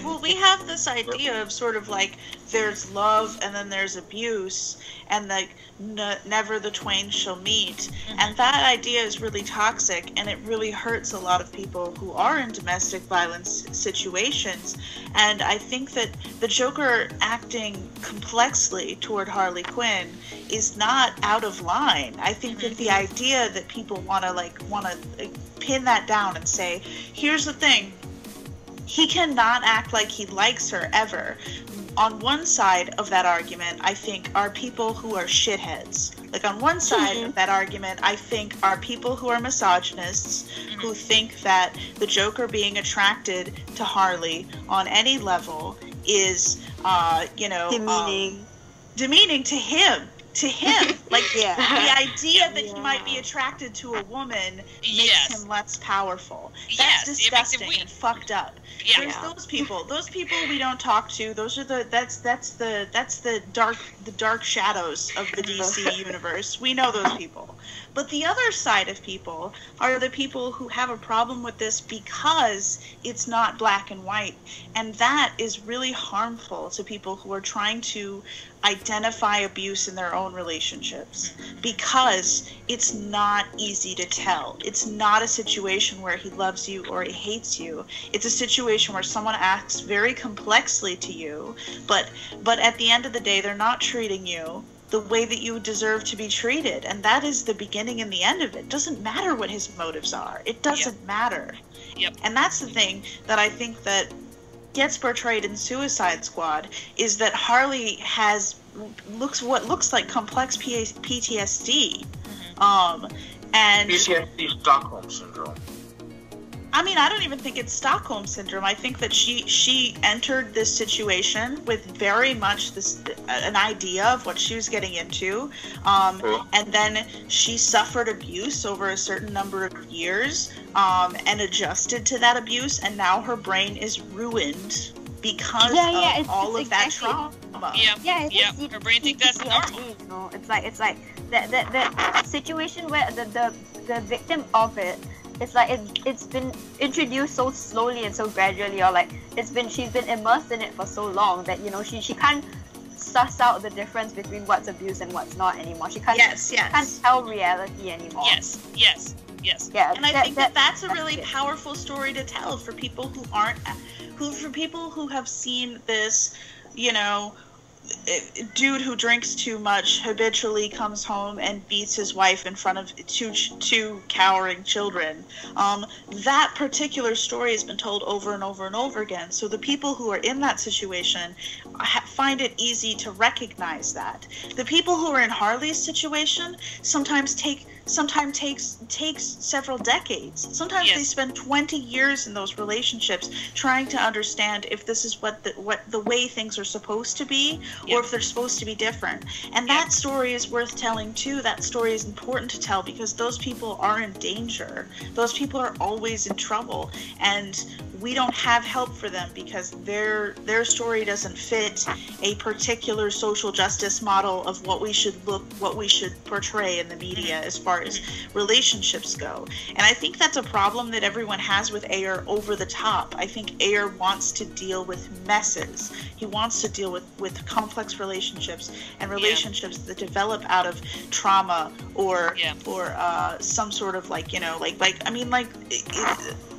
Well, we have this idea of sort of like there's love and then there's abuse and like never the twain shall meet. And that idea is really toxic and it really hurts a lot of people who are in domestic violence situations. And I think that the Joker acting complexly toward Harley Quinn is not out of line. I think that the idea that people want to pin that down and say, here's the thing, he cannot act like he likes her ever. On one side of that argument, I think are people who are shitheads. Like on one side of that argument, I think are people who are misogynists, who think that the Joker being attracted to Harley on any level is, demeaning to him. Like the idea that he might be attracted to a woman makes him less powerful. That's disgusting and fucked up. There's those people we don't talk to. Those are that's the dark shadows of the DC universe. We know those people. But the other side of people are the people who have a problem with this because it's not black and white. And that is really harmful to people who are trying to identify abuse in their own relationships, because it's not easy to tell. It's not a situation where he loves you or he hates you. It's a situation where someone acts very complexly to you, but at the end of the day, they're not treating you the way that you deserve to be treated. And that is the beginning and the end of it. It doesn't matter what his motives are. It doesn't matter. And that's the thing that I think that gets portrayed in Suicide Squad, is that Harley has what looks like complex PTSD. And PTSD Stockholm Syndrome. I mean, I don't even think it's Stockholm Syndrome. I think that she entered this situation with very much an idea of what she was getting into, and then she suffered abuse over a certain number of years, and adjusted to that abuse, and now her brain is ruined because of all of that trauma. Her brain thinks that's normal. You know, it's like the situation where the victim of it. It's like it's been introduced so slowly and so gradually, or like she's been immersed in it for so long that, you know, she can't suss out the difference between what's abuse and what's not anymore. She can't can't tell reality anymore. Yes. Yeah, and I think that's a really powerful story to tell for people who have seen this, you know, dude who drinks too much habitually comes home and beats his wife in front of two cowering children. That particular story has been told over and over and over again. So the people who are in that situation find it easy to recognize that. The people who are in Harley's situation sometimes takes several decades. Sometimes they spend 20 years in those relationships trying to understand if this is what the way things are supposed to be, or if they're supposed to be different. And that story is worth telling too. That story is important to tell because those people are in danger. Those people are always in trouble, and we don't have help for them because their story doesn't fit a particular social justice model of what we should portray in the media as far as relationships go. And I think that's a problem that everyone has with Ayer over the top. I think Ayer wants to deal with messes. He wants to deal with complex relationships and relationships that develop out of trauma or some sort of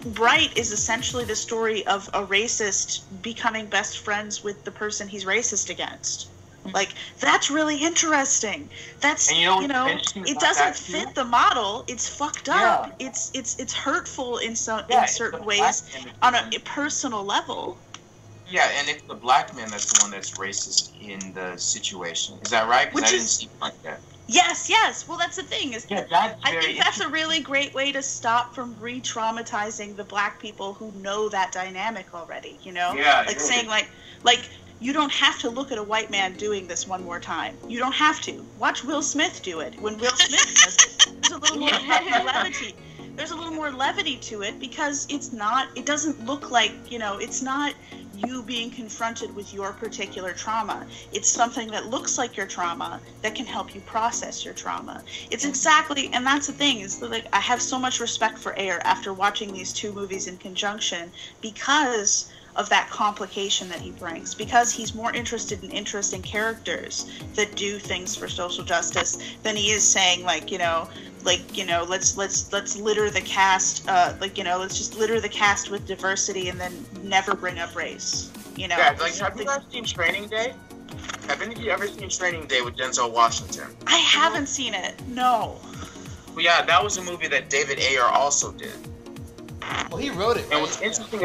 Bright is essentially the story of a racist becoming best friends with the person he's racist against. Like, that's really interesting. That's, it doesn't fit the model. It's fucked up. Yeah. It's hurtful in certain ways on a personal level. Yeah, and it's the black man that's the one that's racist in the situation. Is that right? Because I didn't see it like that. Yes. Well, that's the thing. I think that's a really great way to stop from re-traumatizing the black people who know that dynamic already. You know, saying like you don't have to look at a white man doing this one more time. You don't have to. Watch Will Smith do it. When Will Smith does it, there's a little more levity. there's a little more levity to it because it doesn't look like, it's not you being confronted with your particular trauma. It's something that looks like your trauma that can help you process your trauma. It's exactly, and that's the thing, is that, like, I have so much respect for Ayer after watching these two movies in conjunction because of that complication that he brings, because he's more interested in interesting characters that do things for social justice than he is saying, let's litter the cast, let's just litter the cast with diversity and then never bring up race. Yeah, like, have you guys seen Training Day? Have any of you ever seen Training Day with Denzel Washington? I haven't seen it. No. Well, yeah, that was a movie that David Ayer also did. Well, he wrote it. And what's interesting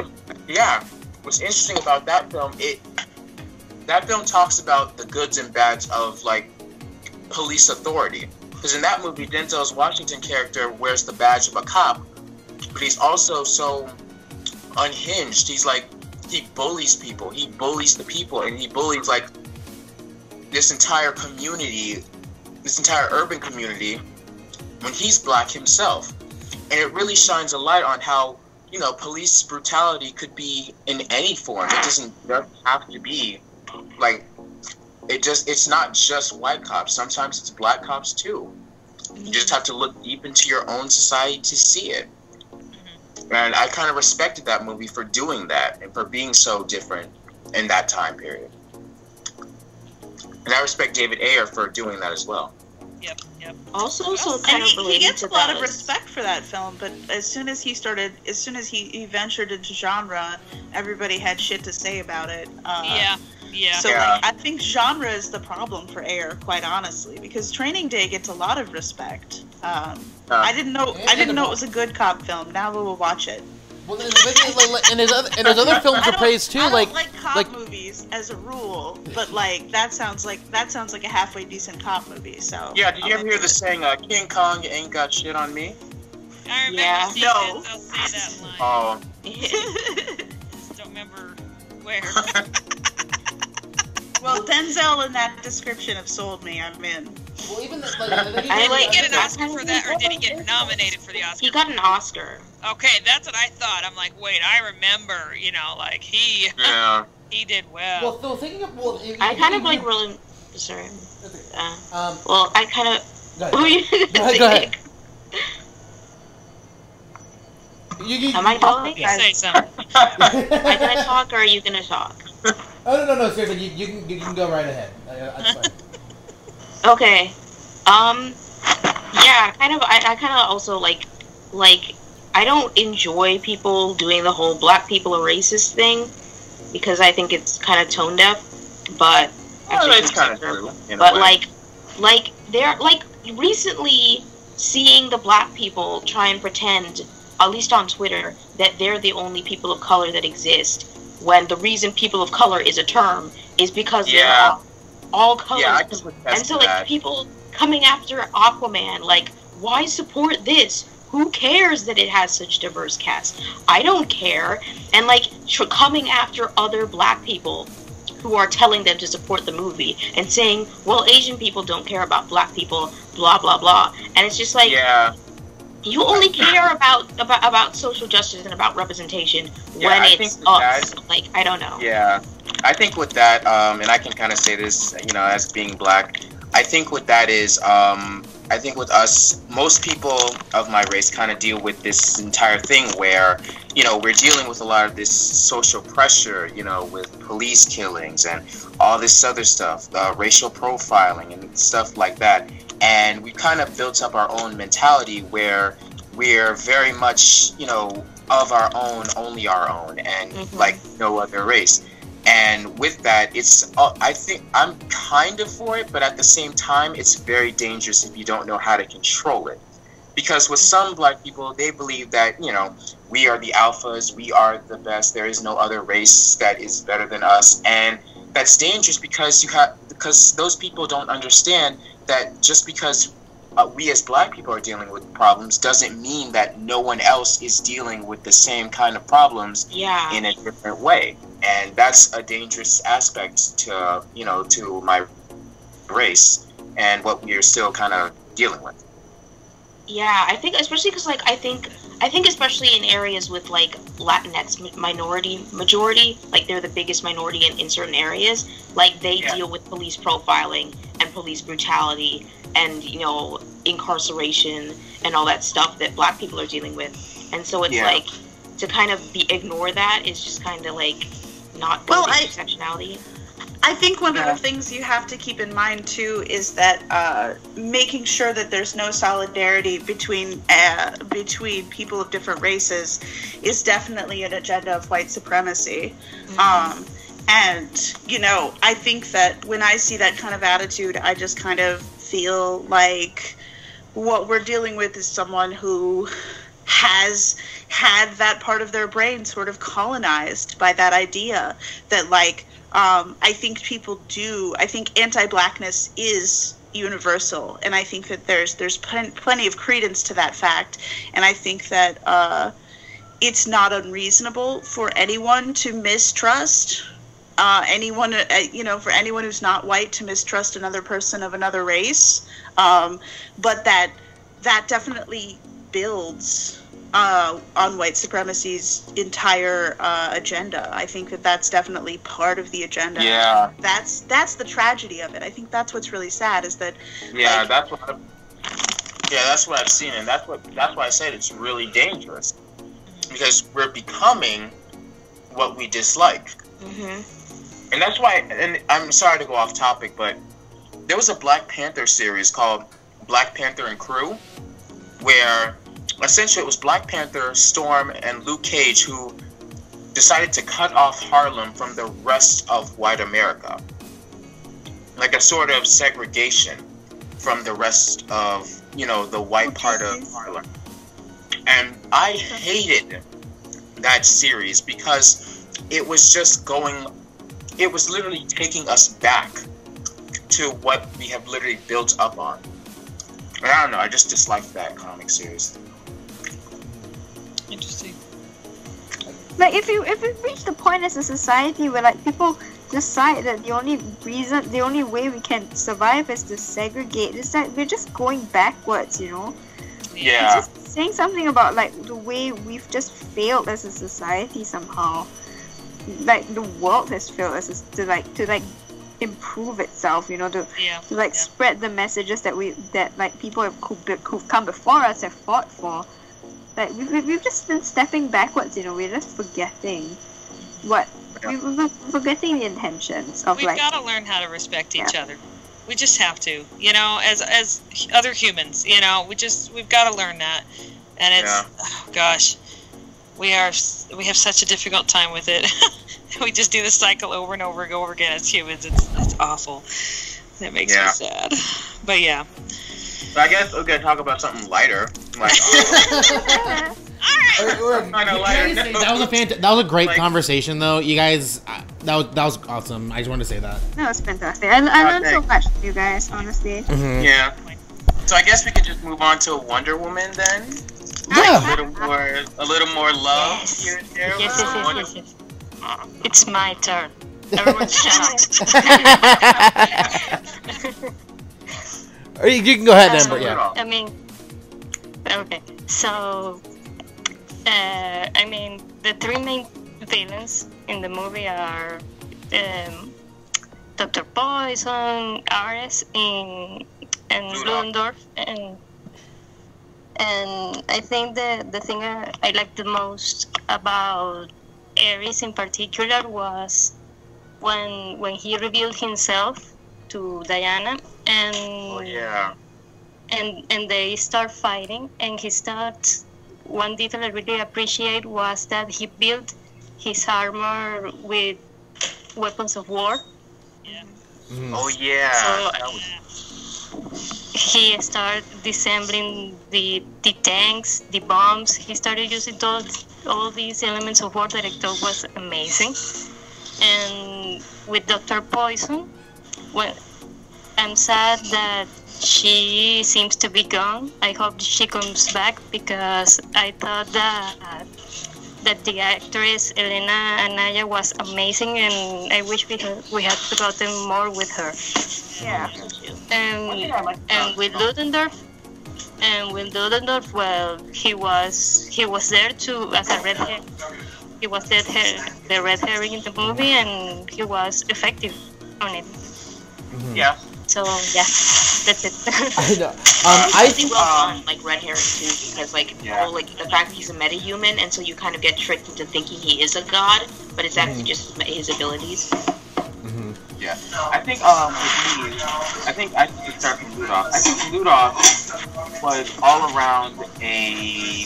about that film, that film talks about the goods and bads of, like, police authority. Because in that movie, Denzel Washington character wears the badge of a cop, but he's also so unhinged. He's like, he bullies people. He bullies the people, and he bullies, like, this entire community, this entire urban community, when he's black himself. And it really shines a light on how, police brutality could be in any form. It doesn't have to be, like, it's not just white cops. Sometimes it's black cops too. You just have to look deep into your own society to see it. And I kind of respected that movie for doing that and for being so different in that time period. And I respect David Ayer for doing that as well. Yep. Also, kind of he related gets to a lot that of respect for that film, but as soon as he ventured into genre, everybody had shit to say about it. So I think genre is the problem for Ayer, quite honestly, because Training Day gets a lot of respect. I didn't know it was a good cop film. Now we will watch it. Well, and his other films are praised too. I don't like cop movies as a rule, but like that sounds like a halfway decent cop movie. So yeah, did you ever hear the saying, "King Kong ain't got shit on me"? I remember seeing Denzel say that line. Oh. Just don't remember where. Well, Denzel in that description have sold me. I'm in. Well, even did he get an Oscar for that, or did he get nominated for the Oscar? He got an Oscar. Okay, that's what I thought. I'm like, wait, I remember. He did well. Well, so thinking of I kind of like really. Sorry. Well, I kind of. Go ahead. Am I talking? Say something. Am I gonna talk, or are you gonna talk? Oh no! Seriously, you can go right ahead. That's fine. Okay. Yeah, kind of. I kind of also like. I don't enjoy people doing the whole black people are racist thing because I think it's kind of tone deaf. But it's kind of true. But like they're like recently seeing the black people try and pretend, at least on Twitter, that they're the only people of color that exist. When the reason people of color is a term is because they're all colors. Yeah, I can and so like people coming after Aquaman, like, why support this? Who cares that it has such diverse cast? I don't care. And like coming after other black people who are telling them to support the movie and saying, well, Asian people don't care about black people, blah blah blah. And it's just like, you only care about social justice and about representation when it's us. Like, I don't know. Yeah, I think with that, and I can kind of say this, as being black, I think with that is, I think with us, most people of my race kind of deal with this entire thing where, we're dealing with a lot of this social pressure, with police killings and all this other stuff, racial profiling and stuff like that. And we kind of built up our own mentality where we're very much, of our own, only our own, and like no other race. And with that, it's, I think I'm kind of for it, but at the same time, it's very dangerous if you don't know how to control it. Because with some black people, they believe that, we are the alphas, we are the best, there is no other race that is better than us. And that's dangerous because because those people don't understand that just because we as black people are dealing with problems doesn't mean that no one else is dealing with the same kind of problems in a different way. And that's a dangerous aspect to, to my race and what we are still kind of dealing with. Yeah, I think especially because like I think especially in areas with like Latinx majority, like they're the biggest minority in certain areas. Like they deal with police profiling and police brutality and incarceration and all that stuff that Black people are dealing with. And so it's like to kind of ignore that is just kind of like not good intersectionality. I think one of the things you have to keep in mind too is that making sure that there's no solidarity between people of different races is definitely an agenda of white supremacy. And I think that when I see that kind of attitude, I just kind of feel like what we're dealing with is someone who has had that part of their brain sort of colonized by that idea that like I think I think anti-Blackness is universal, and I think that there's plenty of credence to that fact, and I think that it's not unreasonable for anyone to mistrust anyone, for anyone who's not white to mistrust another person of another race, but that definitely builds on white supremacy's entire agenda. I think that that's definitely part of the agenda. Yeah. That's the tragedy of it. I think that's what's really sad is that. Yeah, that's what I've seen, and that's why I said it's really dangerous because we're becoming what we dislike. And that's why. And I'm sorry to go off topic, but there was a Black Panther series called Black Panther and Crew, where essentially it was Black Panther, Storm, and Luke Cage who decided to cut off Harlem from the rest of white America. Like a sort of segregation from the rest of, the white part of Harlem. And I hated that series because it was literally taking us back to what we have literally built up on. And I don't know, I just disliked that comic series. Interesting. Like if we reach the point as a society where like people decide that the only way we can survive is to segregate, is that we're just going backwards, Yeah. It's just saying something about like the way we've just failed as a society somehow. Like the world has failed as to improve itself, to spread the messages that people who've come before us have fought for. Like we've just been stepping backwards, we're just forgetting we're forgetting the intentions of We've got to learn how to respect each other. We just have to, as other humans, we've got to learn that. And it's, oh gosh, we have such a difficult time with it. We just do the cycle over and over and over again as humans. It's awful. It makes me sad. But yeah. So I guess we're gonna talk about something lighter. Like, That was a great conversation, though. You guys, that was awesome. I just wanted to say that. That was fantastic. I learned so much from you guys, honestly. Mm-hmm. Yeah. So I guess we could just move on to Wonder Woman then. Yeah. A little more love here and there. Yes. It's my turn. Everyone shut up. Or you can go ahead, Amber. Yeah. I mean, okay. So, the three main villains in the movie are Dr. Poison, Ares, and Ludendorff, and I think the thing I liked the most about Ares in particular was when he revealed himself to Diana, and and they start fighting, and he starts. One detail I really appreciate was that he built his armor with weapons of war. Yeah. Mm. Oh yeah. So he started disassembling the tanks, the bombs. He started using all these elements of war that I thought was amazing. And with Dr. Poison, I'm sad that she seems to be gone. I hope she comes back because I thought that the actress Elena Anaya was amazing, and I wish we had gotten more with her. Yeah. And with Ludendorff, And with Ludendorff, well, he was there to as a red hair. He was the red herring in the movie, and he was effective on it. Mm-hmm. Yeah. So yeah, that's it. I know. I think well done, like red herring too, because like Yeah. like the fact that he's a metahuman, and so you kind of get tricked into thinking he is a god, but it's actually just his abilities. Mm-hmm. Yeah. I think with me, I think I should start from Ludendorff. I think Ludendorff was all around a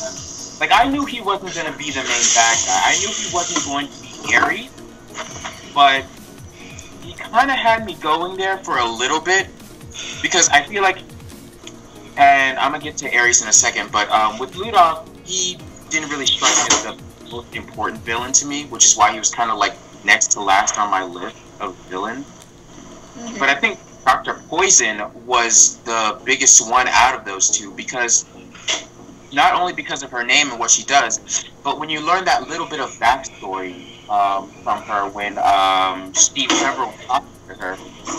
like I knew he wasn't gonna be the main bad guy. I knew he wasn't going to be Ares, but he kind of had me going there for a little bit because I feel like, and I'm gonna get to Ares in a second, but with Ludendorff, he didn't really strike me as the most important villain to me, which is why he was kind of like next to last on my list of villains. But I think Dr. Poison was the biggest one out of those two because not only because of her name and what she does, but when you learn that little bit of backstory from her when Steve Trevor was talking to her,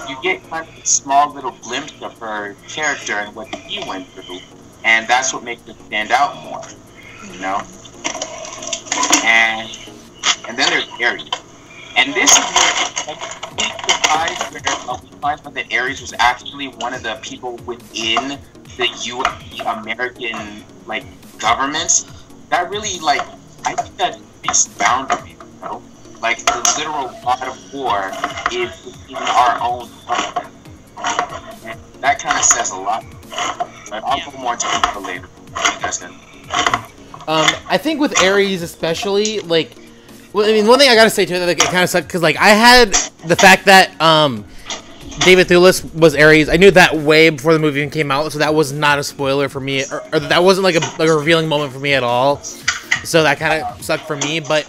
you get kind of a small little glimpse of her character and what he went through, and that's what makes her stand out more, you know. And then there's Ares, and this is where we find out that Ares was actually one of the people within the American like government that really like I think that speaks boundaries, you know? Like the literal god of war is in our own government. And that kind of says a lot. But I'll go more into it later. You guys can. I think with Ares especially, like, well, I mean, one thing I gotta say too, that like, it kind of sucked because like I had the fact that David Thewlis was Ares. I knew that way before the movie even came out, so that was not a spoiler for me, or that wasn't like a revealing moment for me at all. So that kind of sucked for me. But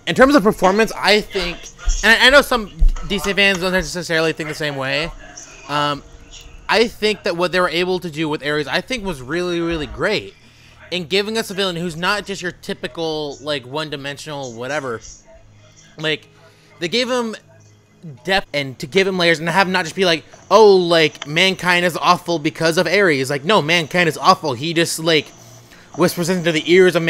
in terms of performance, I think, and I know some DC fans don't necessarily think the same way. I think that what they were able to do with Ares, I think, was really, really great in giving us a villain who's not just your typical like one-dimensional whatever. Like they gave him depth and to give him layers and have not just be like, oh, like mankind is awful because of Ares. Like, no, mankind is awful. He just like whispers into the ears of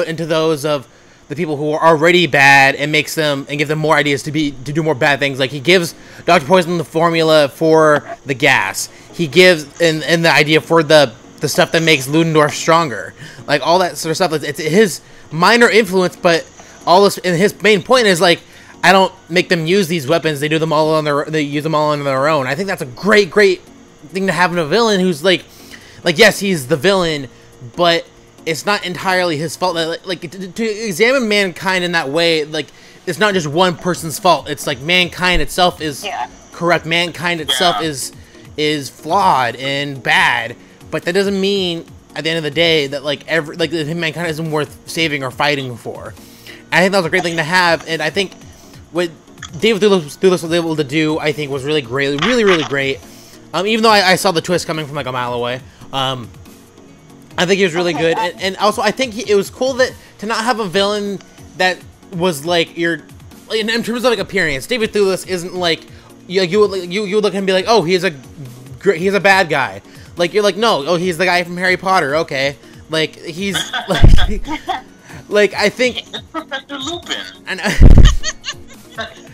into those of the people who are already bad and makes them and give them more ideas to do more bad things. Like he gives Dr. Poison the formula for the gas. He gives and the idea for the stuff that makes Ludendorff stronger. Like all that sort of stuff. It's his minor influence, but all this and his main point is like, I don't make them use these weapons. They use them all on their own. I think that's a great thing to have in a villain who's like yes, he's the villain, but it's not entirely his fault. Like to examine mankind in that way, like it's not just one person's fault. It's like mankind itself is corrupt. Mankind itself is flawed and bad, but that doesn't mean at the end of the day that like mankind isn't worth saving or fighting for. And I think that was a great thing to have, and I think what David Thewlis was able to do, I think, was really great, really great. Even though I saw the twist coming from like a mile away, I think he was really good, and also I think it was cool that to not have a villain that was like in terms of like appearance. David Thewlis isn't like you would look at him and be like, oh, he's a bad guy. Like you're like, no, oh, he's the guy from Harry Potter. Okay, like he's like like I think It's Professor Lupin. And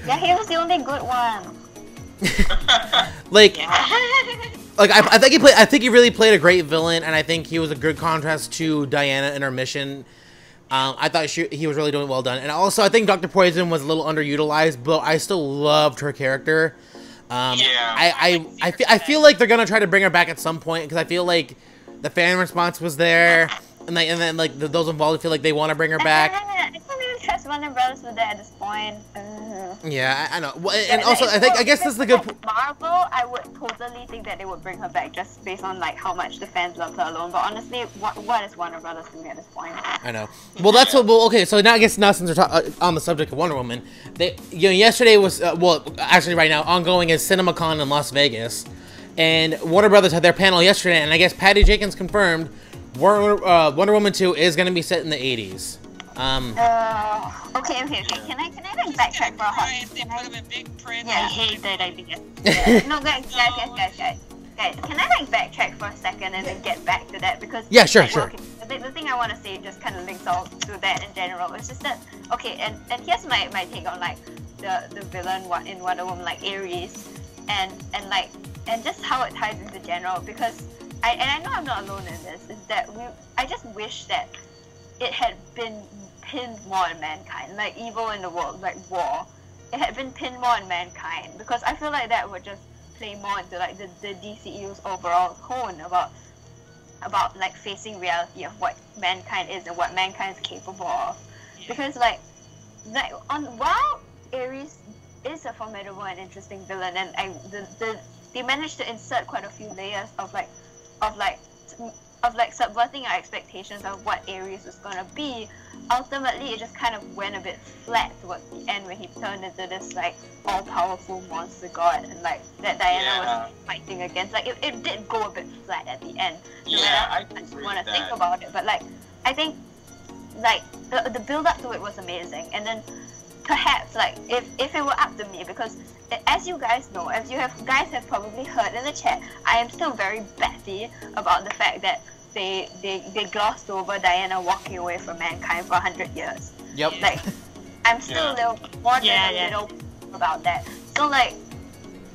Yeah, he was the only good one. like I think he really played a great villain, and I think he was a good contrast to Diana in her mission. I thought he was really doing well done, and also I think Dr. Poison was a little underutilized, but I still loved her character. I feel like they're gonna try to bring her back at some point because I feel like the fan response was there, and then like those involved feel like they want to bring her back. I don't even trust Warner Brothers with that at this point. Yeah, I know. Well, and also I guess this is the good. Marvel, I would totally think that they would bring her back just based on like how much the fans loved her alone. But honestly, what is Warner Brothers doing at this point? I know. Well, that's what. Well, okay. So now I guess since we're on the subject of Wonder Woman, yesterday was actually right now ongoing is CinemaCon in Las Vegas, and Warner Brothers had their panel yesterday, and I guess Patty Jenkins confirmed Wonder Woman 2 is going to be set in the 80s. Okay. Can I like backtrack for a hot? They put them in big print. Yeah. I hate that idea. No, guys. Can I like backtrack for a second second and then get back to that because Yeah, sure, like, sure. Okay, the thing I want to say just kind of links all to that in general. It's just that okay, and here's my take on like the villain in Wonder Woman, like Ares, and just how it ties into general, because I know I'm not alone in this, is that I just wish that it had been pinned more on mankind, like evil in the world, like war. It had been pinned more on mankind, because I feel like that would just play more into like the DCEU's overall tone about like facing reality of what mankind is and what mankind is capable of. Because like while Ares is a formidable and interesting villain, and they managed to insert quite a few layers of subverting our expectations of what Ares was gonna be. Ultimately, it just kind of went a bit flat towards the end when he turned into this like all-powerful monster god, and like that Diana was fighting against. Like it did go a bit flat at the end. No matter how much you want to think about it, but like I think like the build-up to it was amazing, and then perhaps like if it were up to me, because as you guys know, as you guys have probably heard in the chat, I am still very batty about the fact that they glossed over Diana walking away from mankind for 100 years. Yep. Like, I'm still a little more than a little about that. So like,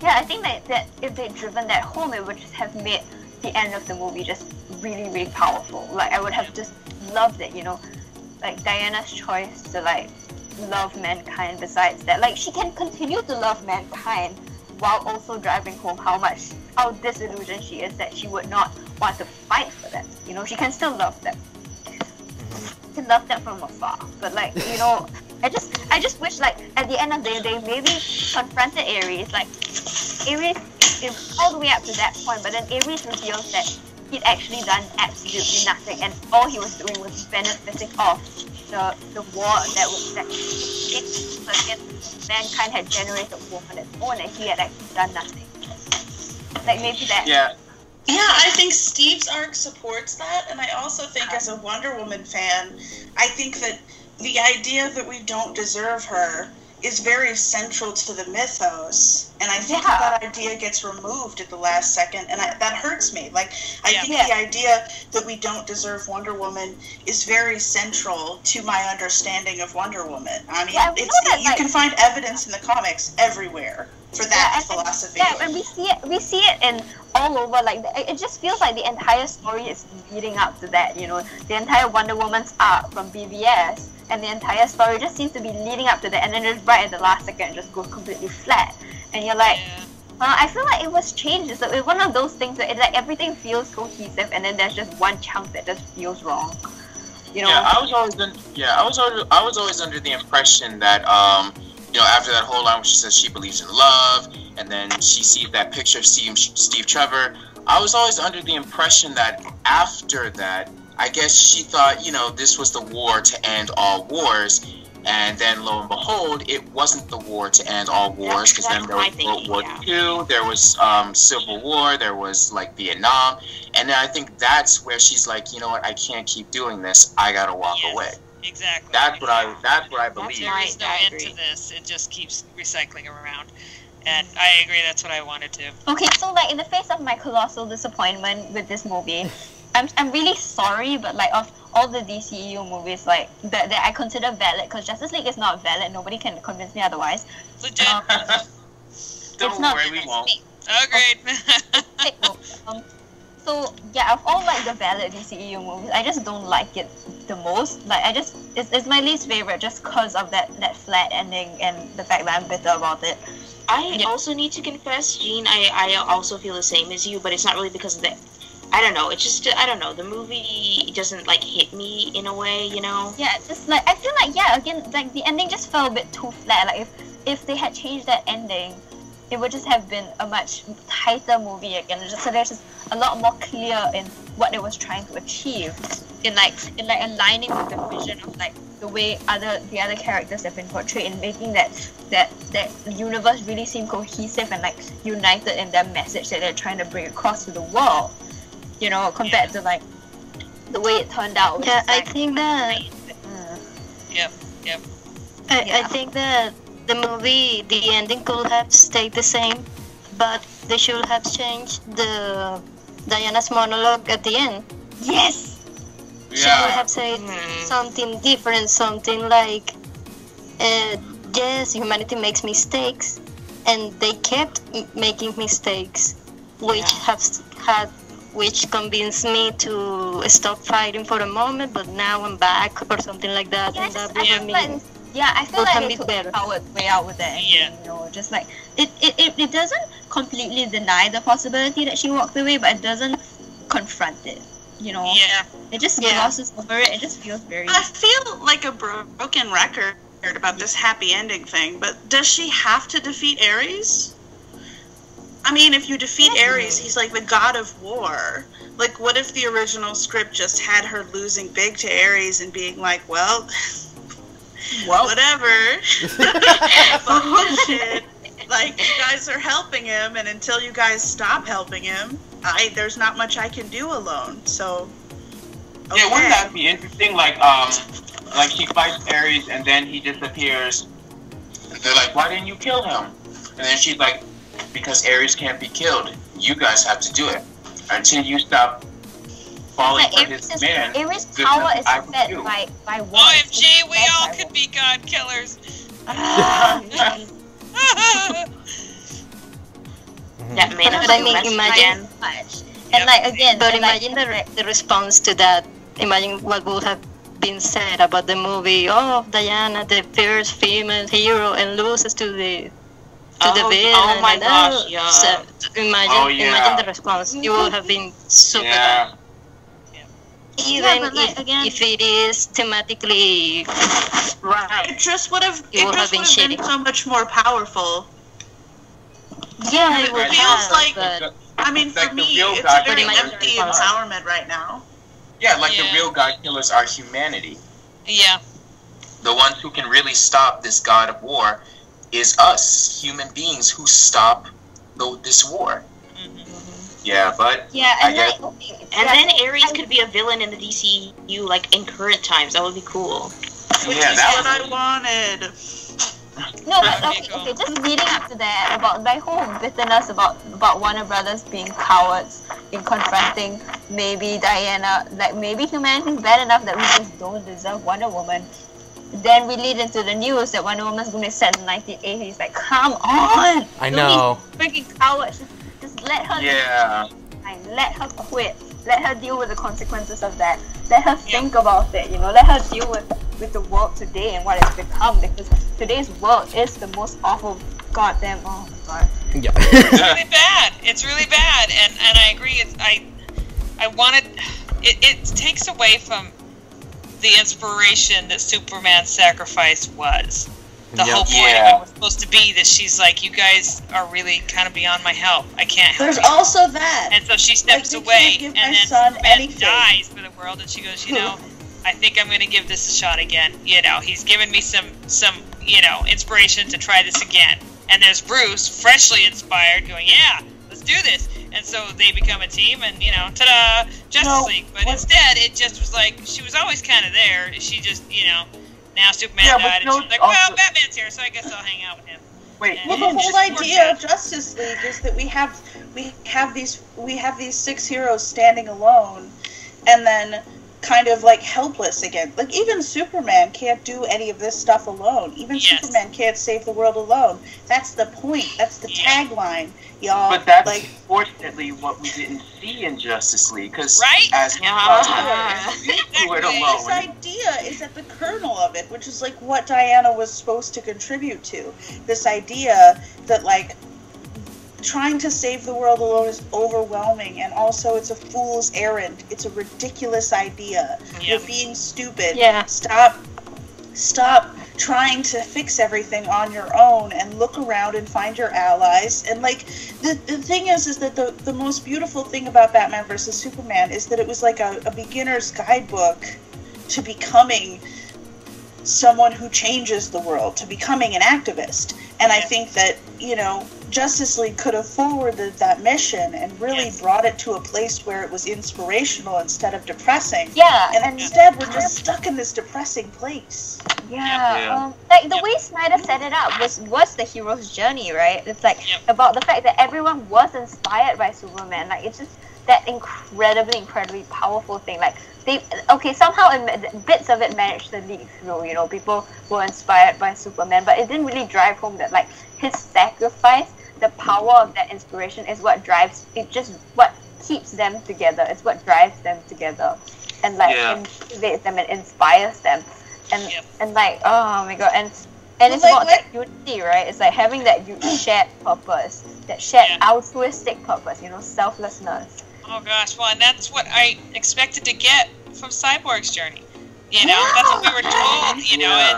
yeah, I think that if they'd driven that home, it would just have made the end of the movie just really, really powerful. Like, I would have just loved it, you know? Like, Diana's choice to like love mankind besides that. Like, she can continue to love mankind while also driving home how disillusioned she is that she would not want to fight for them. You know, she can still love them. She can love them from afar. But like, you know, I just wish like at the end of the day they maybe confronted Ares. Like Ares is all the way up to that point, but then Ares reveals that he'd actually done absolutely nothing, and all he was doing was benefiting off the war that mankind had generated war on its own, and he had actually done nothing. Like maybe that. Yeah, I think Steve's arc supports that, and I also think as a Wonder Woman fan, I think that the idea that we don't deserve her is very central to the mythos, and I think that idea gets removed at the last second, and that hurts me. Like, I think the idea that we don't deserve Wonder Woman is very central to my understanding of Wonder Woman. I mean, you can find evidence in the comics everywhere for that philosophy. Yeah, and we see it in all over. Like, it just feels like the entire story is leading up to that. You know, the entire Wonder Woman's arc from BVS. And the entire story just seems to be leading up to that, and then just right at the last second, it just goes completely flat. And you're like, I feel like it was changed. It's like one of those things that it's like everything feels cohesive, and then there's just one chunk that just feels wrong. You know? Yeah, I was always under the impression that you know, after that whole line where she says she believes in love, and then she sees that picture of Steve Trevor, I was always under the impression that after that, I guess she thought, you know, this was the war to end all wars, and then lo and behold, it wasn't the war to end all wars, because then there was World War II, there was Civil War, there was like Vietnam, and then I think that's where she's like, you know what, I can't keep doing this, I gotta walk away. Exactly. That's what I believe. There is no end to this. It just keeps recycling around. And I agree, that's what I wanted to. Okay, so like in the face of my colossal disappointment with this movie, I'm really sorry, but like of all the DCEU movies like that I consider valid, because Justice League is not valid, nobody can convince me otherwise. Legit. Don't worry, we won't. Agreed. So yeah, of all like the valid DCEU movies, I just don't like it the most. Like it's my least favorite just because of that flat ending and the fact that I'm bitter about it. I also need to confess, Jean, I also feel the same as you, but it's not really because of that. I don't know, it's just, I don't know, the movie doesn't, like, hit me in a way, you know? Yeah, it's just, like, I feel like, again, like, the ending just fell a bit too flat. Like, if they had changed that ending, it would just have been a much tighter movie again. So there's just a lot more clear in what it was trying to achieve. In aligning with the vision of, like, the way the other characters have been portrayed, and making that universe really seem cohesive and, like, united in their message that they're trying to bring across to the world. You know, compared to like the way it turned out. Yeah, like, I think that. Yep. I think that the movie, the ending could have stayed the same, but they should have changed the Diana's monologue at the end. Yes. She would have said something different, something like, yes, humanity makes mistakes, and they kept making mistakes, which convinced me to stop fighting for a moment, but now I'm back, or something like that. Yeah, and that I feel like they took a coward way out with that. Yeah. You know, just like it doesn't completely deny the possibility that she walked away, but it doesn't confront it. You know. Yeah. It just glosses over it. It just feels very. I feel like a broken record about this happy ending thing, but does she have to defeat Ares? I mean, if you defeat Ares, he's like the god of war. Like, what if the original script just had her losing big to Ares and being like, well, whatever. Bullshit. Like, you guys are helping him, and until you guys stop helping him, there's not much I can do alone. So, okay. Yeah, wouldn't that be interesting? Like she fights Ares and then he disappears. And they're like, why didn't you kill him? And then she's like, because Ares can't be killed. You guys have to do it. Until you stop falling for his command. Ares' power is fed by war. OMG, we all could be god killers. That made us imagine. And like again, but imagine the response to that. Imagine what would have been said about the movie. Oh, Diana, the first female hero, and loses to the villain. Oh my gosh, yeah. So, imagine the response. You would have been super bad. Even if it is thematically right. It just would have been so much more powerful. Yeah, it feels like. I mean, for me, it's a very empty empowerment right now. Yeah, like the real god killers are humanity. Yeah. The ones who can really stop this god of war is us, human beings who stop this war. Yeah, but then Ares could be a villain in the DCEU, like in current times. That would be cool. That's what I wanted. No, but okay, just leading up to that, about my whole bitterness about Warner Brothers being cowards in confronting maybe Diana, like maybe humanity is bad enough that we just don't deserve Wonder Woman. Then we lead into the news that Wonder Woman's going to be set in the 1980s. Like, come on! I know. Freaking cowards. Just let her. Yeah. Let her quit. Let her deal with the consequences of that. Let her think about it. You know, let her deal with the world today and what it's become. Because today's world is the most awful goddamn. Oh my god. Yeah. It's really bad. It's really bad, and I agree. I wanted. It takes away from the inspiration that Superman's sacrifice was. The whole point of it was supposed to be that she's like, you guys are really kind of beyond my help. I can't help There's you. also that. And so she steps away, and then Superman dies for the world, and she goes, you know, I think I'm going to give this a shot again. You know, he's given me some inspiration to try this again. And there's Bruce, freshly inspired, going, yeah, let's do this. And so they become a team, and, you know, ta-da, Justice League. But instead, it just was like, she was always kind of there. She just, you know, now Superman died, and she's like, well, Batman's here, so I guess I'll hang out with him. Well, the whole idea of Justice League is that we have these 6 heroes standing alone, and then kind of like helpless again. Like even Superman can't do any of this stuff alone. Even Superman can't save the world alone. That's the point. That's the tagline, y'all. But that's fortunately what we didn't see in Justice League, because as do it alone. This idea is at the kernel of it, which is like what Diana was supposed to contribute to. This idea that like trying to save the world alone is overwhelming, and also it's a fool's errand. It's a ridiculous idea. You're being stupid. Stop trying to fix everything on your own and look around and find your allies. And like the thing is that the most beautiful thing about Batman vs Superman is that it was like a beginner's guidebook to becoming someone who changes the world, to becoming an activist. And I think that, you know, Justice League could have forwarded that mission and really brought it to a place where it was inspirational instead of depressing. And instead we're just stuck in this depressing place. Like the way Snyder set it up was the hero's journey, right? It's like about the fact that everyone was inspired by Superman. Like it's just that incredibly powerful thing. Like somehow bits of it managed to leak through. You know, people were inspired by Superman, but it didn't really drive home that like his sacrifice, the power of that inspiration is what drives it. Just what keeps them together. It's what drives them together, and like motivates them and inspires them, and like oh my god, and it's about that unity, right? It's like having that shared purpose, that shared altruistic purpose, you know, selflessness. Oh gosh, well, and that's what I expected to get from Cyborg's journey. You know, that's what we were told, you know,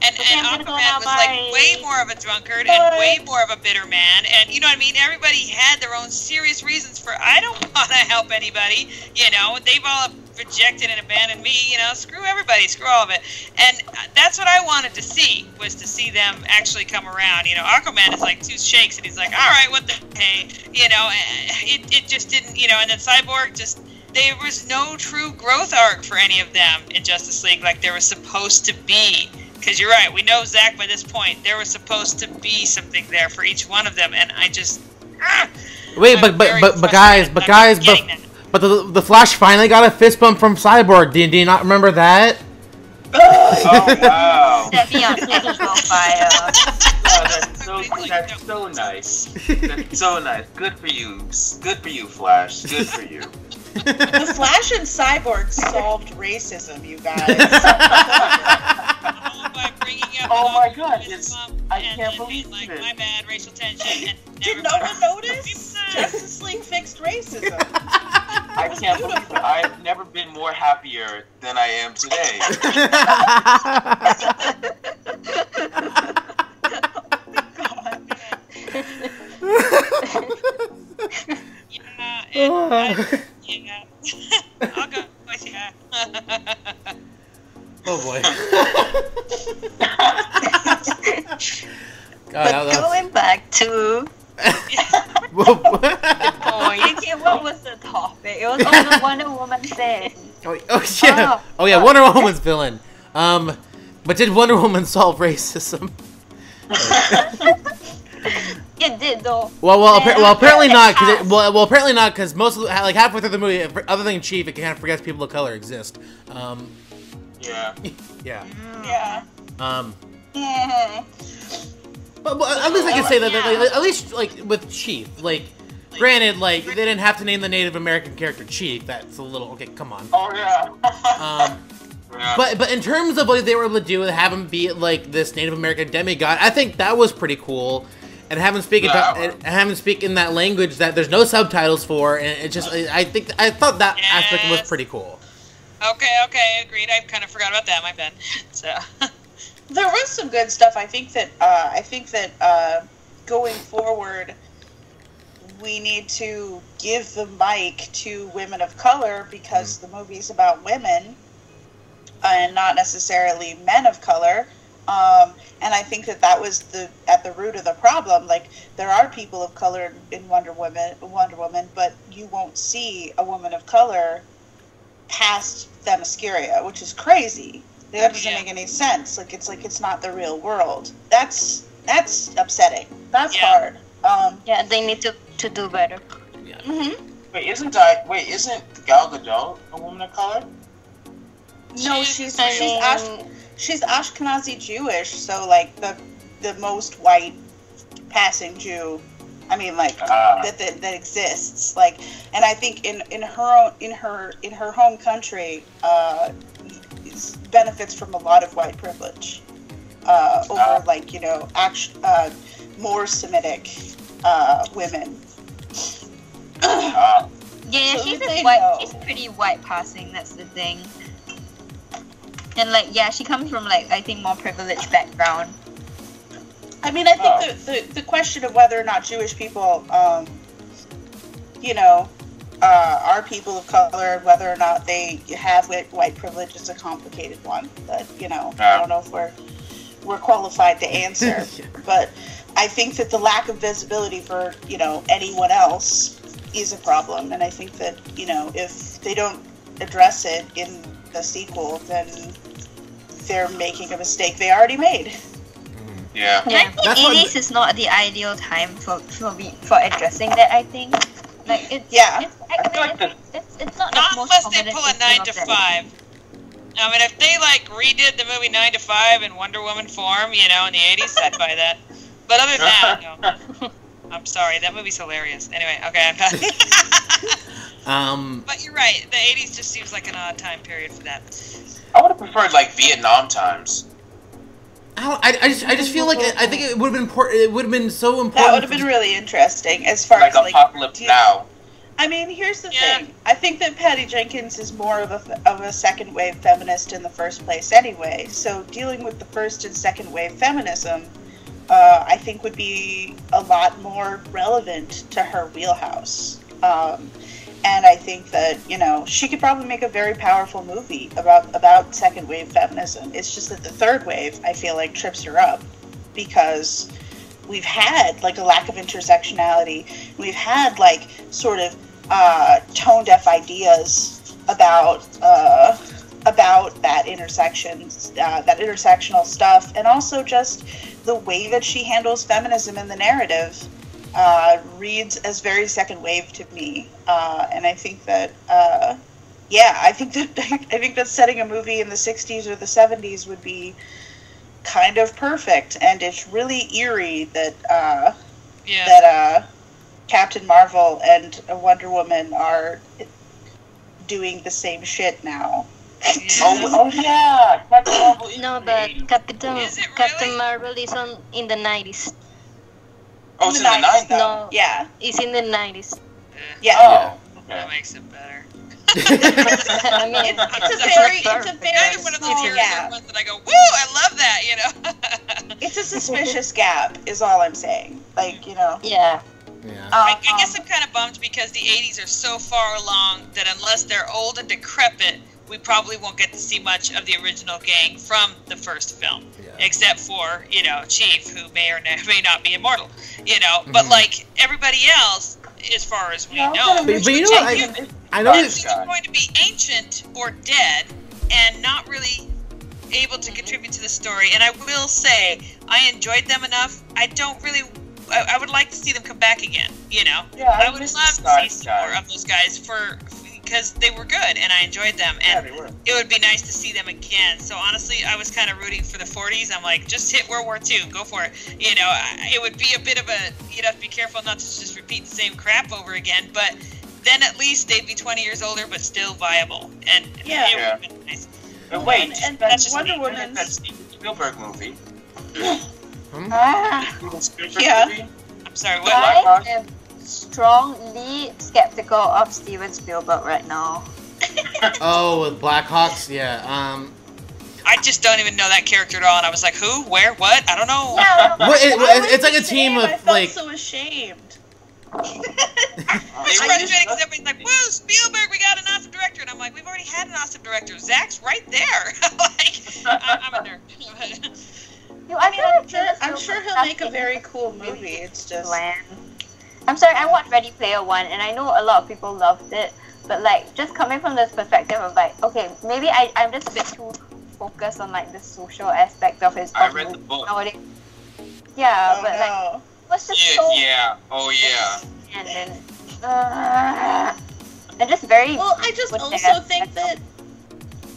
and Aquaman was like way more of a drunkard and way more of a bitter man, and you know what I mean? Everybody had their own serious reasons for, I don't want to help anybody, you know, they've all rejected and abandoned me, you know, screw everybody, screw all of it. And that's what I wanted to see, was to see them actually come around. You know, Aquaman is like two shakes and he's like, all right, what the hey, you know, it just didn't, you know, and then Cyborg just, there was no true growth arc for any of them in Justice League like there was supposed to be. Because you're right, we know, Zach, by this point, there was supposed to be something there for each one of them, and I just... Wait, but the Flash finally got a fist bump from Cyborg. Do you not remember that? Oh, wow. Set me on fire. That's so nice. That's so nice. Good for you. Good for you, Flash. Good for you. The Flash and Cyborg solved racism, you guys. Oh my god, I can't believe like, it. My bad, racial tension. And Did no one notice? Justice League fixed racism. I can't believe it. I've never been more happier than I am today. I'll go with you. Oh boy. But going back to what was the topic? It was on the Wonder Woman thing. Oh yeah, Wonder Woman's villain. But did Wonder Woman solve racism? It did though. Well, apparently not. Apparently not, because most of like halfway through the movie, other than Chief, it kind of forgets people of color exist. Yeah. Yeah. Yeah. Yeah. But at least I can say that, at least like with Chief, like, granted, like they didn't have to name the Native American character Chief. That's a little okay. Come on. Oh yeah. But in terms of what they were able to do with have him be like this Native American demigod, I think that was pretty cool. And have him speak in that language that there's no subtitles for, and it just I thought that aspect was pretty cool. Okay, agreed. I kind of forgot about that, my bad. So there was some good stuff. I think that going forward, we need to give the mic to women of color because the movie's about women and not necessarily men of color. And I think that was at the root of the problem. Like, there are people of color in Wonder Woman, but you won't see a woman of color past Themyscira, which is crazy. That doesn't make any sense. Like it's not the real world. That's upsetting. That's hard. Yeah, they need to do better. Yeah. Mm-hmm. Wait, isn't Gal Gadot a woman of color? No, she's Ashkenazi Jewish, so like the most white passing Jew. I mean, like that exists. Like, and I think in her home country, benefits from a lot of white privilege over like more Semitic women. Yeah, so she's white. She's pretty white passing. That's the thing. And like, yeah, she comes from like I think more privileged background. I mean, I think the question of whether or not Jewish people, are people of color, whether or not they have white privilege is a complicated one. But I don't know if we're qualified to answer. But I think that the lack of visibility for anyone else is a problem, and I think that if they don't address it in the sequel, then they're making a mistake they already made. Yeah. And I think 80s is not the ideal time for addressing that, I think. Like it's Yeah. it's not Not the most unless they prominent pull a issue 9 of to that. 5. I mean, if they like redid the movie 9 to 5 in Wonder Woman form, you know, in the 80s, I'd buy that. But other than that, no. I'm sorry, that movie's hilarious. Anyway, okay, I'm done. But you're right, the 80s just seems like an odd time period for that. I would have preferred like Vietnam times. I just feel like I think it would have been important. It would have been so important. That would have been really interesting as far Like as like Apocalypse Now. I mean, here's the thing. I think that Patty Jenkins is more of a second wave feminist in the first place anyway. So dealing with the first and second wave feminism, I think would be a lot more relevant to her wheelhouse. And I think that, you know, she could probably make a very powerful movie about second wave feminism. It's just that the third wave, I feel like, trips her up because we've had like a lack of intersectionality. We've had like sort of tone deaf ideas about that intersectional stuff, and also just the way that she handles feminism in the narrative reads as very second wave to me, and I think that I think that setting a movie in the 60s or the 70s would be kind of perfect, and it's really eerie that Captain Marvel and Wonder Woman are doing the same shit now. Oh yeah, Captain Marvel. No, but Captain Marvel is in the 90s. Oh, it's in the 90s. No, yeah, it's in the 90s. Yeah. Oh, okay. That makes it better. I mean, it's a very one of small those gap. ones that I go, woo, I love that, you know. It's a suspicious gap, is all I'm saying. Like, you know. Yeah. Yeah. I guess I'm kind of bummed because the 80s are so far along that unless they're old and decrepit, we probably won't get to see much of the original gang from the first film, except for, you know, Chief, who may or may not be immortal, you know. But like everybody else, as far as we know, but you know what? I know it's either going to be ancient or dead, and not really able to contribute to the story. And I will say, I enjoyed them enough. I would like to see them come back again. You know, I would love to see some more of those guys because they were good and I enjoyed them, and it would be nice to see them again. So honestly, I was kind of rooting for the 40s. I'm like, just hit World War II, go for it. You know, it would be a bit of you'd have to be careful not to just repeat the same crap over again, but then at least they'd be 20 years older, but still viable. And it would have been nice. But wait, and that's just Wonder me. Woman's that Steven Spielberg movie. Yeah. Movie? I'm sorry, what? I am strongly skeptical of Steven Spielberg right now. Oh, with Blackhawks, yeah. I just don't even know that character at all, and I was like, who, where, what? I don't know. It's like a team of I felt like. so ashamed. It's frustrating because everybody's like, woo, Spielberg, we got an awesome director. And I'm like, we've already had an awesome director. Zach's right there. I'm a nerd. I'm sure he'll make a very cool movie. It's just bland. I'm sorry, I watched Ready Player One, and I know a lot of people loved it, but like, just coming from this perspective of like, okay, maybe I'm just a bit too focused on like the social aspect of his. I read the book. Nowadays. Yeah, but like, it was just so. Yeah. Oh yeah. And then, and just very. Well, I just also think that.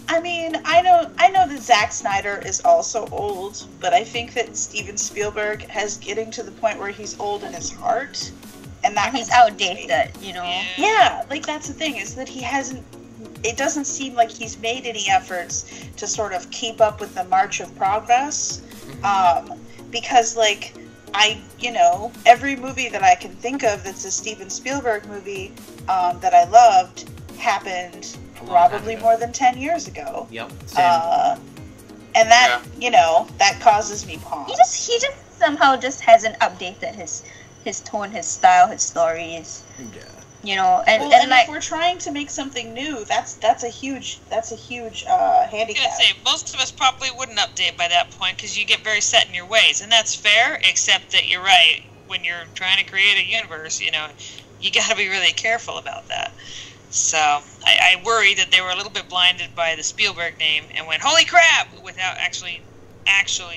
I mean, I know that Zack Snyder is also old, but I think that Steven Spielberg has getting to the point where he's old in his heart, and that he's outdated, you know. Yeah, like that's the thing, is that he hasn't. It doesn't seem like he's made any efforts to sort of keep up with the march of progress, because like every movie that I can think of that's a Steven Spielberg movie that I loved happened probably more than 10 years ago. Yep. And that, that causes me pause. He just somehow just hasn't updated his tone, his style, his stories. Yeah. You know, and if we're trying to make something new, that's a huge handicap. I was gonna say, most of us probably wouldn't update by that point because you get very set in your ways, and that's fair. Except that you're right, when you're trying to create a universe, you got to be really careful about that. So I worry that they were a little bit blinded by the Spielberg name and went, holy crap, without actually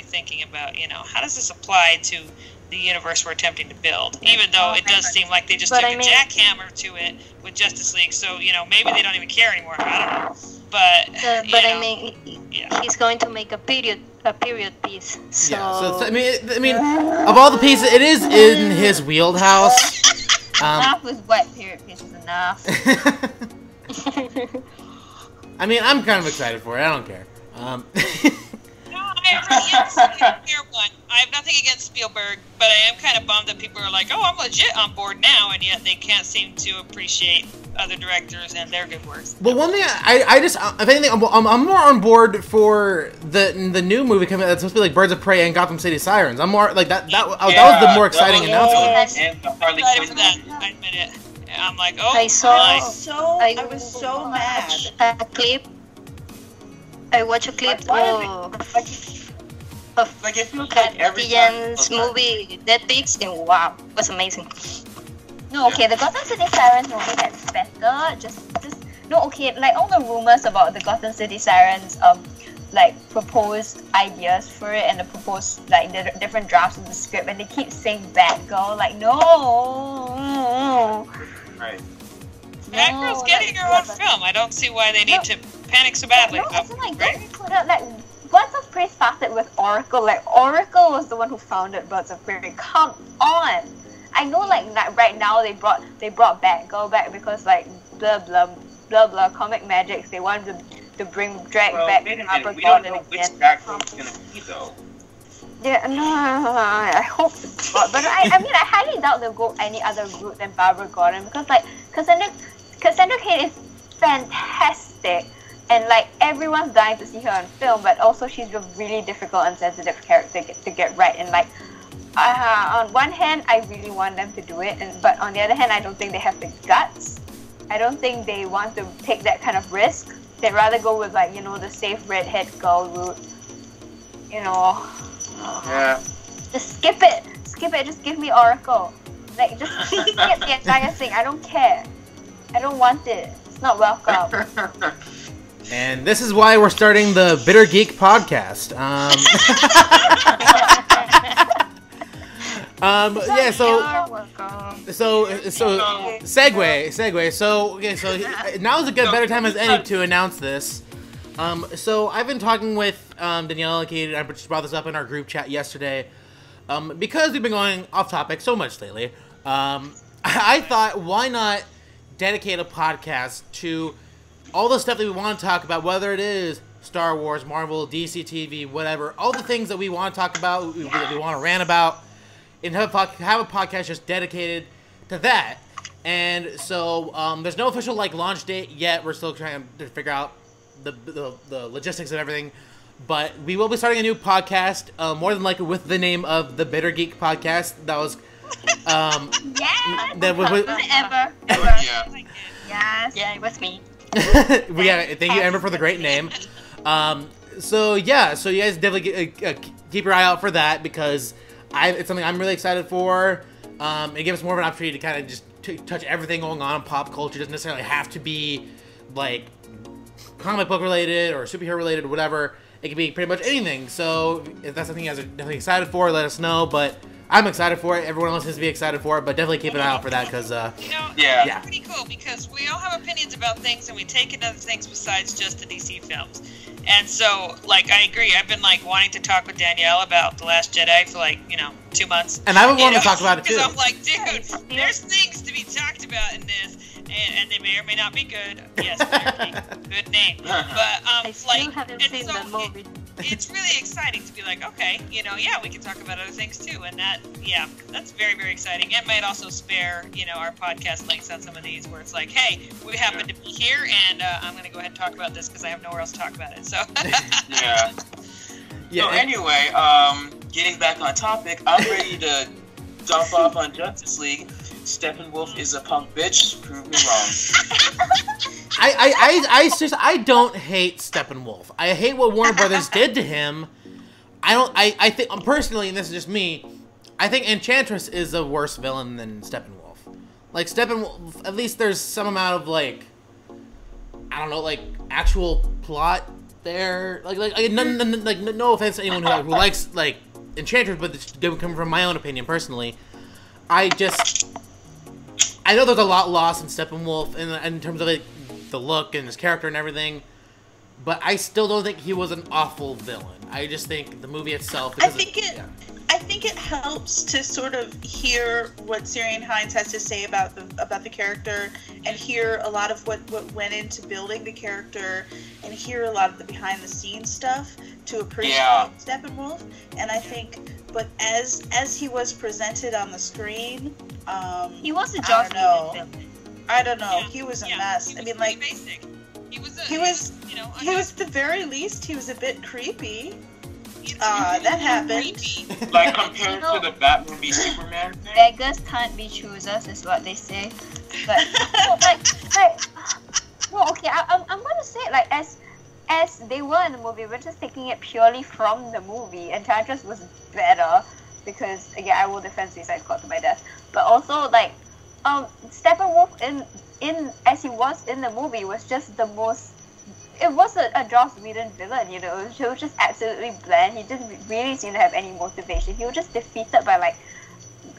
thinking about, how does this apply to the universe we're attempting to build. Even though it does seem like they just took a jackhammer to it with Justice League, so maybe they don't even care anymore. I don't know, but I mean, he's going to make a period piece. So. Yeah. So I mean, of all the pieces, it is in his wheelhouse. Enough with wet period pieces. Enough. I mean, I'm kind of excited for it. I don't care. No, I really am fair one. I have nothing against Spielberg, but I am kind of bummed that people are like, "Oh, I'm legit on board now," and yet they can't seem to appreciate other directors and their good works. Well, one thing I just, if anything, I'm more on board for the new movie coming out that's supposed to be like Birds of Prey and Gotham City Sirens. I'm more like that was the more exciting announcement. And the Harley Excited for Quinn. that, I admit it. I'm like, oh, I was nice. so mad. A clip. I watched a clip of Like, it feels like every Ian's movie Dead Pigs, and wow, it was amazing. No, okay, the Gotham City Sirens movie gets better. Just no, okay, like all the rumors about the Gotham City Sirens, like proposed ideas for it and the proposed like the different drafts of the script, and they keep saying Batgirl, like no. Right. Batgirl's getting her own film. I don't see why they need to panic so badly. No, it's like don't put out like Birds of Prey started with Oracle. Like Oracle was the one who founded Birds of Prey. Come on. I know, like right now they brought Batgirl back because like blah blah blah blah comic magics. They wanted to drag back Harper we don't Gordon know which again. Batgirl's gonna be though. Yeah, no, I hope not. But I mean, I highly doubt they'll go any other route than Barbara Gordon because like Cassandra Cain is fantastic. And like everyone's dying to see her on film, but also she's a really difficult and sensitive character to get right. And like, on one hand, I really want them to do it, but on the other hand, I don't think they have the guts. I don't think they want to take that kind of risk. They'd rather go with like the safe redhead girl route. Yeah. Just skip it. Just give me Oracle. Like just skip the entire thing. I don't care. I don't want it. It's not welcome. And this is why we're starting the Bitter Geek podcast. Yeah, so segue. So now is a better time as any to announce this. So I've been talking with Danielle and Kate. I just brought this up in our group chat yesterday. Because we've been going off topic so much lately. I thought, why not dedicate a podcast to all the stuff that we want to talk about, whether it is Star Wars, Marvel, DC TV, whatever, all the things that we want to talk about, that we want to rant about, and have a podcast just dedicated to that. And so there's no official launch date yet. We're still trying to figure out the logistics of everything. But we will be starting a new podcast, more than likely with the name of the Bitter Geek Podcast. That was Ever. Yeah. Yes. Yeah, it was me. Thank you, Amber, for the great name. So you guys definitely keep your eye out for that because it's something I'm really excited for. It gives us more of an opportunity to kind of just touch everything going on in pop culture. It doesn't necessarily have to be like comic book related or superhero related or whatever. It can be pretty much anything. So if that's something you guys are definitely excited for, let us know. But I'm excited for it. Everyone else needs to be excited for it. But definitely keep an eye out for that because it's pretty cool because we all have opinions about things and we take in other things besides just the DC films. And so, I agree. I've been wanting to talk with Danielle about The Last Jedi for 2 months. And I've been wanting to talk about it too. Because I'm like, dude, there's things to be talked about in this, and they may or may not be good. Yes, good name. But I still haven't seen the movie. It's really exciting to be like, okay, we can talk about other things too, and that's very, very exciting. It might also spare, our podcast links on some of these where it's like, hey, we happen to be here, and I'm going to go ahead and talk about this because I have nowhere else to talk about it. So. Yeah. So anyway, getting back on topic, I'm ready to dump off on Justice League. Steppenwolf is a punk bitch. Prove me wrong. I don't hate Steppenwolf. I hate what Warner Brothers did to him. I think personally, and this is just me, I think Enchantress is a worse villain than Steppenwolf. Steppenwolf, at least there's some amount of actual plot there. No offense to anyone who likes Enchantress, but it's coming from my own opinion personally. I know there's a lot lost in Steppenwolf in terms of like the look and his character and everything, but I still don't think he was an awful villain. I just think the movie itself. I think it helps to sort of hear what Syrian Hines has to say about the character, and hear a lot of what went into building the character, and hear a lot of the behind the scenes stuff to appreciate Steppenwolf. And I think, but as he was presented on the screen, he was a Joss Whedon villain. I don't know. He was a mess. I mean, like, basic. He was at the very least, he was a bit creepy. That happened. Like compared to the Batman v Superman thing. Beggars can't be choosers, is what they say. But I'm gonna say, like, as they were in the movie, we're just taking it purely from the movie. Enchantress was better because, again, I will defend Suicide Squad to my death. But also, like, Steppenwolf in as he was in the movie was just the most. It was a Joss Whedon villain, you know. He was just absolutely bland. He didn't really seem to have any motivation. He was just defeated by, like,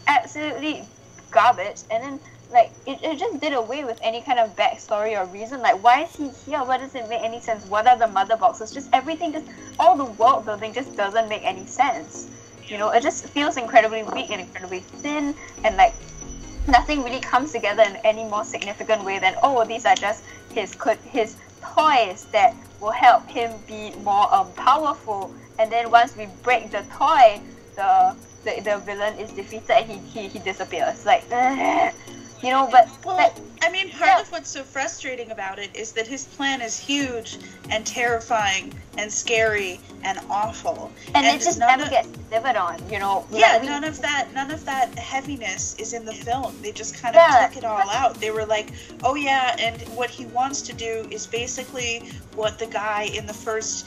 absolutely garbage. And then, like, it just did away with any kind of backstory or reason. Like, why is he here? What does it make any sense? What are the mother boxes? Just everything, all the world building just doesn't make any sense. You know, it just feels incredibly weak and incredibly thin, and, like, nothing really comes together in any more significant way than, oh, these are just his toys that will help him be more powerful, and then once we break the toy, the villain is defeated and he disappears. Like, you know, but I mean, part of what's so frustrating about it is that his plan is huge and terrifying and scary and awful, and it just never gets delivered on, you know. Yeah, none of that heaviness is in the film. They just kind of took it all out. They were like, oh yeah, and what he wants to do is basically what the guy in the first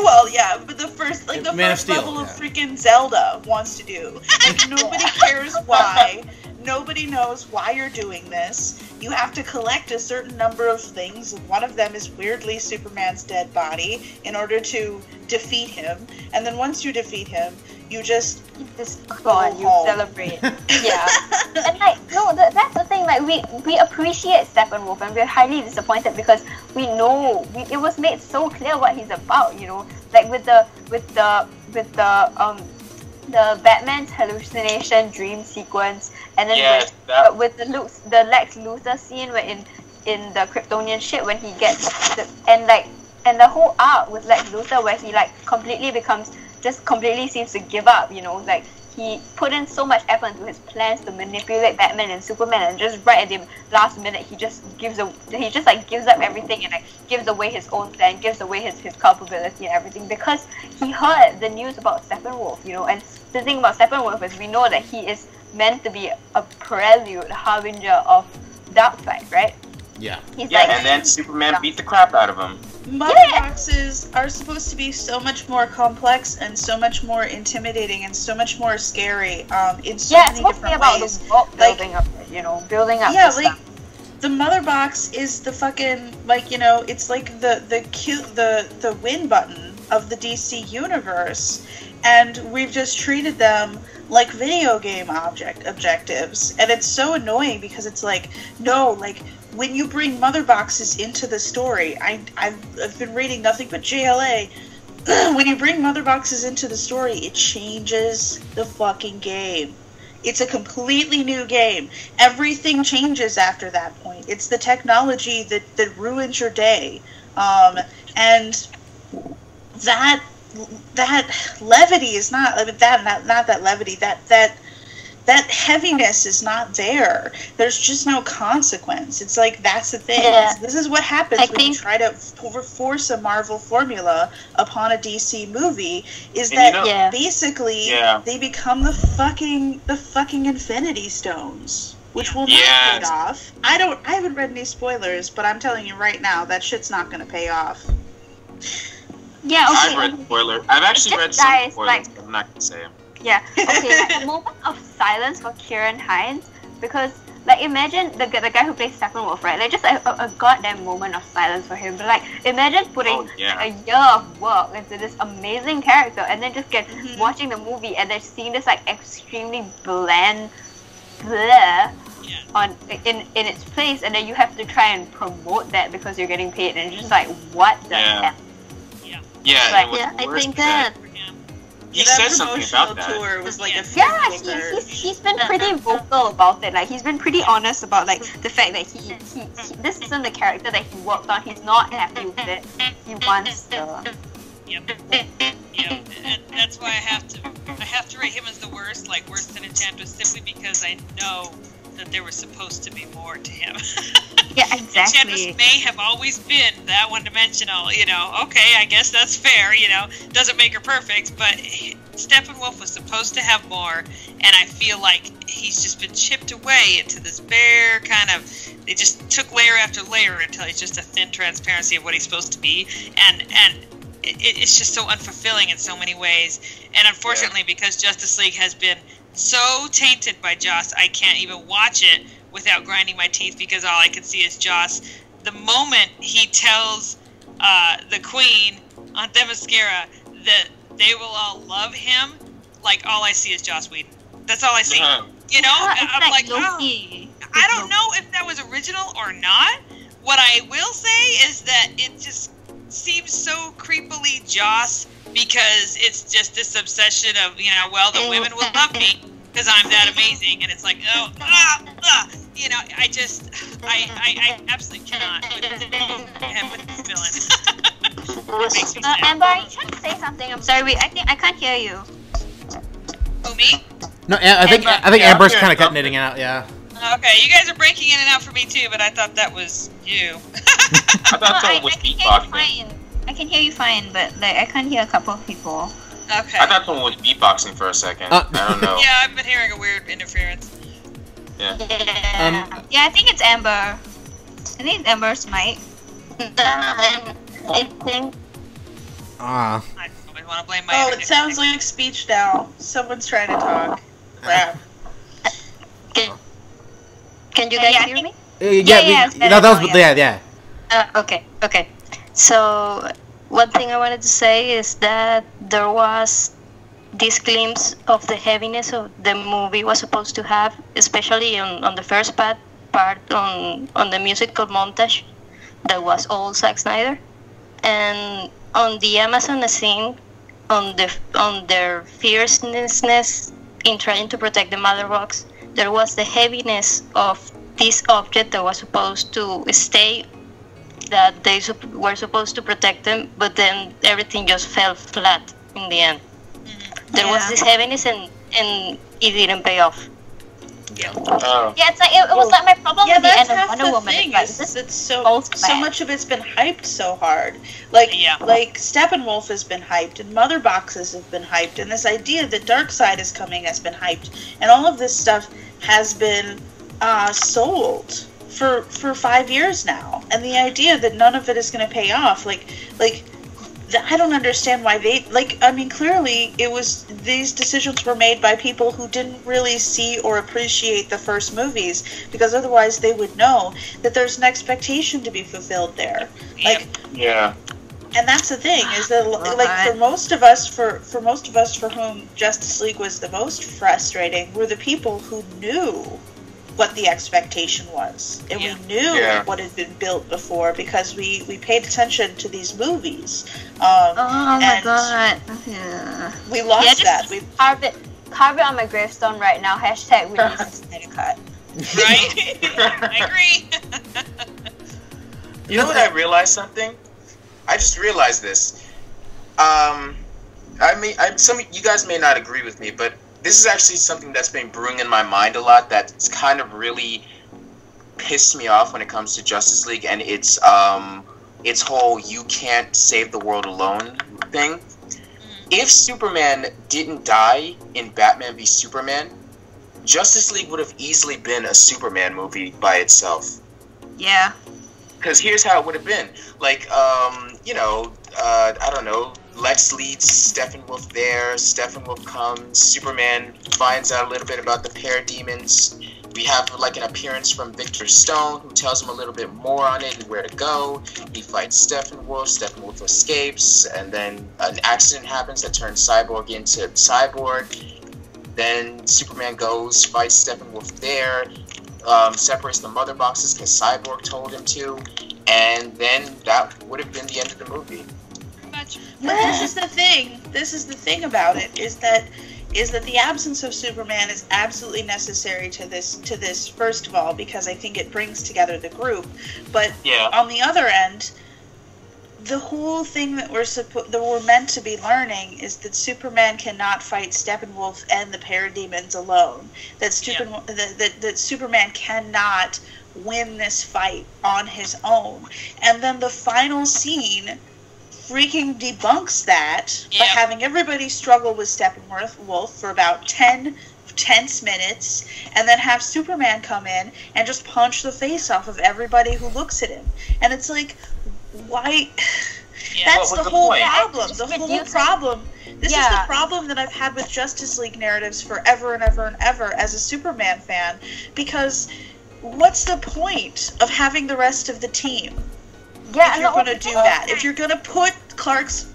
well, yeah, but the first level of freaking Zelda wants to do. Like, nobody cares why. Nobody knows why you're doing this. You have to collect a certain number of things. One of them is weirdly Superman's dead body in order to defeat him. And then once you defeat him, you just go on, you celebrate. Yeah. And like, no, that's the thing. Like, we appreciate Steppenwolf, and we're highly disappointed because we know it was made so clear what he's about. You know, like with the Batman's hallucination dream sequence, and then with the Lex Luthor scene where in the Kryptonian ship when he gets and the whole arc with Lex Luthor where he like completely seems to give up, you know, like he put in so much effort into his plans to manipulate Batman and Superman, and just right at the last minute he just gives up everything and like gives away his own plan, gives away his culpability and everything because he heard the news about Steppenwolf, you know. And the thing about Steppenwolf is we know that he is meant to be a prelude, harbinger of Darkseid, right? Yeah. And then Superman beat the crap out of him. Mother boxes are supposed to be so much more complex and so much more intimidating and so much more scary in so many different ways. The world building up, you know, building up. Yeah, the like stuff. The mother box is the fucking, like, you know, it's like the win button of the DC universe, and we've just treated them like video game objectives, and it's so annoying because it's like, no, like, when you bring mother boxes into the story, I've been reading nothing but JLA. When you bring mother boxes into the story, it changes the fucking game. It's a completely new game. Everything changes after that point. It's the technology that ruins your day, and that levity is not that levity. That heaviness is not there. There's just no consequence. It's like, that's the thing. Yeah. This is what happens when you try to force a Marvel formula upon a DC movie, is that basically they become the fucking Infinity Stones, which will not pay off. I haven't read any spoilers, but I'm telling you right now, that shit's not gonna pay off. Yeah, okay. I've read spoilers. I've actually read some spoilers, but I'm not gonna say them. Yeah, okay, like a moment of silence for Kieran Hines, because like imagine the guy who plays Steppenwolf, right? Like just a goddamn moment of silence for him. But like imagine putting a year of work into this amazing character, and then just watching the movie and then seeing this like extremely bland bleh in its place, and then you have to try and promote that because you're getting paid, and it's just like what the hell? I think that he said something about that. Tour was like he's been pretty vocal about it. Like he's been pretty honest about like the fact that he this isn't the character that he worked on. He's not happy with it. He wants to. Yep. And that's why I have to rate him as the worst, like worse than Enchantress, simply because I know that there was supposed to be more to him. Yeah, exactly. Enchantress may have always been that one-dimensional, you know. Okay, I guess that's fair, you know. Doesn't make her perfect, but Steppenwolf was supposed to have more, and I feel like he's just been chipped away into this bare kind of. They just took layer after layer until he's just a thin transparency of what he's supposed to be, and it's just so unfulfilling in so many ways. And unfortunately, because Justice League has been so tainted by Joss, I can't even watch it without grinding my teeth, because all I can see is Joss. The moment he tells the Queen on Themyscira that they will all love him, like all I see is Joss Whedon. That's all I see. You know, I'm like, I don't know if that was original or not. What I will say is that it just seems so creepily Joss, because it's just this obsession of, you know, well, the women will love me because I'm that amazing, and it's like, you know, I absolutely cannot with this villain. It makes me sad. Amber, are you trying to say something? I'm sorry, I can't hear you. Oh, me? No, I think Amber's kind of cutting it out. Yeah. Okay, you guys are breaking in and out for me too, but I thought that was you. I thought someone was beatboxing. I can hear you fine, but like I can't hear a couple of people. Okay. I thought someone was beatboxing for a second. I don't know. Yeah, I've been hearing a weird interference. Yeah. Yeah, I think it's Amber. I think it's Amber's mic. I think. I always want to blame my. it sounds like speech now. Someone's trying to talk. Crap. Can you guys hear me? Yeah. Okay. So, one thing I wanted to say is that there was this glimpse of the heaviness of the movie was supposed to have, especially on the first part on the musical montage that was all Zack Snyder, and on the Amazon scene, on their fierceness in trying to protect the Mother Box, there was the heaviness of this object that was supposed to stay, that they were supposed to protect them, but then everything just fell flat in the end. There was this heaviness, and it didn't pay off. Yeah, it's like it was like my problem with the end of Wonder Woman. It's so much of it's been hyped so hard. Like Steppenwolf has been hyped, and Mother Boxes have been hyped, and this idea that Darkseid is coming has been hyped, and all of this stuff has been sold for 5 years now. And the idea that none of it is going to pay off, I don't understand why clearly these decisions were made by people who didn't really see or appreciate the first movies, because otherwise they would know that there's an expectation to be fulfilled there. And that's the thing, is that for most of us for whom Justice League was the most frustrating were the people who knew what the expectation was, and we knew what had been built before, because we paid attention to these movies. Oh my god! Yeah. We lost that. We carve it on my gravestone right now. # we need a Snyder cut. Right? I agree. You know what? I realized something. I just realized this. Some of you guys may not agree with me, but this is actually something that's been brewing in my mind a lot, that's kind of really pissed me off when it comes to Justice League, and its whole "you can't save the world alone" thing. If Superman didn't die in Batman v Superman, Justice League would have easily been a Superman movie by itself. Yeah. Because here's how it would have been. I don't know, Lex leads Steppenwolf there, Steppenwolf comes, Superman finds out a little bit about the parademons, We have like an appearance from Victor Stone, who tells him a little bit more on it and where to go. He fights Steppenwolf. Steppenwolf escapes, and then an accident happens that turns Cyborg into Cyborg. Then Superman goes, fights Steppenwolf there, separates the mother boxes because Cyborg told him to, and then that would have been the end of the movie. But this is the thing. This is the thing about it is that the absence of Superman is absolutely necessary to this first of all, because I think it brings together the group. But on the other end, the whole thing that we're meant to be learning is that Superman cannot fight Steppenwolf and the Parademons alone. That Superman cannot win this fight on his own. And then the final scene freaking debunks that by having everybody struggle with Steppenwolf for about 10 tense minutes, and then have Superman come in and just punch the face off of everybody who looks at him. And it's like, why? That's the whole problem. The whole problem. This is the problem that I've had with Justice League narratives forever and ever and ever as a Superman fan, because what's the point of having the rest of the team? If you're going to do that, if you're going to put Clark's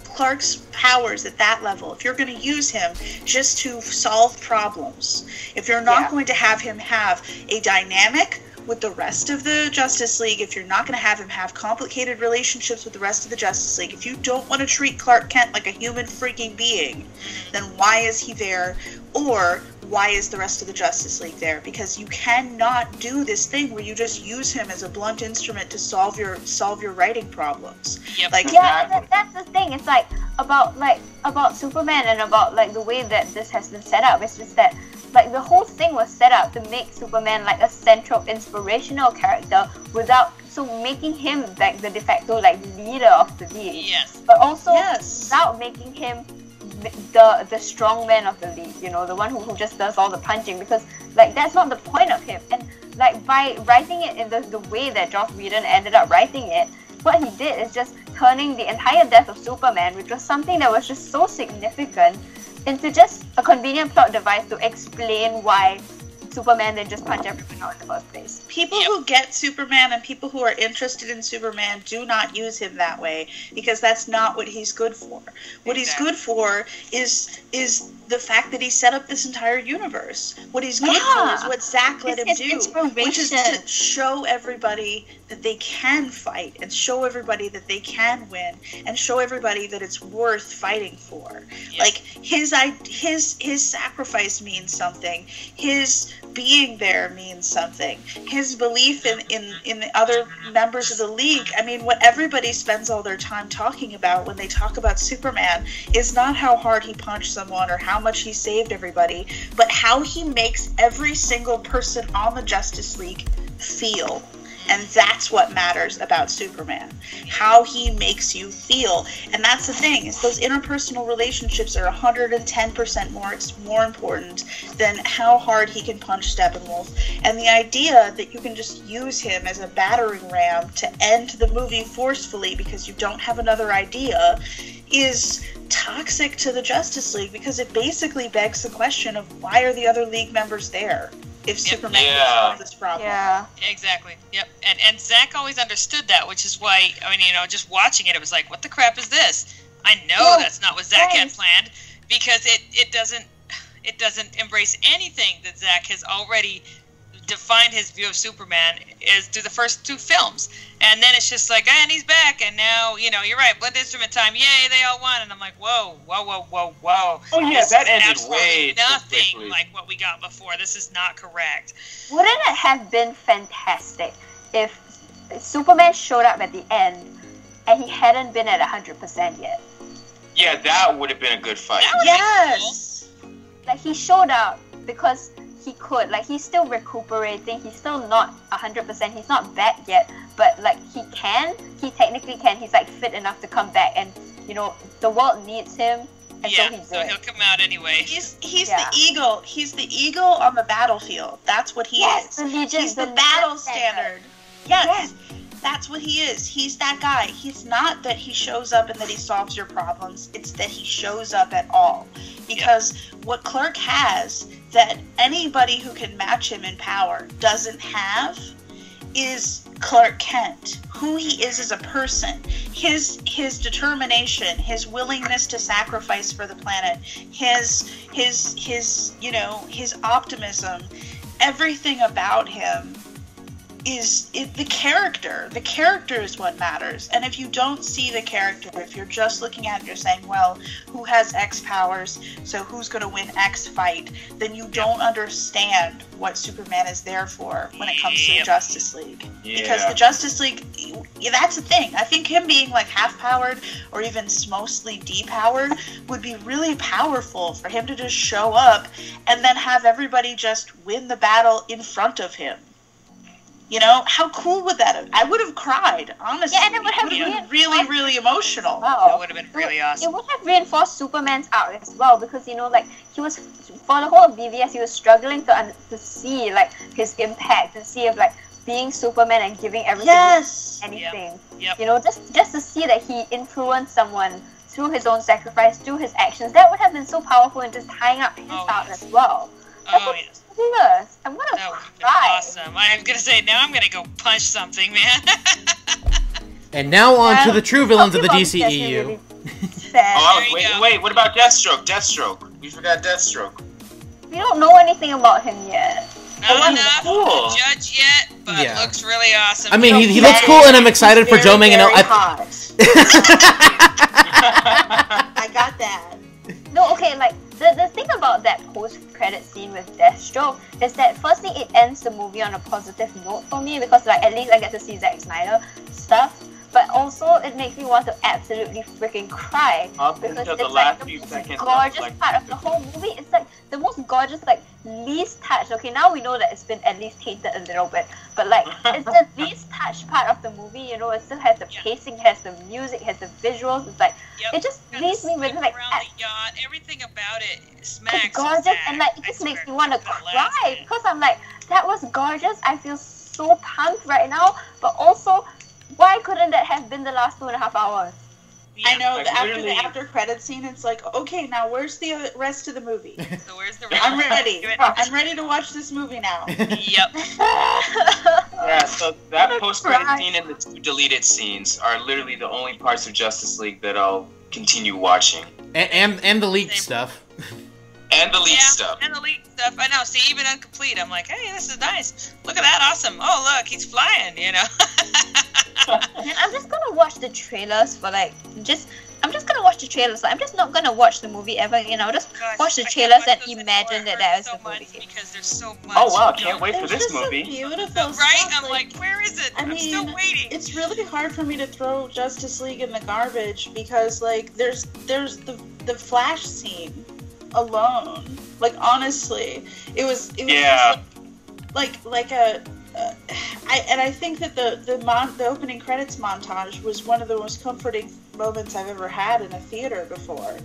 powers at that level, if you're going to use him just to solve problems, if you're not going to have him have a dynamic with the rest of the Justice League, if you're not going to have him have complicated relationships with the rest of the Justice League, if you don't want to treat Clark Kent like a human freaking being, then why is he there? Or why is the rest of the Justice League there? Because you cannot do this thing where you just use him as a blunt instrument to solve your writing problems. Like, that's the thing. It's like about Superman and about like the way that this has been set up. It's just that like the whole thing was set up to make Superman like a central inspirational character making him like the de facto like leader of the league. But also without making him the strong man of the league, you know, the one who just does all the punching, because like that's not the point of him. And like by writing it in the way that Joss Whedon ended up writing it, what he did is just turning the entire death of Superman, which was something that was just so significant, into just a convenient plot device to explain why Superman didn't just punch everyone out in the first place. People who get Superman and people who are interested in Superman do not use him that way, because that's not what he's good for. What he's good for is the fact that he set up this entire universe. What he's good for is what Zach let him do, which is to show everybody that they can fight, and show everybody that they can win, and show everybody that it's worth fighting for. Like his sacrifice means something. His being there means something. His belief in the other members of the league. I mean, what everybody spends all their time talking about when they talk about Superman is not how hard he punched someone or how much he saved everybody, but how he makes every single person on the Justice League feel. And that's what matters about Superman. How he makes you feel. And that's the thing, is those interpersonal relationships are 110% more important than how hard he can punch Steppenwolf. And the idea that you can just use him as a battering ram to end the movie forcefully because you don't have another idea is toxic to the Justice League, because it basically begs the question of why are the other League members there? If Superman can solve this problem. Exactly. Yep. And Zach always understood that, which is why, I mean, you know, just watching it, it was like, what the crap is this? I know that's not what Zach had planned, because it doesn't embrace anything that Zach has already defined his view of Superman is through the first two films. And then it's just like, and he's back, and now, you know, you're right, Blood Instrument time, yay, they all won. And I'm like, whoa. Oh yeah, this that ended way nothing too quickly. like what we got before. This is not correct. Wouldn't it have been fantastic if Superman showed up at the end and he hadn't been at 100% yet? Yeah, that would have been a good fight. Yes! Like, he showed up because he could. Like, he's still recuperating. He's still not 100%. He's not back yet. But, like, he technically can. He's, like, fit enough to come back. And, you know, the world needs him. And so he'll come out anyway. He's the eagle. He's the eagle on the battlefield. That's what he is. He's the battle standard. Yes. That's what he is. He's that guy. He's not that he shows up and that he solves your problems. It's that he shows up at all. because what Clark has that anybody who can match him in power doesn't have is Clark Kent, who he is as a person, his determination, his willingness to sacrifice for the planet, his you know, his optimism, everything about him is the character. The character is what matters. And if you don't see the character, if you're just looking at it, you're saying, well, who has X powers, so who's going to win X fight, then you don't understand what Superman is there for when it comes to the Justice League. Because the Justice League, that's the thing. I think him being like half-powered or even mostly depowered would be really powerful for him to just show up and then have everybody just win the battle in front of him. You know, how cool would that have? I would have cried, honestly. Yeah, and it would have been really, really emotional. That would have been really awesome. It would have reinforced Superman's arc as well, because, you know, like, he was, for the whole of BVS, he was struggling to see, like, his impact, to see if, like, being Superman and giving everything anything. Yep. You know, just to see that he influenced someone through his own sacrifice, through his actions, that would have been so powerful in just tying up his arc as well. Yes. I'm gonna cry. Awesome. I was gonna say, now I'm gonna go punch something, man. And now on to the true villains of the DCEU. Wait, what about Deathstroke? Deathstroke. We forgot Deathstroke. We don't know anything about him yet. Not enough to judge yet, but looks really awesome. I mean, he looks cool, and I'm excited for Joe Manganiello. I got that. No, okay, like, the thing about that post-credit scene with Deathstroke is that firstly, it ends the movie on a positive note for me, because, like, at least I get to see Zack Snyder stuff, but also it makes me want to absolutely freaking cry, because it's the like the most gorgeous part of the whole movie. It's like the most gorgeous, like, least touched. Okay, now we know that it's been at least tainted a little bit, but, like, it's the least touched part of the movie, you know. It still has the pacing, has the music, has the visuals. It's like, it just leaves me with, like, everything about it smacks. It's gorgeous, and, like, it just makes me want to cry, because I'm like, that was gorgeous. I feel so pumped right now, but also, why couldn't that have been the last 2.5 hours? I know, like, after the after-credit scene, it's like, okay, now where's the rest of the movie? So where's the rest? I'm ready. I'm ready to watch this movie now. Yep. Yeah, so that post-credit scene and the 2 deleted scenes are literally the only parts of Justice League that I'll continue watching. And the leaked stuff. And the leaked stuff. And the leaked stuff. I know. See, even incomplete, I'm like, hey, this is nice. Look at that. Awesome. Oh, look, he's flying, you know. I'm just gonna watch the trailers for, like, I'm just gonna watch the trailers. Like, I'm just not gonna watch the movie ever, you know. Just watch the trailers and imagine that that is the movie. Because there's so much. Oh wow, can't wait for this movie. Beautiful right? stuff. I'm like, where is it? I'm still waiting. It's really hard for me to throw Justice League in the garbage, because, like, there's the Flash scene alone. Like, honestly, it was just like a. I think that the opening credits montage was one of the most comforting moments I've ever had in a theater before.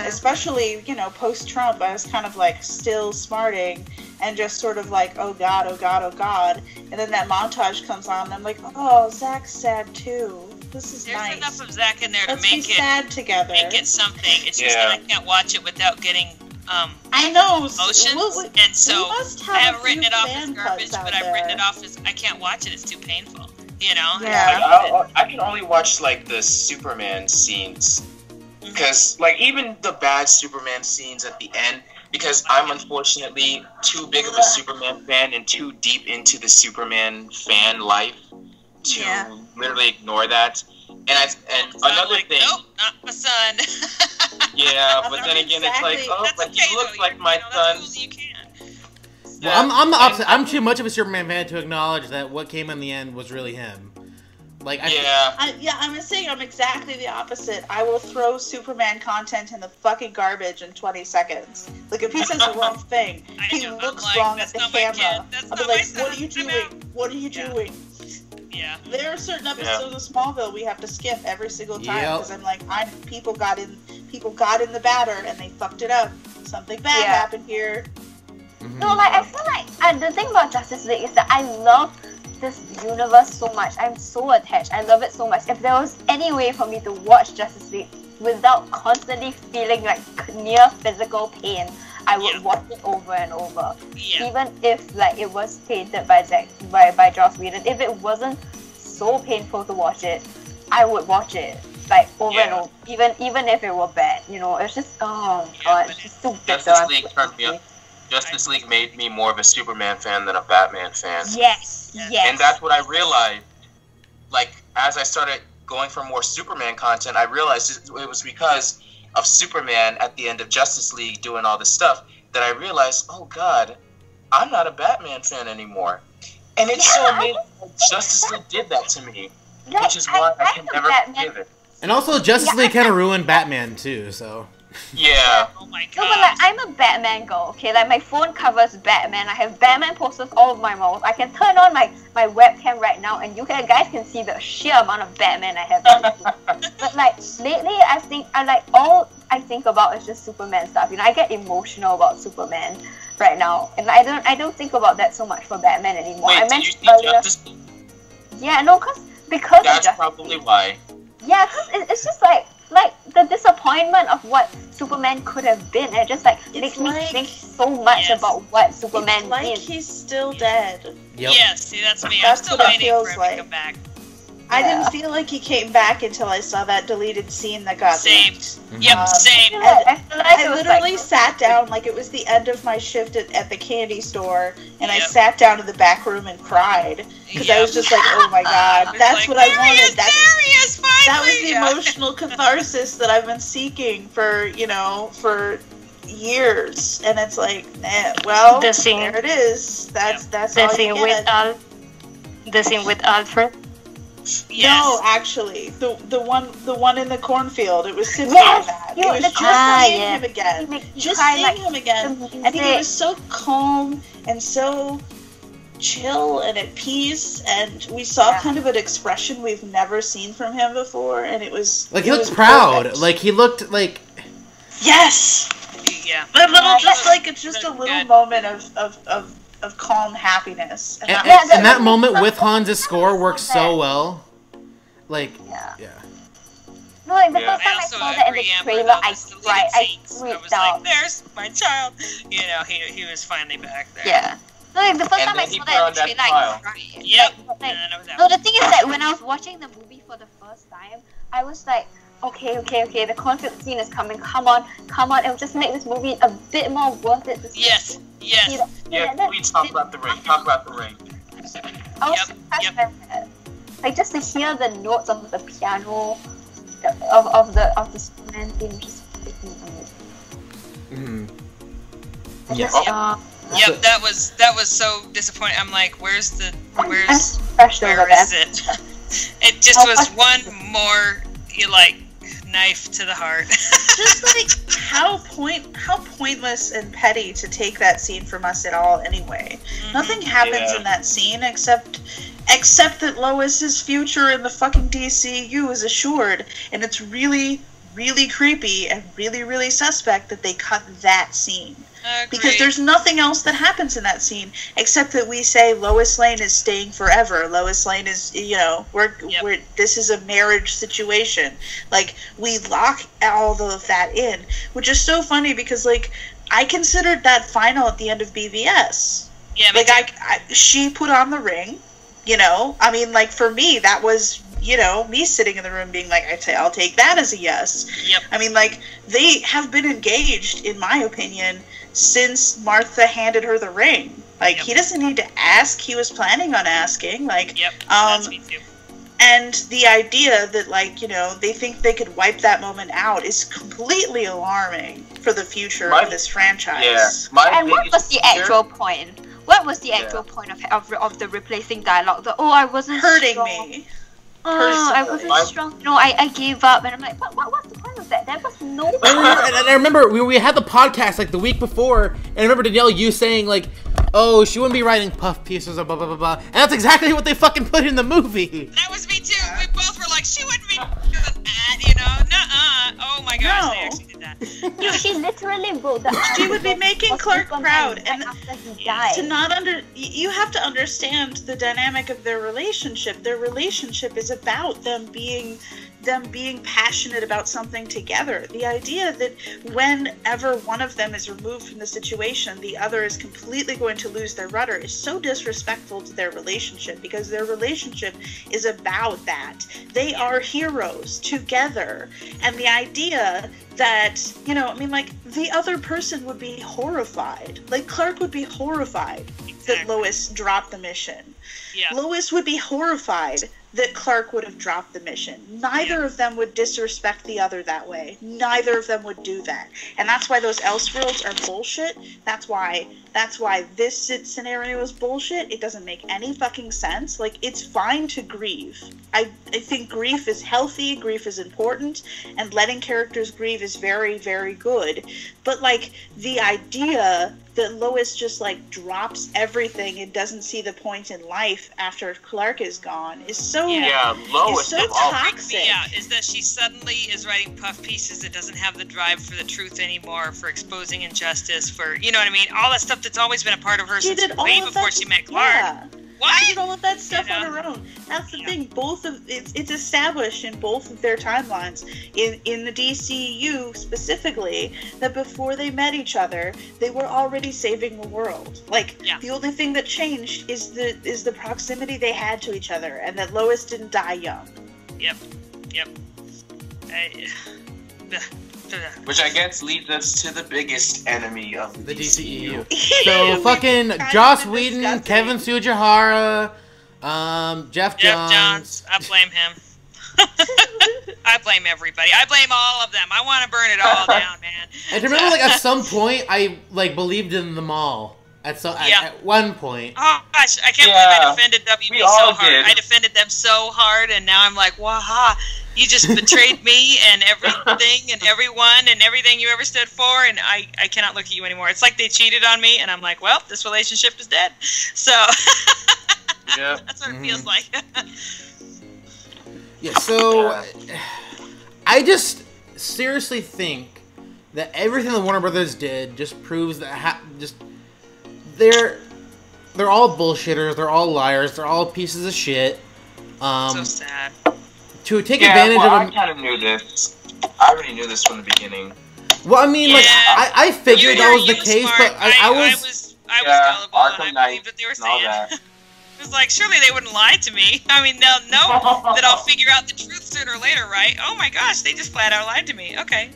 Especially, you know, post-Trump, I was kind of, like, still smarting and just sort of like, oh god, oh god, oh god. And then that montage comes on and I'm like, oh, Zach's sad too. This is nice. There's enough of Zach in there to Let's make be it sad together. Make it something. It's just that I can't watch it without getting I know emotions, and so I haven't written it off as garbage, but I've written it off as I can't watch it. It's too painful, you know. Yeah, I can only watch, like, the Superman scenes, because, like, even the bad Superman scenes at the end, because I'm unfortunately too big of a Superman fan and too deep into the Superman fan life to literally ignore that. And another thing. Nope, not my son. Yeah, but then again, it's like, oh, but he looks like my son. Well, I'm the opposite. I'm too much of a Superman fan to acknowledge that what came in the end was really him. Like, I'm saying I'm exactly the opposite. I will throw Superman content in the fucking garbage in 20 seconds. Like, if he says the wrong thing, he looks wrong at the camera. I'll be like, what are you doing? What are you doing? Yeah. There are certain episodes of Smallville we have to skip every single time because I'm like, people got in the batter and they fucked it up. Something bad happened here. No, like, I feel like the thing about Justice League is that I love this universe so much. I'm so attached. I love it so much. If there was any way for me to watch Justice League without constantly feeling like near physical pain, I would watch it over and over. Yeah. Even if like it was painted by Joss Whedon, if it wasn't so painful to watch it, I would watch it like over and over, even if it were bad. You know, it's just it's just so bitter. Justice League turned me up. Justice League made me more of a Superman fan than a Batman fan. Yes. And that's what I realized. Like, as I started going for more Superman content, I realized it was because of Superman at the end of Justice League doing all this stuff that I realized, oh God, I'm not a Batman fan anymore. And it's so amazing that Justice League did that to me, which is why I can never forgive it. And also, Justice League kind of ruined Batman too, so. Yeah. Oh my god. No, but like I'm a Batman girl, okay? Like my phone covers Batman. I have Batman posters all over my walls. I can turn on my webcam right now, and guys can see the sheer amount of Batman I have. But like lately, I think all I think about is just Superman stuff. You know, I get emotional about Superman right now, and I don't think about that so much for Batman anymore. Wait, I did you mentioned see earlier. Justice League? Yeah, no, because That's of probably why. Yeah, because it's just like the disappointment of what Superman could have been. It just makes me think so much about what Superman like is. He's still dead. Yep. Yeah, see, that's me. That's I'm still what it waiting feels for him like. to come back. I didn't feel like he came back until I saw that deleted scene that got Same. leaked. Yep, same. I feel like I it was literally like, sat down like it was the end of my shift at the candy store, and I Yep. sat down in the back room and cried because I was just like, "Oh my god, It's that's like, what I there he wanted." is, there he is, finally! That was the Yeah. emotional catharsis that I've been seeking for years, and it's like, well, The scene- there it is. That's The all you scene with get. the scene with Alfred. Yes. No, actually, the one in the cornfield. It was simply Yes! that. You- It was the just cry, seeing yeah. him again. He makes you Just cry, seeing like, him again. the I think it music. was so calm and so chill and at peace, and we saw kind of an expression we've never seen from him before, and it was Like, he it looked was proud. perfect. Like, he looked like. Yes. Yeah. A little, Yeah, just that- like it's just a little Good. moment of calm happiness. And, that and- was- and that moment with Hans' score works so well. Like, Yeah. yeah. No, like the Yeah. first time I also saw that in the agree, Amber, trailer, about I the deleted cried. I scenes. I freaked was out. like, there's my child. You know, he was finally back there. Yeah. No, like the first And time I then he saw put that on in the that trailer, I smile. cried. Yep. Like, And then I was out. no, the thing is that when I was watching the movie for the first time, I was like, okay, the conflict scene is coming. Come on. It'll just make this movie a bit more worth it. Yes. Yes. Yeah, please talk about the ring. Talk about the ring. I was Yep, surprised by that. Like just to hear the notes of the piano of the Superman theme just freaking Mhm. out. Yeah. Yep. That was so disappointing. I'm like, where's I'm where's crushed over where that. is it? It just was one more knife to the heart. just like how pointless and petty to take that scene from us at all anyway. Nothing happens in that scene except that Lois's future in the fucking DCEU is assured, and it's really, really creepy and really, really suspect that they cut that scene. Because there's nothing else that happens in that scene except that we say Lois Lane is staying forever. Lois Lane is, we're this is a marriage situation. Like, we lock all of that in, which is so funny because, like, I considered that final at the end of BVS. Yeah, like, she put on the ring, I mean, like, for me, that was, me sitting in the room being like, I'll take that as a yes. Yep. I mean, like, they have been engaged, in my opinion, since Martha handed her the ring. Like, he doesn't need to ask. He was planning on asking. Like, that's me too. And the idea that, like, they think they could wipe that moment out is completely alarming for the future of this franchise. Yeah. And what was the actual point? What was the actual point of the replacing dialogue? I wasn't hurting strong. me. I wasn't strong. I gave up, and I'm like, what's the point of that? There was no. And I remember we had the podcast like the week before, and I remember Danielle, you saying like, "Oh, she wouldn't be writing puff pieces or blah blah blah blah," and that's exactly what they fucking put in the movie. That was me too. We both were like, she wouldn't be doing that, nuh-uh. Oh my gosh, they actually did that. Dude, she literally Exactly, bro. She would be making Clark proud, and after he died. you have to understand the dynamic of their relationship. Their relationship is about them being passionate about something together. The idea that whenever one of them is removed from the situation, the other is completely going to lose their rudder is so disrespectful to their relationship, because their relationship is about that. They are heroes together. And the idea that, you know, I mean, like, the other person would be horrified. Like, Clark would be horrified that Lois dropped the mission. Yeah. Lois would be horrified that Clark would have dropped the mission. Neither of them would disrespect the other that way. Neither of them would do that. And that's why those Elseworlds are bullshit. That's why this scenario is bullshit. It doesn't make any fucking sense. Like, it's fine to grieve. I think grief is healthy, grief is important, and letting characters grieve is very, very good. But, like, the idea that Lois just, like, drops everything and doesn't see the point in life after Clark is gone is so Lois is so toxic. Yeah, is that she suddenly is writing puff pieces that doesn't have the drive for the truth anymore, for exposing injustice, for, you know what I mean, all that stuff that's always been a part of her since way before she met Clark. Yeah. What? She did all of that stuff on her own. That's the thing. Both of it's established in both of their timelines. In the DCEU specifically, that before they met each other, they were already saving the world. Like, the only thing that changed is the proximity they had to each other, and that Lois didn't die young. Yep. Which I guess leads us to the biggest enemy of the DCEU. So fucking Joss Whedon, Kevin Tsujihara, Jeff Johns. I blame him. I blame everybody. I blame all of them. I want to burn it all down, man. And remember, like, at some point, I like believed in them all. At one point. Oh gosh, I can't believe I defended WB so hard. I defended them so hard, and now I'm like, waha, you just betrayed me and everything and everyone and everything you ever stood for, and I cannot look at you anymore. It's like they cheated on me, and I'm like, well, this relationship is dead. So that's what it feels like. Yeah, so I just seriously think that everything the Warner Brothers did just proves that they're all bullshitters, they're all liars, they're all pieces of shit. So sad. To take advantage of them. I kind of knew this. I already knew this from the beginning. Well, I mean, like, I figured that was the case, smart. but I was gullible, Arkham and I believed what they were saying. It was like, surely they wouldn't lie to me. I mean, they'll know that I'll figure out the truth sooner or later, right? Oh my gosh, they just flat out lied to me. Okay.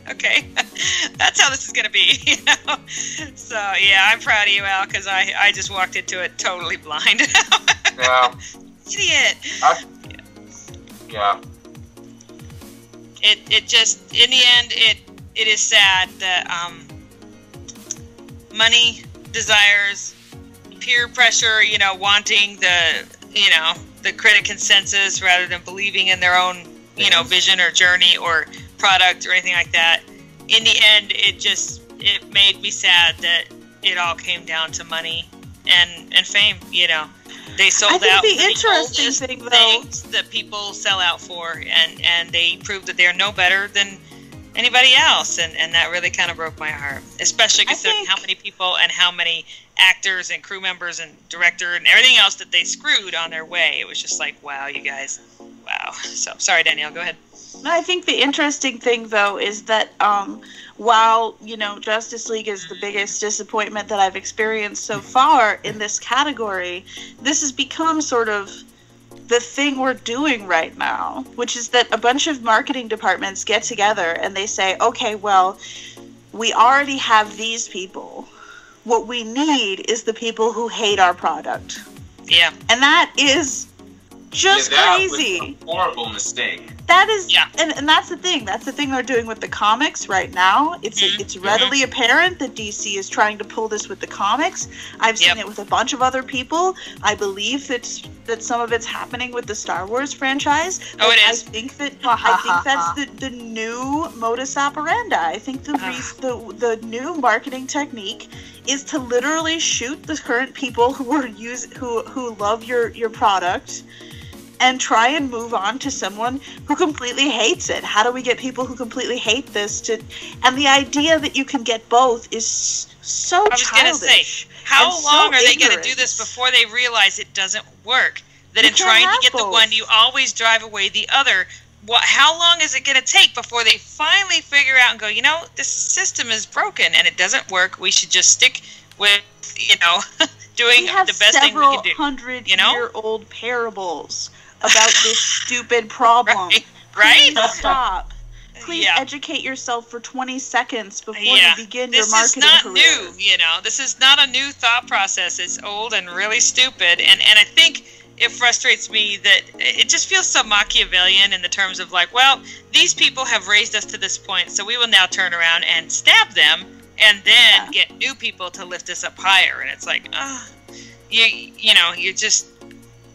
That's how this is going to be, you know? So, yeah, I'm proud of you, Al, because I just walked into it totally blind. Yeah. Idiot. Yeah. It just, in the end, it is sad that money, desires, peer pressure, you know, wanting the critic consensus rather than believing in their own, you know, vision or journey or product or anything like that. In the end, it made me sad that it all came down to money and fame, you know. They sold out the interesting thing, though, things that people sell out for, and they proved that they're no better than anybody else, and that really kind of broke my heart, especially considering how many people and how many actors and crew members and director and everything else that they screwed on their way. It was just like, wow, you guys, wow. So sorry, Danielle, go ahead. I think the interesting thing, though, is that while, you know, Justice League is the biggest disappointment that I've experienced so far in this category, this has become sort of the thing we're doing right now, which is that a bunch of marketing departments get together and they say, okay, well, we already have these people. What we need is the people who hate our product. Yeah. And that is just crazy. Was a horrible mistake. That is, and that's the thing. That's the thing they're doing with the comics right now. It's readily apparent that DC is trying to pull this with the comics. I've seen it with a bunch of other people. I believe that some of it's happening with the Star Wars franchise. Oh, it is. I think that's the new modus operandi. I think the new marketing technique is to literally shoot the current people who love your product, and try and move on to someone who completely hates it. How do we get people who completely hate this to... And the idea that you can get both is so I was childish. Gonna say, how and long so are they going to ignorant. do this before they realize it doesn't work? That You in can't trying to have get the both. one, you always drive away the other. How long is it going to take before they finally figure out and go, you know, this system is broken and it doesn't work. We should just stick with, you know, doing We have the best thing we can do. several you know? 100-year-old parables about this stupid problem. Right? Please stop. Please Yeah. educate yourself for 20 seconds before Yeah. you begin This your is marketing not career. new, you know. This is not a new thought process. It's old and really stupid. And I think it frustrates me that it just feels so Machiavellian in the terms of like, well, these people have raised us to this point, so we will now turn around and stab them and then get new people to lift us up higher. And it's like, you know, you're just...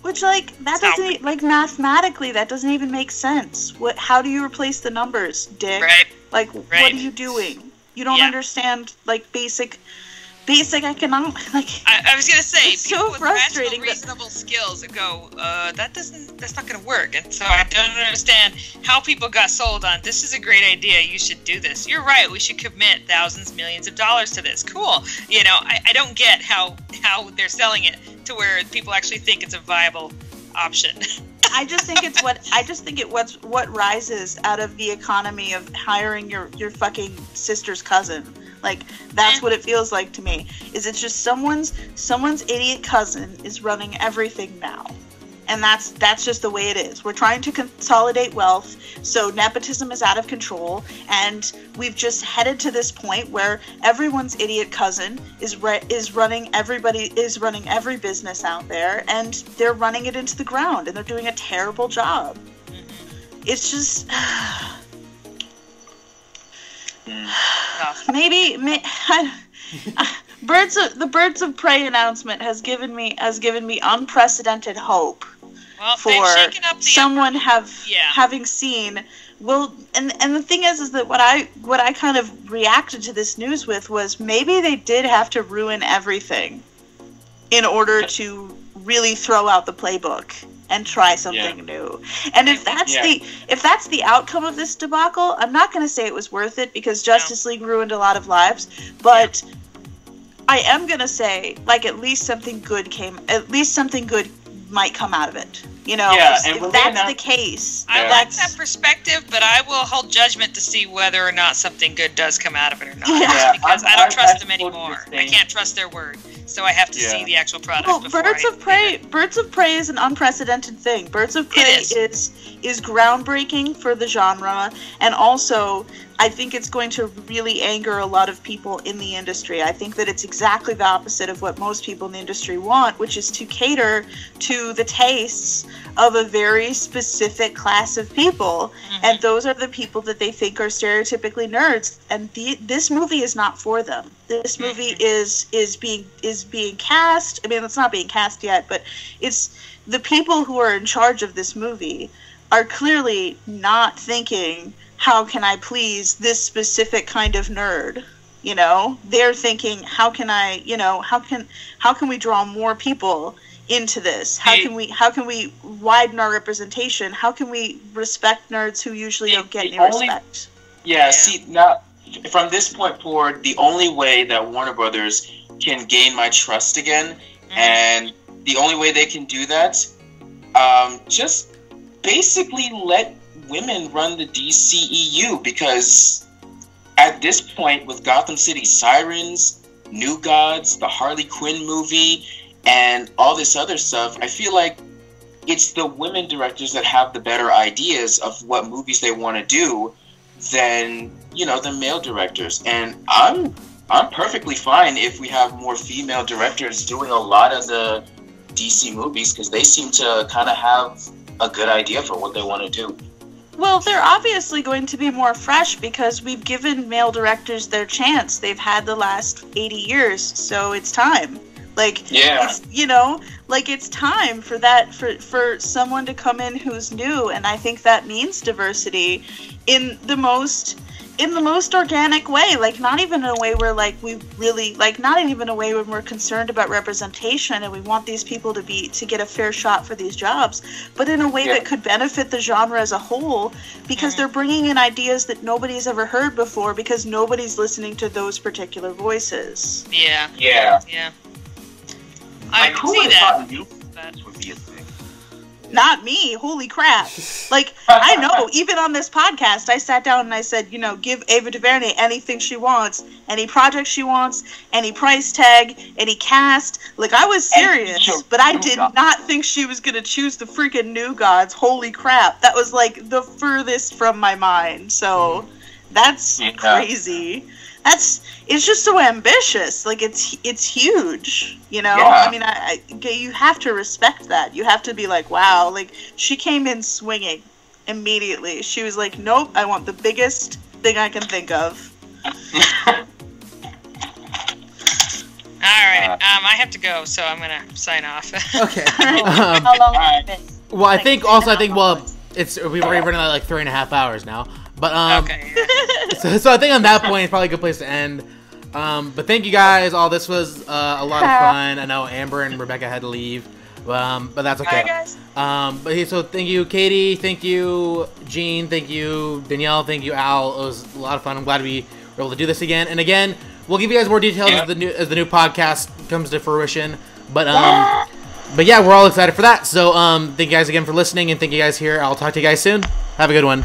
Which, like, that Stop. doesn't, like, mathematically, that doesn't even make sense. How do you replace the numbers, Dick? Right. Like, Right. what are you doing? You don't Yeah. understand, like, basic economic, like... I was gonna say, It's people so with frustrating rational, reasonable skills that go, that's not gonna work. And so I don't understand how people got sold on, this is a great idea, you should do this. You're right, we should commit thousands, millions of dollars to this. Cool. You know, I don't get how they're selling it to where people actually think it's a viable option. I just think it's what rises out of the economy of hiring your fucking sister's cousin. Like, that's what it feels like to me. Is it's just someone's idiot cousin is running everything now. And that's just the way it is. We're trying to consolidate wealth, so nepotism is out of control, and we've just headed to this point where everyone's idiot cousin is running every business out there, and they're running it into the ground, and they're doing a terrible job. It's just the Birds of Prey announcement has given me unprecedented hope. Well, For they've shaken up the someone Yeah. having seen, well, and the thing is that what I kind of reacted to this news with was maybe they did have to ruin everything in order to really throw out the playbook and try something new. And if that's the outcome of this debacle, I'm not going to say it was worth it because Justice League ruined a lot of lives, but I am going to say like at least something good might come out of it. You know, if that's the case. I like that perspective, but I will hold judgment to see whether or not something good does come out of it or not. Yeah, because I don't trust them totally anymore. the I same. can't trust their word. So I have to see the actual product. Well, before Birds of Prey is an unprecedented thing. Birds of Prey is groundbreaking for the genre, and also I think it's going to really anger a lot of people in the industry. I think that it's exactly the opposite of what most people in the industry want, which is to cater to the tastes of a very specific class of people, and those are the people that they think are stereotypically nerds. And this movie is not for them. This movie is being cast. I mean, it's not being cast yet, but it's the people who are in charge of this movie are clearly not thinking, how can I please this specific kind of nerd? You know, they're thinking, how can we draw more people into this? How can we widen our representation? How can we respect nerds who usually don't get any respect? See, now from this point forward, the only way that Warner Brothers can gain my trust again, and the only way they can do that, just basically let women run the DCEU, because at this point with Gotham City Sirens, New Gods, the Harley Quinn movie, and all this other stuff, I feel like it's the women directors that have the better ideas of what movies they want to do than, the male directors. And I'm perfectly fine if we have more female directors doing a lot of the DC movies, because they seem to kind of have a good idea for what they want to do. Well, they're obviously going to be more fresh because we've given male directors their chance. They've had the last 80 years, so it's time. It's time for that, for someone to come in who's new, and I think that means diversity in the most in the most organic way, like not even in a way where like we really like not even a way when we're concerned about representation and we want these people to get a fair shot for these jobs, but in a way that could benefit the genre as a whole, because they're bringing in ideas that nobody's ever heard before because nobody's listening to those particular voices. Yeah. I can who see would've that. thought new fans would be a thing? Not me. Holy crap. Like, I know, even on this podcast, I sat down and I said, you know, give Ava DuVernay anything she wants, any project she wants, any price tag, any cast. Like, I was serious, but I did not think she was going to choose the freaking New Gods. Holy crap. That was, like, the furthest from my mind. So, that's crazy. It's just so ambitious. Like, it's huge, you know? Yeah. I mean, you have to respect that. You have to be like, wow, like, she came in swinging immediately. She was like, nope, I want the biggest thing I can think of. Alright, I have to go, so I'm gonna sign off. Okay. How long has it been? Well, I think, we've already run like 3.5 hours now. But, Okay. Yeah. so I think on that point, it's probably a good place to end. But thank you guys all. This was a lot of fun. I know Amber and Rebecca had to leave, but that's okay. Bye, guys. So thank you, Katie. Thank you, Jean. Thank you, Danielle. Thank you, Al. It was a lot of fun. I'm glad we were able to do this again. And again, we'll give you guys more details as the new podcast comes to fruition. But yeah, we're all excited for that. So thank you guys again for listening, and thank you guys here. I'll talk to you guys soon. Have a good one.